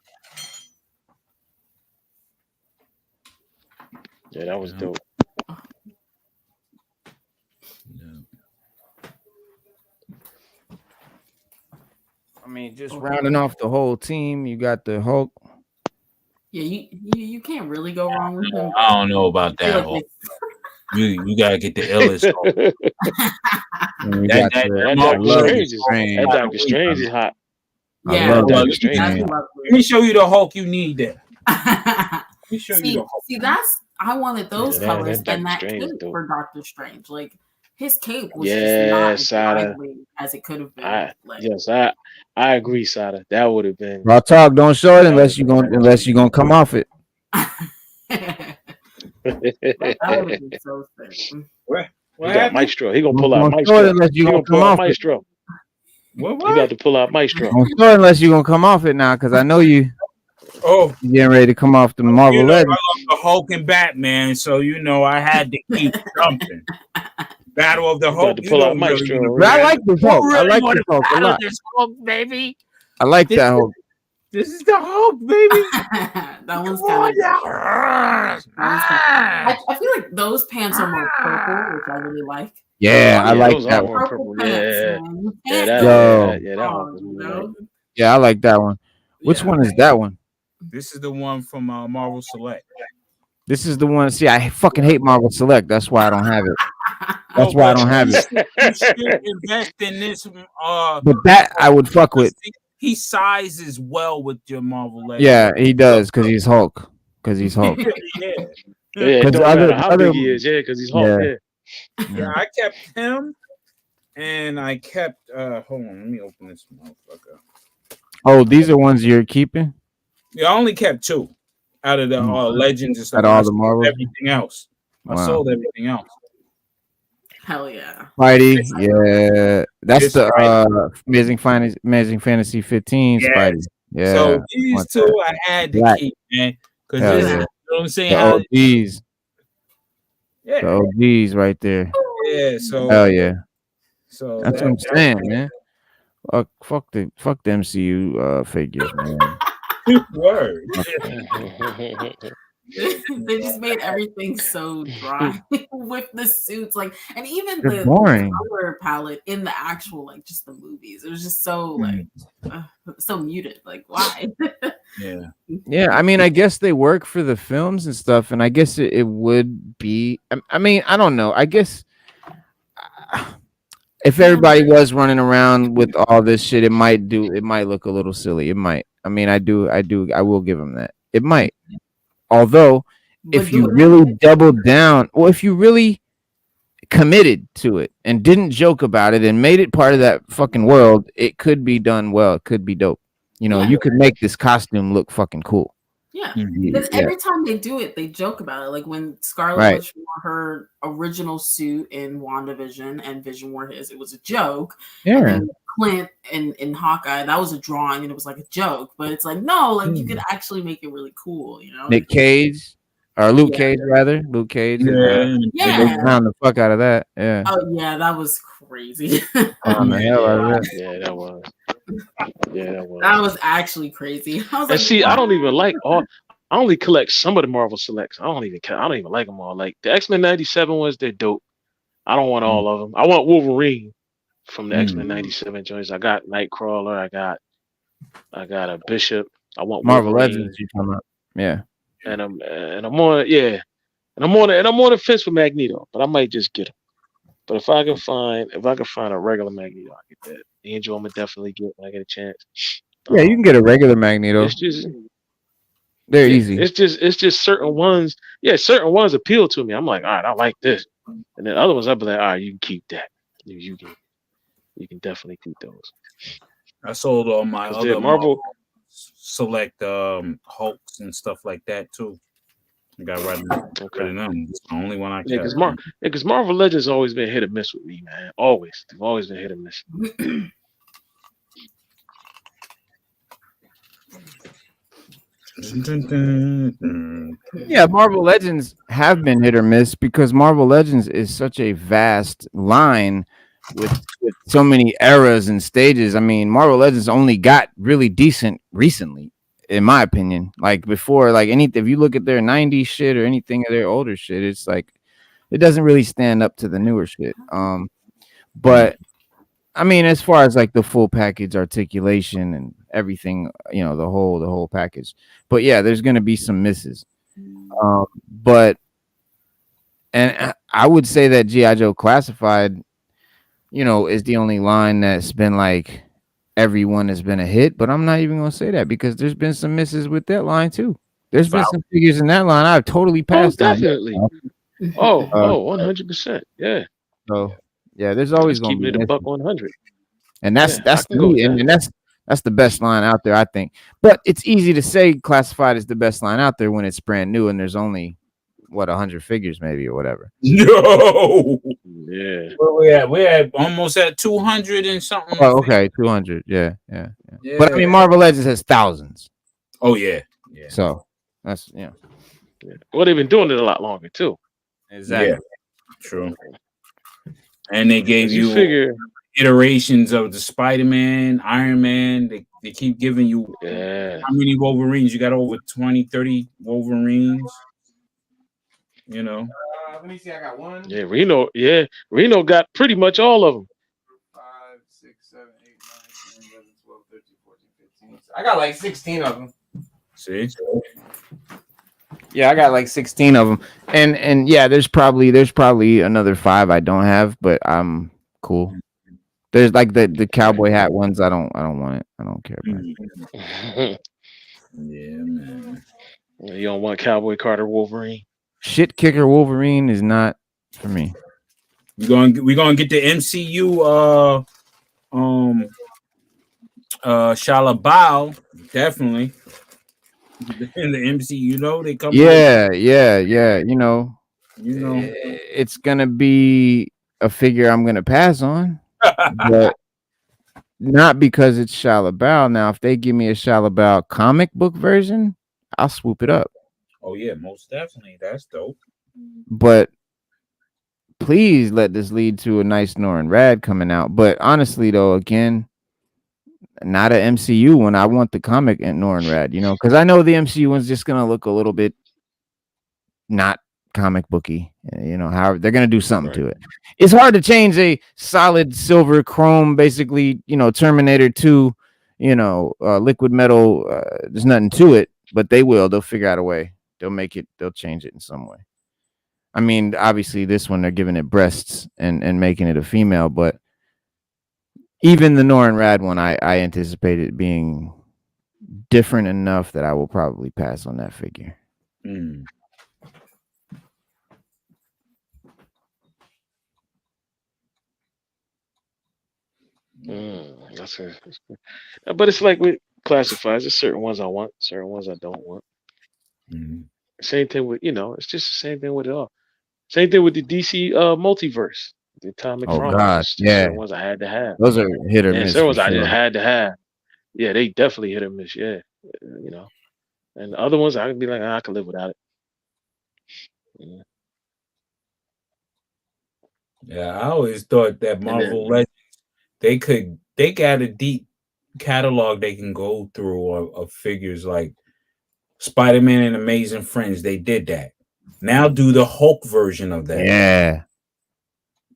Yeah, that was dope. Yeah. I mean, just rounding off the whole team, you got the Hulk. Yeah, you can't really go wrong with him. I don't know about that. Hulk. You gotta get the illest. That Doctor Strange is hot. Yeah, Doctor Strange. Let me show you the Hulk you need there. Let me show you the Hulk. See, that's I wanted those colors that and that Strange cape dope. for Doctor Strange. Like his cape was just not as lively as it could have been. I agree, Sada. That would have been. Raw talk. Don't show it unless you're gonna come off it. That would have been so sick. He got Maestro. He gonna pull out Don't show it Maestro. unless He you're gonna gonna pull come out off it. Maestro. What? You got to pull out Maestro. Don't show it unless you're gonna come off it now, because I know you're getting ready to come off the Marvel Legends. I love the Hulk and Batman, so I had to keep something. Battle of the Hulk. To pull out Maestro. But I like this Hulk. I like this Hulk a lot. This Hulk, baby. I like that Hulk. This is the Hulk, baby. That one's kind of. I feel like those pants are more purple, which I really like. Yeah, I like that one. Purple pants, man. Yeah, I like that one. Which one is that one? This is the one from Marvel Select. This is the one. See, I fucking hate Marvel Select. That's why I don't have it. That's why I don't have it. You should invest in this. But that I would fuck with. He sizes well with your Marvel Legends. Yeah, he does because he's Hulk. Because he's Hulk. Yeah, it don't matter how big he is. Yeah, because he's Hulk. Yeah, I kept him, and I kept. Hold on, let me open this motherfucker. Oh, these are ones you're keeping? Yeah, I only kept 2 out of the Legends and stuff. Out And all I the sold Marvels? everything else. I Wow. sold everything else. Hell yeah. Spidey, yeah. That's It's the Amazing Fantasy 15 Yes. Spidey. Yeah. So these want 2 that. I had to Black. keep, man. Because Hell this yeah. is, you know what I'm saying? The How, OGs. The yeah. OGs right there. Yeah. So Hell yeah. So That's what I'm saying, man. Fuck the MCU figures, man. Word. They just made everything so dry with the suits, like, and even They're the boring. color palette in the actual, like, just the movies. It was just so like so muted. Like, why? Yeah, I mean, I guess they work for the films and stuff, and I guess it would be. I mean, I don't know. I guess if everybody was running around with all this shit, it might look a little silly. It might. I mean, I will give them that. It might. Although, if you really doubled down, or if you really committed to it and didn't joke about it and made it part of that fucking world, it could be done well. It could be dope. You know, you could make this costume look fucking cool. Yeah, because every time they do it, they joke about it. Like when Scarlet Witch wore her original suit in WandaVision and Vision wore his, it was a joke. Yeah. And then Clint in Hawkeye, that was a drawing and it was like a joke. But it's like, no, like you could actually make it really cool, you know? Nick Cage. Or Luke Cage, rather. Luke Cage. Yeah. They found the fuck out of that. Yeah. Oh, yeah, that was crazy. On the hell out of that. Yeah, that was. Yeah, that was. That was actually crazy. I was and see, I don't even like all. I only collect some of the Marvel selects. I don't even like them all. Like the X-Men 97 ones, they're dope. I don't want all of them. I want Wolverine from the X-Men 97 joints. I got Nightcrawler. I got a Bishop. I want Marvel Wolverine. Legends. You talking about? Yeah. And I'm on the fence with Magneto, but I might just get him. But if I can find a regular Magneto, I get that. Angel, I'm gonna definitely get when I get a chance. Yeah, you can get a regular Magneto. It's just they're easy. It's just certain ones. Yeah, certain ones appeal to me. I'm like, all right, I like this, and then other ones I'll be like, all right, you can keep that. You can definitely keep those. I sold all my other Marvel select Hulks and stuff like that too. I got rid of them. It's the only one I kept. Because Marvel Legends always been hit or miss with me, man. Always. They've always been hit or miss. Yeah, Marvel Legends have been hit or miss because Marvel Legends is such a vast line with so many eras and stages. I mean, Marvel Legends only got really decent recently, in my opinion. Like before, like if you look at their 90s shit or anything of their older shit, it's like it doesn't really stand up to the newer shit. But I mean, as far as like the full package articulation and everything, you know, the whole package. But yeah, there's gonna be some misses. But I would say that G.I. Joe Classified, you know, is the only line that's been like everyone has been a hit, but I'm not even gonna say that because there's been some misses with that line too. There's been some figures in that line I've totally passed. Definitely. On. 100%. Yeah. So yeah, there's always gonna keeping be it a buck 100. And that's me, and that's the best line out there, I think. But it's easy to say Classified is the best line out there when it's brand new and there's only 100 figures maybe or whatever. No. Yeah. Where we at almost at 200 and something. Oh, okay, 200. Yeah. But I mean, Marvel Legends has thousands. Oh yeah. So that's Well, they've been doing it a lot longer too. Exactly. Yeah. True. And they gave you figure iterations of the Spider-Man, Iron Man. They keep giving you how many Wolverines? You got over 20, 30 Wolverines. You know. Let me see. I got one. Yeah, Reno got pretty much all of them. 5, 6, 7, 8, 9, 10, 11, 12, 13, 14, 15. I got like 16 of them. See? Yeah, I got like 16 of them. And yeah, there's probably another 5 I don't have, but I'm cool. There's like the cowboy hat ones. I don't want it. I don't care about it. Yeah, man. You don't want Cowboy Carter Wolverine? Shit kicker Wolverine is not for me. We're gonna get the MCU SHALLA-BAL, definitely. In the MCU, they come Yeah. You know, you know. it's gonna be a figure I'm gonna pass on, but not because it's SHALLA-BAL. Now, if they give me a SHALLA-BAL comic book version, I'll swoop it up. Oh yeah, most definitely. That's dope. But please let this lead to a nice Norrin Rad coming out. But honestly, though, again, not an MCU one. I want the comic and Norrin Rad, you know, because I know the MCU one's just gonna look a little bit not comic booky, you know. However, they're gonna do something to it. It's hard to change a solid silver chrome, basically, you know, Terminator 2, you know, liquid metal. There's nothing to it, but they will. They'll figure out a way. They'll make it. They'll change it in some way. I mean, obviously, this one they're giving it breasts and making it a female, but even the Norrin Rad one, I anticipate it being different enough that I will probably pass on that figure. That's it. But it's like with classifieds. There's certain ones I want, certain ones I don't want. Same thing with, it's just the same thing with it all. Same thing with the DC multiverse, the Atomic Chronicles. Certain ones I had to have. Those are hit or miss. Certain ones I just had to have. Yeah, they definitely hit or miss. Yeah, and the other ones I can be like, I can live without it. Yeah, I always thought that Marvel Legends, they got a deep catalog they can go through of figures like Spider-Man and Amazing Friends. They did that. Now do the Hulk version of that. Yeah.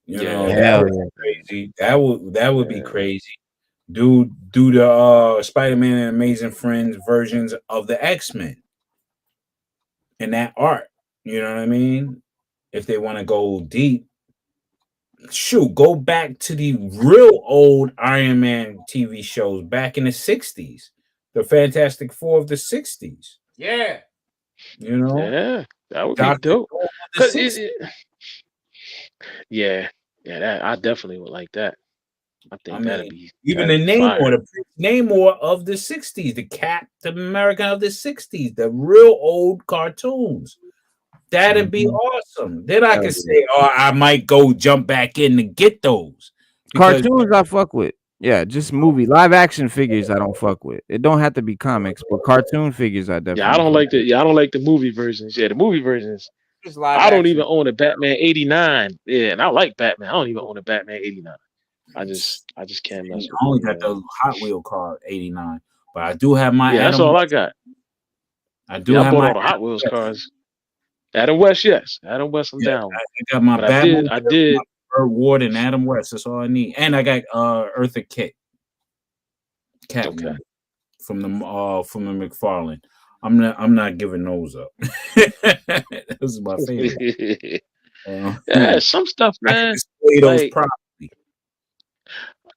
That would be crazy. That would be crazy. Do the Spider-Man and Amazing Friends versions of the X-Men and that art. You know what I mean? If they want to go deep. Shoot, go back to the real old Iron Man TV shows back in the 60s. The Fantastic Four of the 60s. Yeah. Yeah, that would be dope. That I definitely would like that. I think that'd be even the Namor of the 60s, the Captain America of the 60s, the real old cartoons. That'd be awesome. Then I could say, I might go jump back in to get those. Cartoons I fuck with. Yeah, just movie live action figures I don't fuck with. It don't have to be comics, but cartoon figures I definitely. I don't like the movie versions. Yeah, the movie versions. I don't even own a Batman 89. Yeah, and I like Batman. I don't even own a Batman 89. I just can't mess with it. I only got the Hot Wheel car 89, but I do have my. That's all I got. I bought all the Hot Wheels cars. Adam West, yes. Adam West, I'm down. I got my Batman. I did. Burt Ward and Adam West. That's all I need. And I got Eartha Kitt. Catwoman from the McFarlane. I'm not giving those up. This is my favorite. Some stuff, man. Those properly.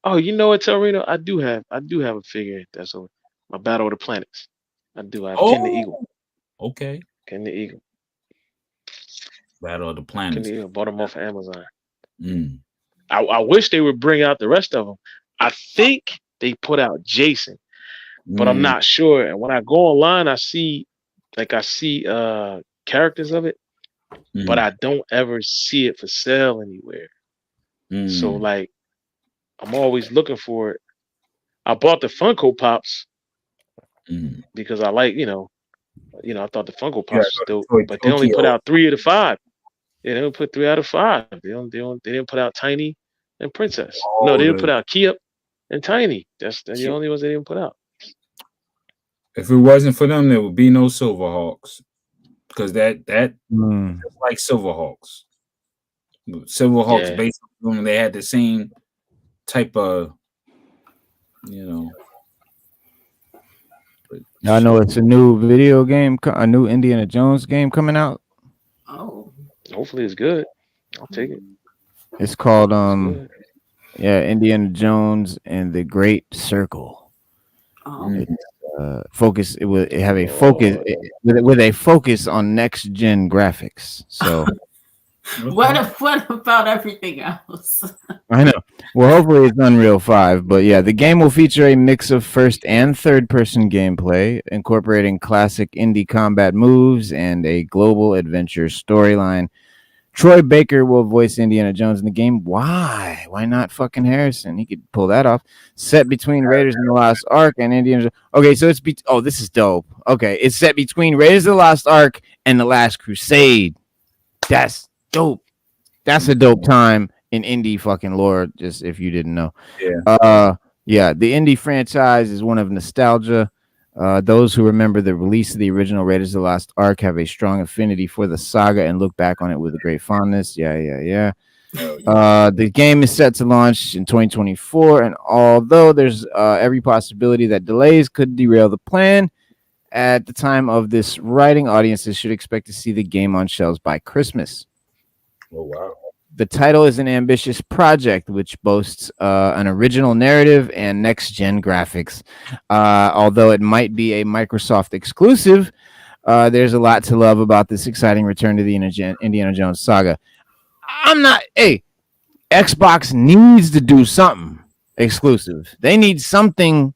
Oh, you know what, Torino? I do have a figure that's my Battle of the Planets. I do. I have Ken the Eagle. Okay. Ken the Eagle. Battle of the Planets. Bought them off of Amazon. I wish they would bring out the rest of them. I think they put out Jason, but I'm not sure. And when I go online, I see characters of it, but I don't ever see it for sale anywhere. So like, I'm always looking for it. I bought the Funko Pops because I like, I thought the Funko Pops was dope, but they only put out 3 of the 5. Yeah, they didn't put 3 out of 5. They didn't put out Tiny and Princess. No, they didn't put out Kia and Tiny. That's the only ones they didn't put out. If it wasn't for them, there would be no Silverhawks. Because that like Silverhawks. Silverhawks basically when they had the same type of I know it's a new video game, a new Indiana Jones game coming out. Oh. Hopefully it's good. I'll take it. It's called Indiana Jones and the Great Circle. Focus. It will have a focus with a focus on next gen graphics. So What about everything else? I know. Well, hopefully it's Unreal 5, but yeah, the game will feature a mix of first and third person gameplay, incorporating classic indie combat moves and a global adventure storyline. Troy Baker will voice Indiana Jones in the game. Why? Why not fucking Harrison? He could pull that off. Set between Raiders of the Lost Ark and Indiana Jones. Okay, so oh, this is dope. Okay, it's set between Raiders of the Lost Ark and The Last Crusade. That's dope. That's a dope time in indie fucking lore, just if you didn't know. Yeah, the indie franchise is one of nostalgia. Those who remember the release of the original Raiders of the Lost Ark have a strong affinity for the saga and look back on it with a great fondness. Yeah. The game is set to launch in 2024, and although there's every possibility that delays could derail the plan, at the time of this writing, audiences should expect to see the game on shelves by Christmas. Oh, wow. The title is an ambitious project which boasts an original narrative and next-gen graphics. Although it might be a Microsoft exclusive, there's a lot to love about this exciting return to the Indiana Jones saga. Xbox needs to do something exclusive. They need something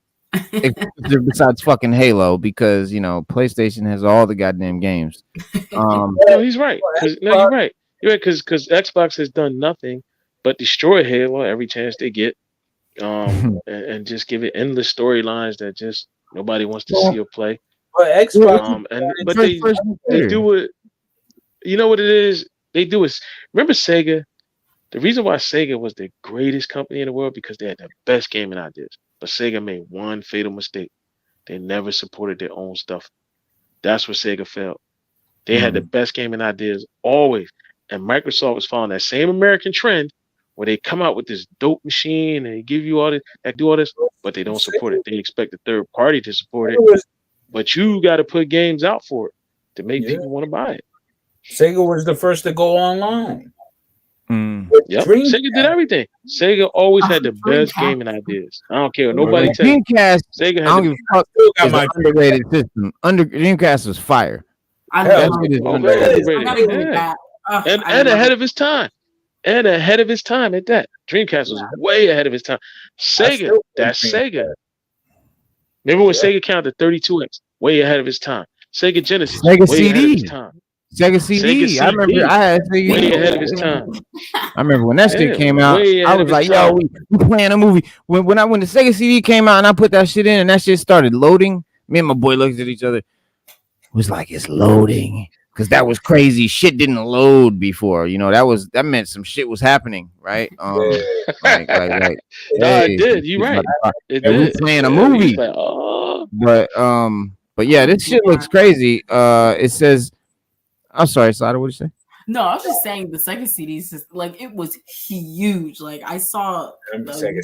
exclusive besides fucking Halo, because, PlayStation has all the goddamn games. No, he's right. You're right. You're right, because Xbox has done nothing but destroy Halo every chance they get, and just give it endless storylines that just nobody wants to see or play. But Xbox, but they do it. You know what it is? They do it. Remember Sega? The reason why Sega was the greatest company in the world, because they had the best gaming ideas. But Sega made one fatal mistake. They never supported their own stuff. That's where Sega failed. They had the best gaming ideas always. And Microsoft was following that same American trend where they come out with this dope machine and they give you all this, that do all this, but they don't support it. They expect a third party to support it. But you got to put games out for it to make people want to buy it. Sega was the first to go online. Yep. Sega did everything. Sega always had the best gaming ideas. I don't care what nobody tells you. Dreamcast, Sega I don't give a fuck. It's an underrated system. Dreamcast was fire. I And ahead of his time. And ahead of his time at that. Dreamcast was way ahead of his time. Sega, that's Sega. Remember when Sega counted 32X? Way ahead of his time. Sega Genesis, Sega way CD. ahead of his time. Sega CD. I remember I had Sega way ahead of his time. I remember when that shit came out, I was like, yo, we playing a movie. When the Sega CD came out and I put that shit in and that shit started loading, me and my boy looked at each other. It was like, it's loading. Because that was crazy. Shit didn't load before. That meant some shit was happening, right? Like, it did. You're right. It did. We playing a movie. Like, oh. But yeah, this shit looks crazy. It says, I'm sorry, Sada, what did you say? No, I was just saying the Sega CDs, it was huge. Like, I saw the video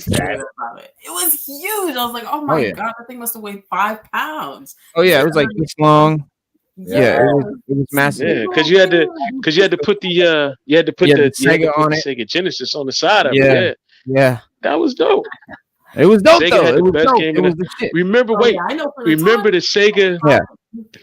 about it. It was huge. I was like, oh my God, that thing must have weighed 5 pounds. Oh yeah, it was like this long. Yeah, it was massive. Yeah, because you had to put the Sega on it. Sega Genesis on the side of it. Yeah. That was dope. It was dope Sega though. had It the was best dope. game It was the shit. Remember the Sega? Yeah.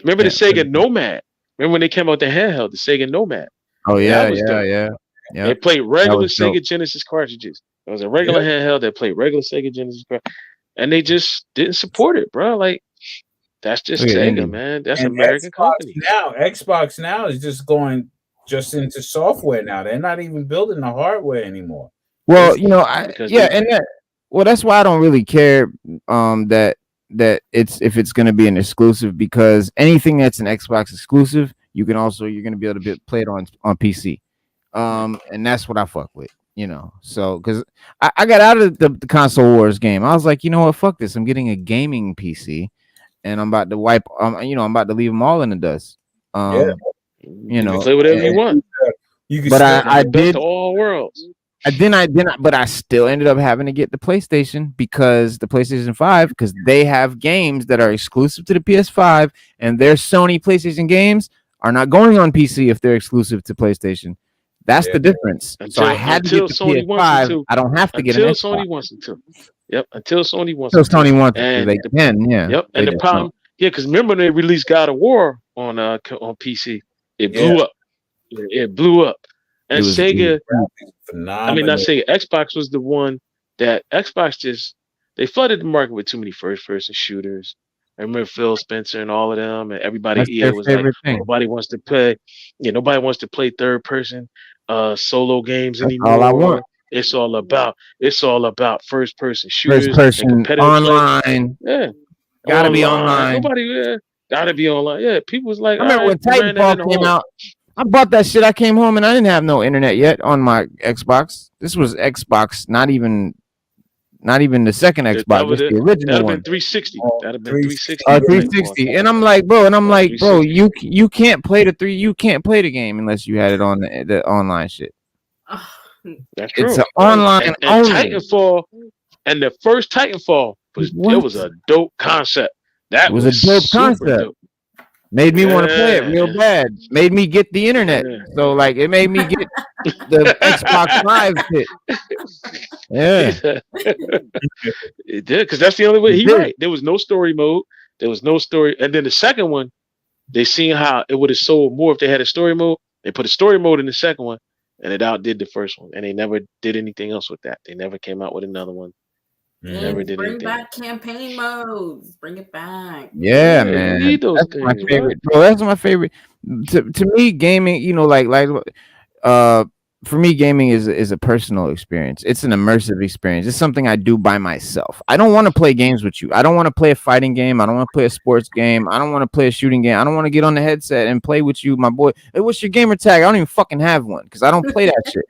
Remember the Sega Nomad? Remember when they came out the handheld, the Sega Nomad? Oh yeah, yeah. They played regular Sega Genesis cartridges. It was a regular handheld that played regular Sega Genesis cartridges, and they just didn't support it, bro. Like, that's just Sega, man. That's an American company. Xbox now is just going into software now. They're not even building the hardware anymore. Well, that's why I don't really care that it's going to be an exclusive, because anything that's an Xbox exclusive, you're going to be able to play it on PC. And that's what I fuck with, So because I got out of the console wars game, I was like, you know what, fuck this. I'm getting a gaming PC. And I'm about to I'm about to leave them all in the dust. You can play whatever you want. But I did all worlds. But I still ended up having to get the PlayStation, because the PlayStation 5, because they have games that are exclusive to the PS5, and their Sony PlayStation games are not going on PC if they're exclusive to PlayStation. That's the difference. So I had to get the PS5. I don't have to get it until Sony wants it to. Yep, until Sony wants. Until Sony wants it, they can. Yeah. Yep, and the problem, because remember when they released God of War on PC, it blew up. It blew up, And Sega, I mean, not phenomenal. Sega, Xbox was the one that Xbox just, they flooded the market with too many first person shooters. I remember Phil Spencer and all of them, and everybody That's at EA their was like, favorite thing. nobody wants to play, nobody wants to play third person solo games That's all I want. anymore. It's all about first person First shooters and person competitive play. online. Yeah. Gotta be online. Nobody gotta be online. Yeah, people was like, I remember when Titanfall came out. I bought that shit. I came home and I didn't have no internet yet on my Xbox. This was Xbox, not even the second Xbox, just the original one. That'd been 360. That'd have been 360. 360. And I'm like, bro, you can't play you can't play the game unless you had it on the online shit. That's true. It's an online and only. Titanfall, and the first Titanfall was a dope concept. That was a dope concept. Dope. Made me want to play it real bad. Made me get the internet. So like it made me get the Xbox Live shit. Yeah. It did, because that's the only way. Right. There was no story mode. There was no story. And then the second one, they seen how it would have sold more if they had a story mode. They put a story mode in the second one, and it outdid the first one. And they never did anything else with that. They never came out with another one. Never did Bring anything. back campaign modes. Bring it back. Yeah, man. You need those that's things, my favorite, bro. That's my favorite. To me, gaming, for me, gaming is a personal experience. It's an immersive experience. It's something I do by myself. I don't want to play games with you. I don't want to play a fighting game. I don't want to play a sports game. I don't want to play a shooting game. I don't want to get on the headset and play with you, my boy. Hey, what's your gamer tag? I don't even fucking have one because I don't play that shit.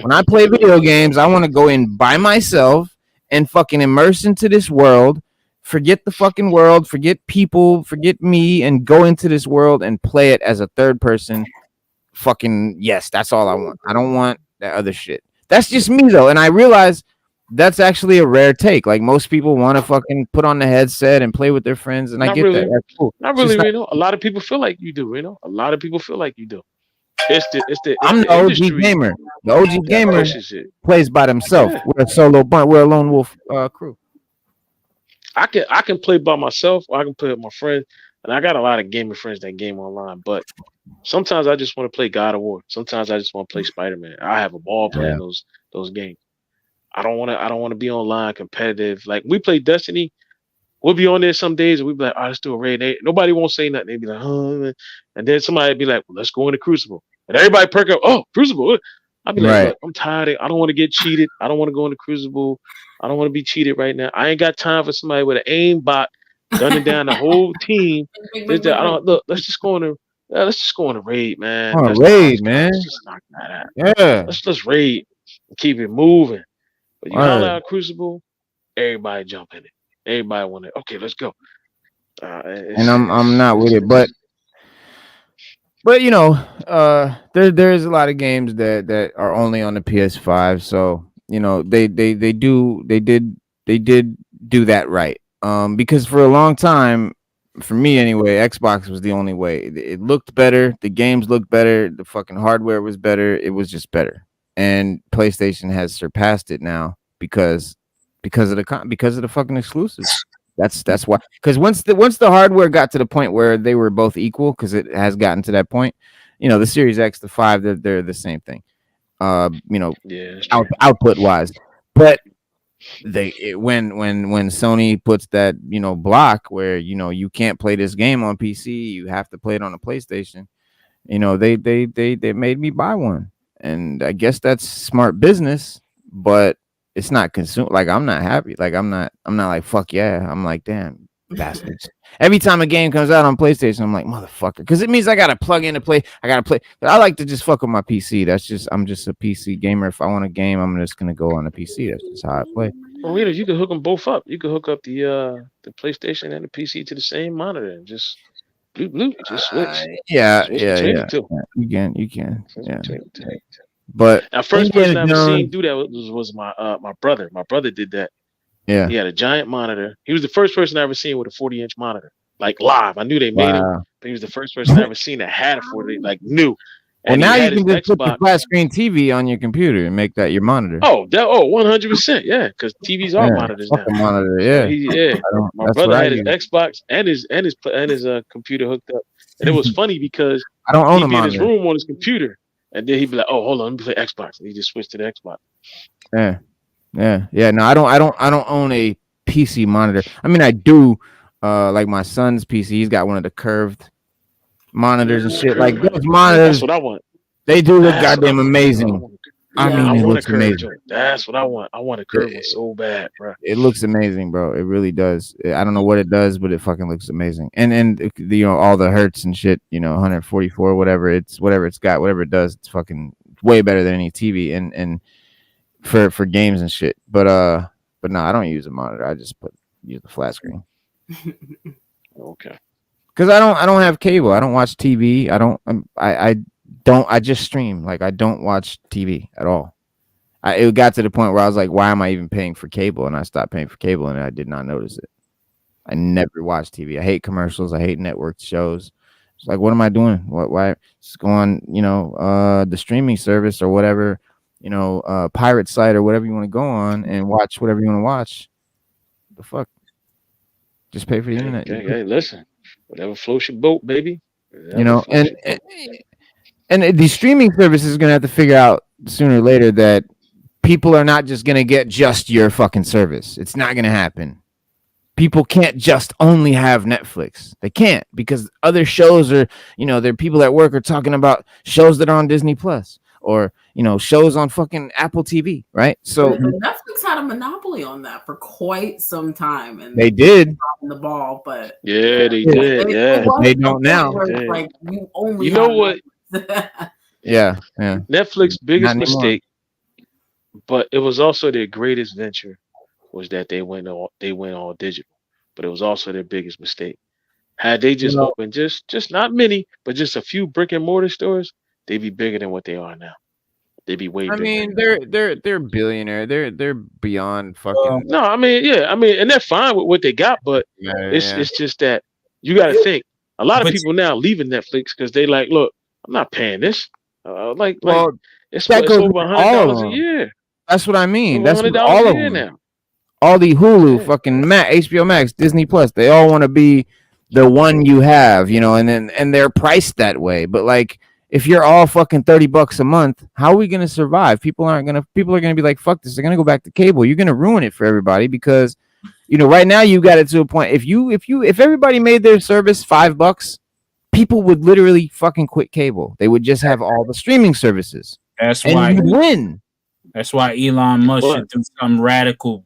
When I play video games, I want to go in by myself and fucking immerse into this world, forget the fucking world, forget people, forget me, and go into this world and play it as a third person. Fucking yes, that's all I want. I don't want that other shit. That's just me though, and I realize that's actually a rare take. Like most people want to fucking put on the headset and play with their friends, and I get that. That's cool. Not really, Reno. A lot of people feel like you do, Reno. A lot of people feel like you do. I'm the OG gamer. The OG gamer plays by themselves. Yeah. We're a solo bunch. We're a lone wolf crew. I can play by myself, or I can play with my friends, and I got a lot of gamer friends that game online. But sometimes I just want to play God of War. Sometimes I just want to play Spider-Man. I have a ball playing those games. I don't want to be online competitive. Like we play Destiny. We'll be on there some days and we'll be like, let's do a raid. Nobody won't say nothing. They'd be like, oh, and then somebody would be like, well, let's go into Crucible. And everybody perk up, oh, Crucible. I'll be like, look, I'm tired. I don't want to get cheated. I don't want to go into Crucible. I don't want to be cheated right now. I ain't got time for somebody with an aim bot gunning down the whole team. Look, let's just go on a raid, man. Man. Let's just knock that out. Yeah. Let's raid and keep it moving. But you holler out Crucible, everybody jump in it. Everybody want it. Okay, let's go. And I'm not with it, but there is a lot of games that are only on the PS5. So they did do that right. Because for a long time, for me anyway, Xbox was the only way. It looked better, the games looked better, the fucking hardware was better. It was just better, and PlayStation has surpassed it now because of the fucking exclusives. That's why. Because once the hardware got to the point where they were both equal, because it has gotten to that point. The Series X, the 5, they're the same thing. Output wise, but when Sony puts that block where you can't play this game on PC, you have to play it on a PlayStation. They made me buy one, and I guess that's smart business, but it's not like I'm not happy. Like I'm not like fuck yeah. I'm like damn bastards. Every time a game comes out on PlayStation, I'm like motherfucker, because it means I gotta plug in to play. I gotta play. But I like to just fuck with my PC. I'm just a PC gamer. If I want a game, I'm just gonna go on a PC. That's just how I play. Well, you can hook them both up. You can hook up the PlayStation and the PC to the same monitor and just bloop, just switch. Yeah. You can. Yeah. But the first person I ever seen do that was my brother. My brother did that. Yeah. He had a giant monitor. He was the first person I ever seen with a 40-inch monitor, like live. I knew they made him, but he was the first person I ever seen that had a 40, like new. And now you can just put the flat screen TV on your computer and make that your monitor. 100%, yeah, because TVs are monitors now. Monitor, yeah. My brother had his Xbox and his computer hooked up, and it was funny because I don't own he'd be in his room on his computer, And then he'd be like, "Oh, hold on, let me play Xbox." And he just switched to the Xbox. Yeah. No, I don't own a PC monitor. I mean, I do. Like my son's PC, he's got one of the curved monitors and shit. Like those monitors, That's what I want. they do look goddamn amazing. I mean, it looks amazing. That's what I want. I want a curved one so bad, bro. It looks amazing, bro. It really does. I don't know what it does, but it fucking looks amazing. And you know, all the hertz and shit, you know, 144, whatever it's got, whatever it does, it's fucking way better than any TV and for games and shit. But no, I don't use a monitor. I just use the flat screen. Okay. Because I don't have cable. I don't watch TV. I just stream. Like I don't watch TV at all. It got to the point where I was like, why am I even paying for cable? And I stopped paying for cable, and I did not notice it. I never watch TV. I hate commercials. I hate network shows. It's like, what am I doing? Why just go on, you know, the streaming service or whatever, you know, pirate site or whatever you want to go on and watch whatever you want to watch. The fuck? Just pay for the internet. Hey, listen, whatever floats your boat, baby. You know, and the streaming service is gonna have to figure out sooner or later that people are not just gonna get just your fucking service. It's not gonna happen. People can't just only have Netflix. They can't, because other shows are, you know, there are people at work are talking about shows that are on Disney Plus or, you know, shows on fucking Apple TV, right? So Netflix had a monopoly on that for quite some time, and they did the ball, but yeah, they did. They don't now. Like you only, you know what? yeah. Netflix biggest mistake, but it was also their greatest venture, was that they went all digital. But it was also their biggest mistake. Had they just opened just not many, but just a few brick and mortar stores, they'd be bigger than what they are now. They'd be way bigger. I mean, they're billionaire. They're beyond fucking. No, I mean, and they're fine with what they got, but it's just that you got to think. A lot of people now leaving Netflix because they like, look, I'm not paying this. It's over $100 a year. That's what I mean. That's what all of them now. All the Hulu, fucking HBO Max, Disney Plus, they all want to be the one you have, you know, and they're priced that way. But like, if you're all fucking $30 a month, how are we gonna survive? People are gonna be like, fuck this. They're gonna go back to cable. You're gonna ruin it for everybody because, you know, right now you got it to a point. If everybody made their service $5, people would literally fucking quit cable. They would just have all the streaming services. That's why you win. That's why Elon Musk should do something radical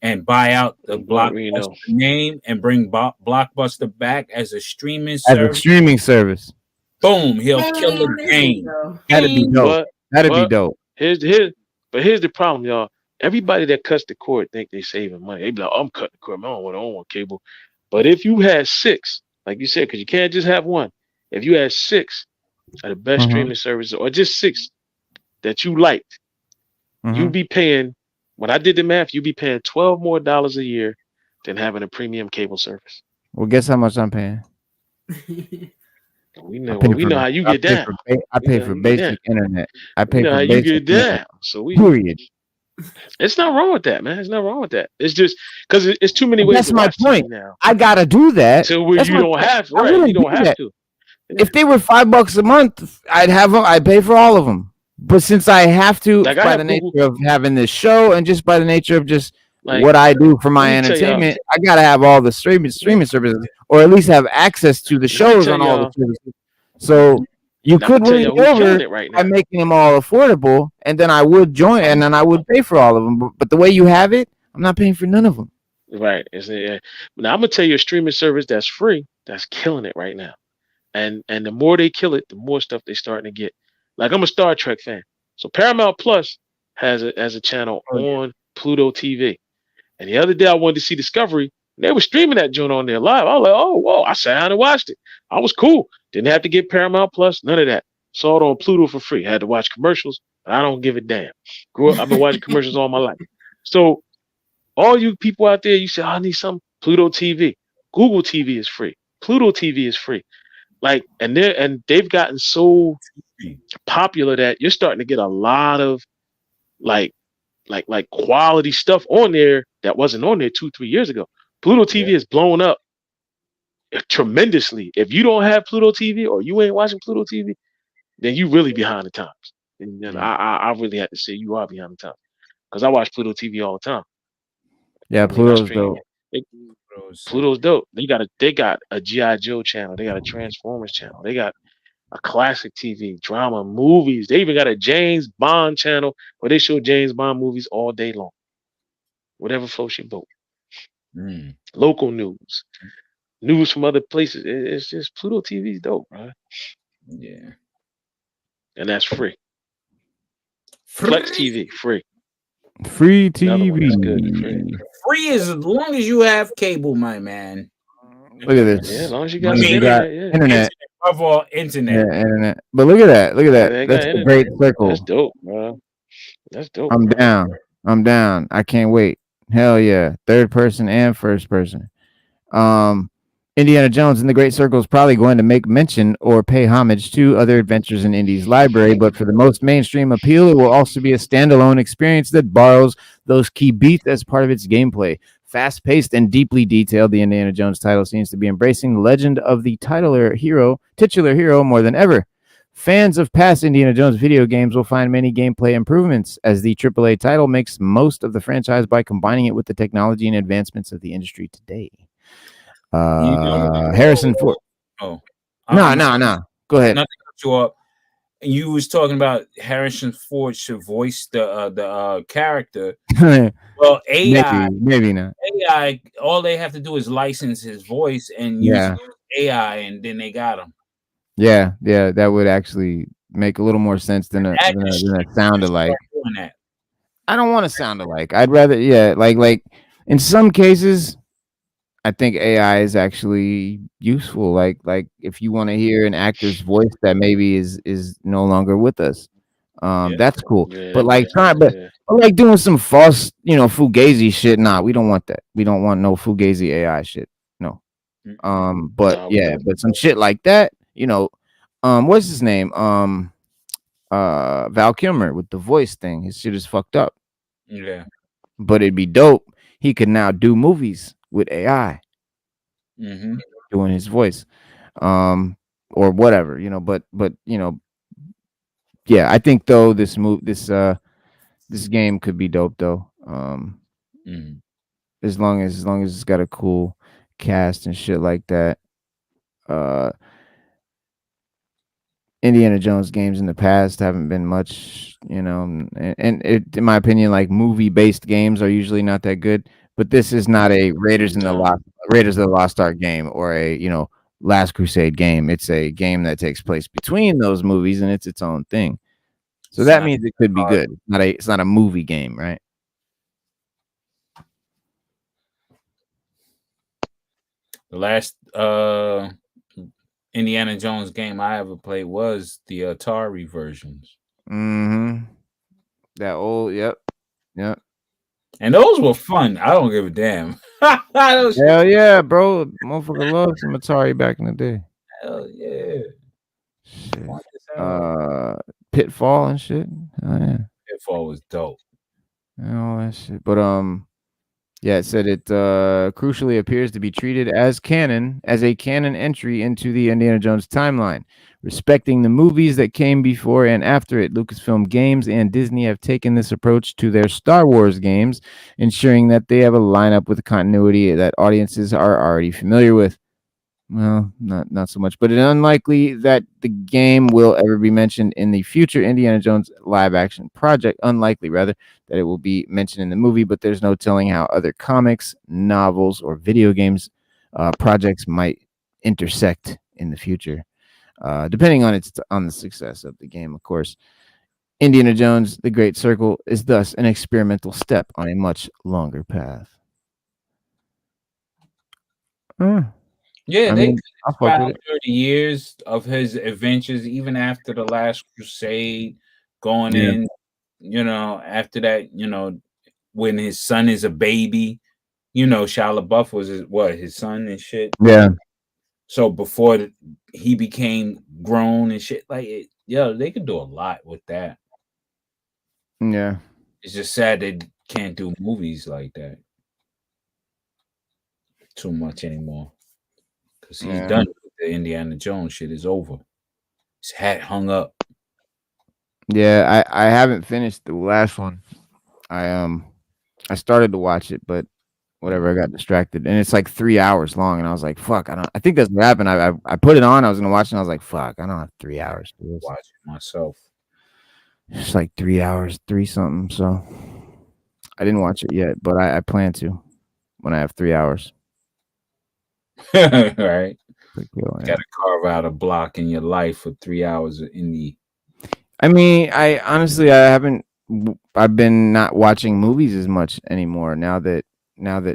and buy out the Blockbuster name and bring Blockbuster back as a streaming service. Boom, he'll kill the game. That'd be dope. That'd be dope. Here's the problem, y'all. Everybody that cuts the cord think they saving money. They be like, I'm cutting the cord. I don't want cable. But if you had 6, like you said, because you can't just have one. If you had 6 of the best streaming services, or just 6 that you liked, you'd be paying. When I did the math, you'd be paying $12 more a year than having a premium cable service. Well, guess how much I'm paying? We know how you get down. I pay for basic internet. I pay for how basic you get down. Internet. So period. It's not wrong with that, man. It's not wrong with that. It's just because it's too many ways. That's to my watch point. TV now. I gotta do that. So where you don't have, right? You don't have to. If they were $5 a month, I'd have them. I'd pay for all of them. But since I have to, like by the nature of having this show and just by the nature of just what I do for my entertainment, I gotta have all the streaming services, or at least have access to the shows on all the services. So you could win over by making them all affordable, and then I would join, and then I would pay for all of them. But the way you have it, I'm not paying for none of them. Right. Now I'm gonna tell you a streaming service that's free, that's killing it right now. And the more they kill it, the more stuff they're starting to get. Like, I'm a Star Trek fan, so Paramount Plus has a channel on Pluto TV. And the other day I wanted to see Discovery, and they were streaming that joint on there live. I was like, oh, whoa! I sat down and watched it. I was cool. Didn't have to get Paramount Plus, none of that. Saw it on Pluto for free. Had to watch commercials, but I don't give a damn. Grew up, I've been watching commercials all my life. So all you people out there, you say, I need some Pluto TV. Google TV is free. Pluto TV is free. Like, and they've gotten so popular that you're starting to get a lot of like quality stuff on there that wasn't on there 2-3 years ago. Pluto TV has blown up tremendously. If you don't have Pluto TV or you ain't watching Pluto TV, then you really behind the times. And then I really had to say you are behind the times because I watch Pluto TV all the time. Yeah, I mean, I Pluto's stream. dope. Pluto's dope. They got a GI Joe channel. They got a Transformers channel. They got a classic TV, drama, movies. They even got a James Bond channel where they show James Bond movies all day long. Whatever floats your boat. Local news, news from other places. It's just Pluto TV's dope, right? Yeah. And that's free. Flex TV, free. Free Another one that's TV. good, free. Free as long as you have cable, my man. Look at this. Yeah, as long as you As got long as some you got internet, yeah. internet. Above all, internet. Yeah, internet. But look at that. Look at Yeah, that. they That's got a internet. great circle. That's dope, bro. That's dope. I'm bro. down. I'm down. I can't wait. Hell yeah. Third person and first person. Indiana Jones and the Great Circle is probably going to make mention or pay homage to other adventures in Indy's library, but for the most mainstream appeal, it will also be a standalone experience that borrows those key beats as part of its gameplay. Fast-paced and deeply detailed, the Indiana Jones title seems to be embracing the legend of the titular hero more than ever. Fans of past Indiana Jones video games will find many gameplay improvements, as the AAA title makes most of the franchise by combining it with the technology and advancements of the industry today. Harrison Ford. Oh, No. Go ahead. Not to cut you up. You was talking about Harrison Ford should voice the character. Well, AI, maybe not. AI, all they have to do is license his voice and use AI, and then they got him. Yeah, that would actually make a little more sense than a sound alike. I don't want to sound alike. I'd rather, like in some cases, I think AI is actually useful. Like if you want to hear an actor's voice that maybe is no longer with us, that's cool. Yeah, but like yeah. but like doing some false, fugazi shit. Nah, we don't want that. We don't want no fugazi AI shit. No. But No, yeah, but some shit like that, what's his name? Val Kilmer with the voice thing. His shit is fucked up. Yeah. But it'd be dope. He could now do movies with AI doing his voice. Or whatever, but yeah, I think though this game could be dope though. As long as it's got a cool cast and shit like that. Indiana Jones games in the past haven't been much, and it, in my opinion, like movie-based games are usually not that good. But this is not a Raiders of the Lost Ark game or a Last Crusade game. It's a game that takes place between those movies, and it's its own thing. So that means it could be good. It's not a movie game, right? The last Indiana Jones game I ever played was the Atari versions. That old, yep. And those were fun. I don't give a damn. Hell yeah, bro. Motherfucker loved some Atari back in the day. Hell yeah. Shit. Pitfall and shit. Oh yeah. Pitfall was dope. And all that shit. But yeah, it said it crucially appears to be treated as a canon entry into the Indiana Jones timeline. Respecting the movies that came before and after it, Lucasfilm Games and Disney have taken this approach to their Star Wars games, ensuring that they have a lineup with continuity that audiences are already familiar with. Well, not so much, but it's unlikely that the game will ever be mentioned in the future Indiana Jones live-action project. Unlikely, rather, that it will be mentioned in the movie, but there's no telling how other comics, novels, or video games projects might intersect in the future, depending on the success of the game, of course. Indiana Jones: The Great Circle is thus an experimental step on a much longer path. Yeah, I they mean, could about 30 years of his adventures, even after the Last Crusade, going in, after that, when his son is a baby, Shia LaBeouf was his son and shit. Yeah. So before he became grown and shit, like they could do a lot with that. Yeah. It's just sad they can't do movies like that too much anymore. Because he's done with the Indiana Jones shit. Is over. His hat hung up. Yeah, I haven't finished the last one. I started to watch it, but whatever, I got distracted, and it's like 3 hours long, and I was like, "Fuck, I don't." I think that's what happened. I put it on. I was gonna watch it, and I was like, "Fuck, I don't have 3 hours to this." Watch it myself. It's like 3 hours, three something. So I didn't watch it yet, but I plan to when I have 3 hours. Right. Quick kill, yeah. Got to carve out a block in your life for 3 hours in the. I mean, I honestly, I haven't. I've been not watching movies as much anymore. Now that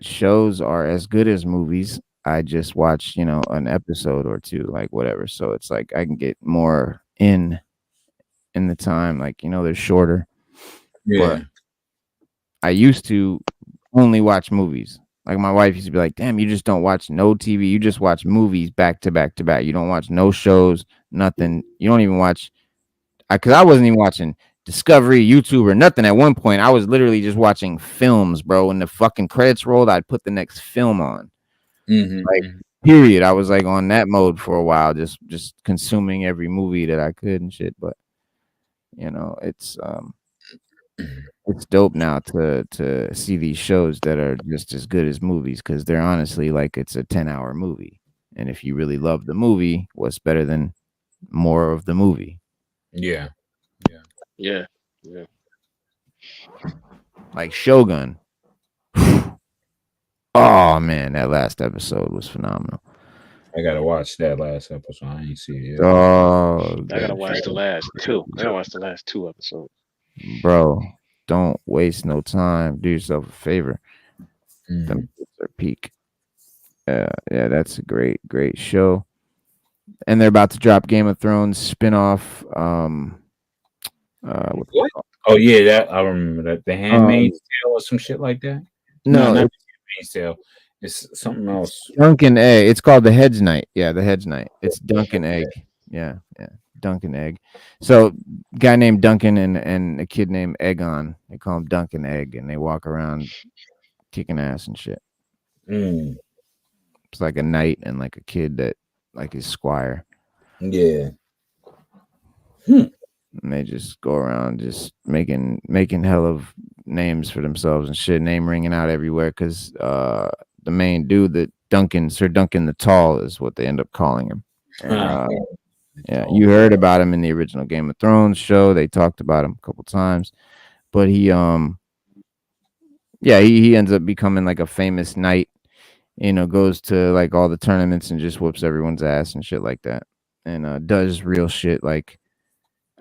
shows are as good as movies, I just watch, an episode or two, like whatever. So it's like I can get more in the time, like they're shorter. Yeah. But I used to only watch movies. Like my wife used to be like, "Damn, you just don't watch no TV. You just watch movies back to back to back. You don't watch no shows, nothing. You don't even watch." Because I wasn't even watching Discovery, YouTube, or nothing at one point. I was literally just watching films, bro. When the fucking credits rolled, I'd put the next film on. Like, period. I was like on that mode for a while, just consuming every movie that I could and shit. But it's dope now to see these shows that are just as good as movies, because they're honestly like it's a 10-hour movie. And if you really love the movie, what's better than more of the movie? Yeah. Yeah. Like Shogun. Oh man, that last episode was phenomenal. I gotta watch that last episode. I ain't see it yet. Oh, I gotta watch the last two. I gotta watch the last two episodes. bro. Don't waste no time. Do yourself a favor. Mhm. Them are peak. Yeah, that's a great show. And they're about to drop Game of Thrones spin-off. What's it What? called? Oh yeah, that I remember that. The Handmaid's Tale or some shit like that. No, not the it's Handmaid's Tale. It's something else. Dunkin' Egg. It's called The Hedge Knight. Yeah, The Hedge Knight. It's Dunkin' Egg. Yeah. Dunkin' Egg. So, guy named Duncan and a kid named Egon. They call him Dunkin' Egg, and they walk around kicking ass and shit. Mm. It's like a knight and like a kid that like his squire. Yeah. And they just go around just making hell of names for themselves and shit, name ringing out everywhere, because the main dude, that Sir Duncan the Tall, is what they end up calling him. And, yeah, you heard about him in the original Game of Thrones show. They talked about him a couple times, but he ends up becoming like a famous knight. Goes to like all the tournaments and just whoops everyone's ass and shit like that, and does real shit like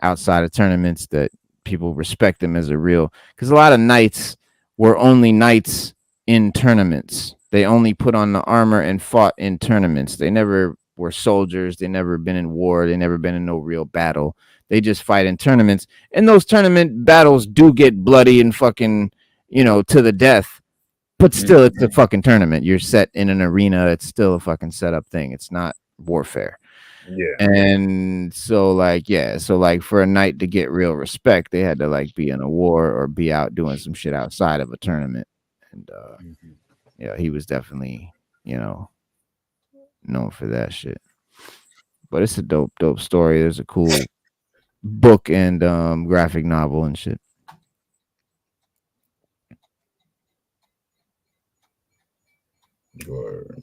outside of tournaments that people respect him as a real. Because a lot of knights were only knights in tournaments. They only put on the armor and fought in tournaments. They never were soldiers. They never been in war. They never been in no real battle. They just fight in tournaments. And those tournament battles do get bloody and fucking, to the death. But still, it's a fucking tournament. You're set in an arena. It's still a fucking set up thing. It's not warfare. Yeah. And so for a knight to get real respect, they had to like be in a war or be out doing some shit outside of a tournament. And yeah, he was definitely, known for that shit. But it's a dope story. There's a cool book and graphic novel and shit. Word.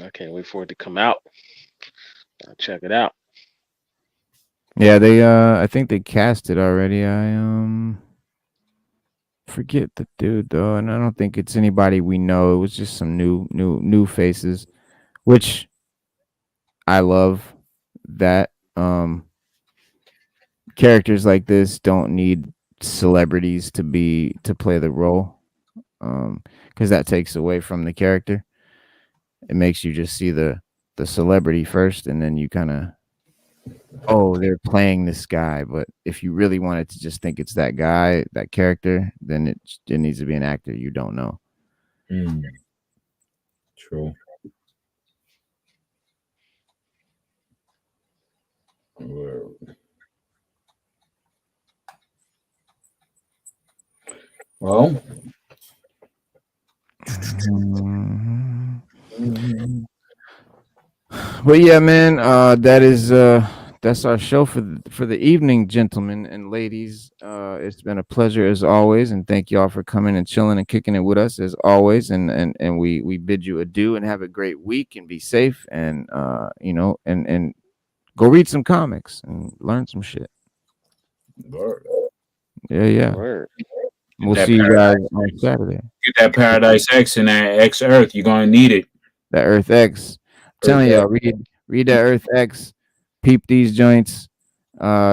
I can't wait for it to come out. I'll check it out. Yeah, they I think they cast it already. I forget the dude though, and I don't think it's anybody we know. It was just some new faces, which I love that. Characters like this don't need celebrities to play the role, because that takes away from the character. It makes you just see the celebrity first, and then you kind of, oh, they're playing this guy. But if you really wanted to just think it's that guy, that character, then it needs to be an actor you don't know. True. Word. Well, Well, yeah, man. That's our show for the evening, gentlemen and ladies. It's been a pleasure as always, and thank y'all for coming and chilling and kicking it with us as always. And we bid you adieu and have a great week and be safe and and go read some comics and learn some shit. Word. Yeah. Word. We'll That see you guys on Saturday. Get that Paradise X and that X Earth. You're gonna need it. That Earth X. Telling y'all, read that Earth X, peep these joints,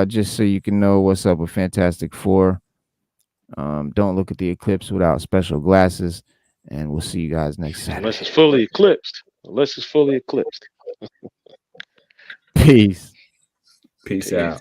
just so you can know what's up with Fantastic Four. Don't look at the eclipse without special glasses, and we'll see you guys next Saturday. Unless it's fully eclipsed. Peace. Peace out.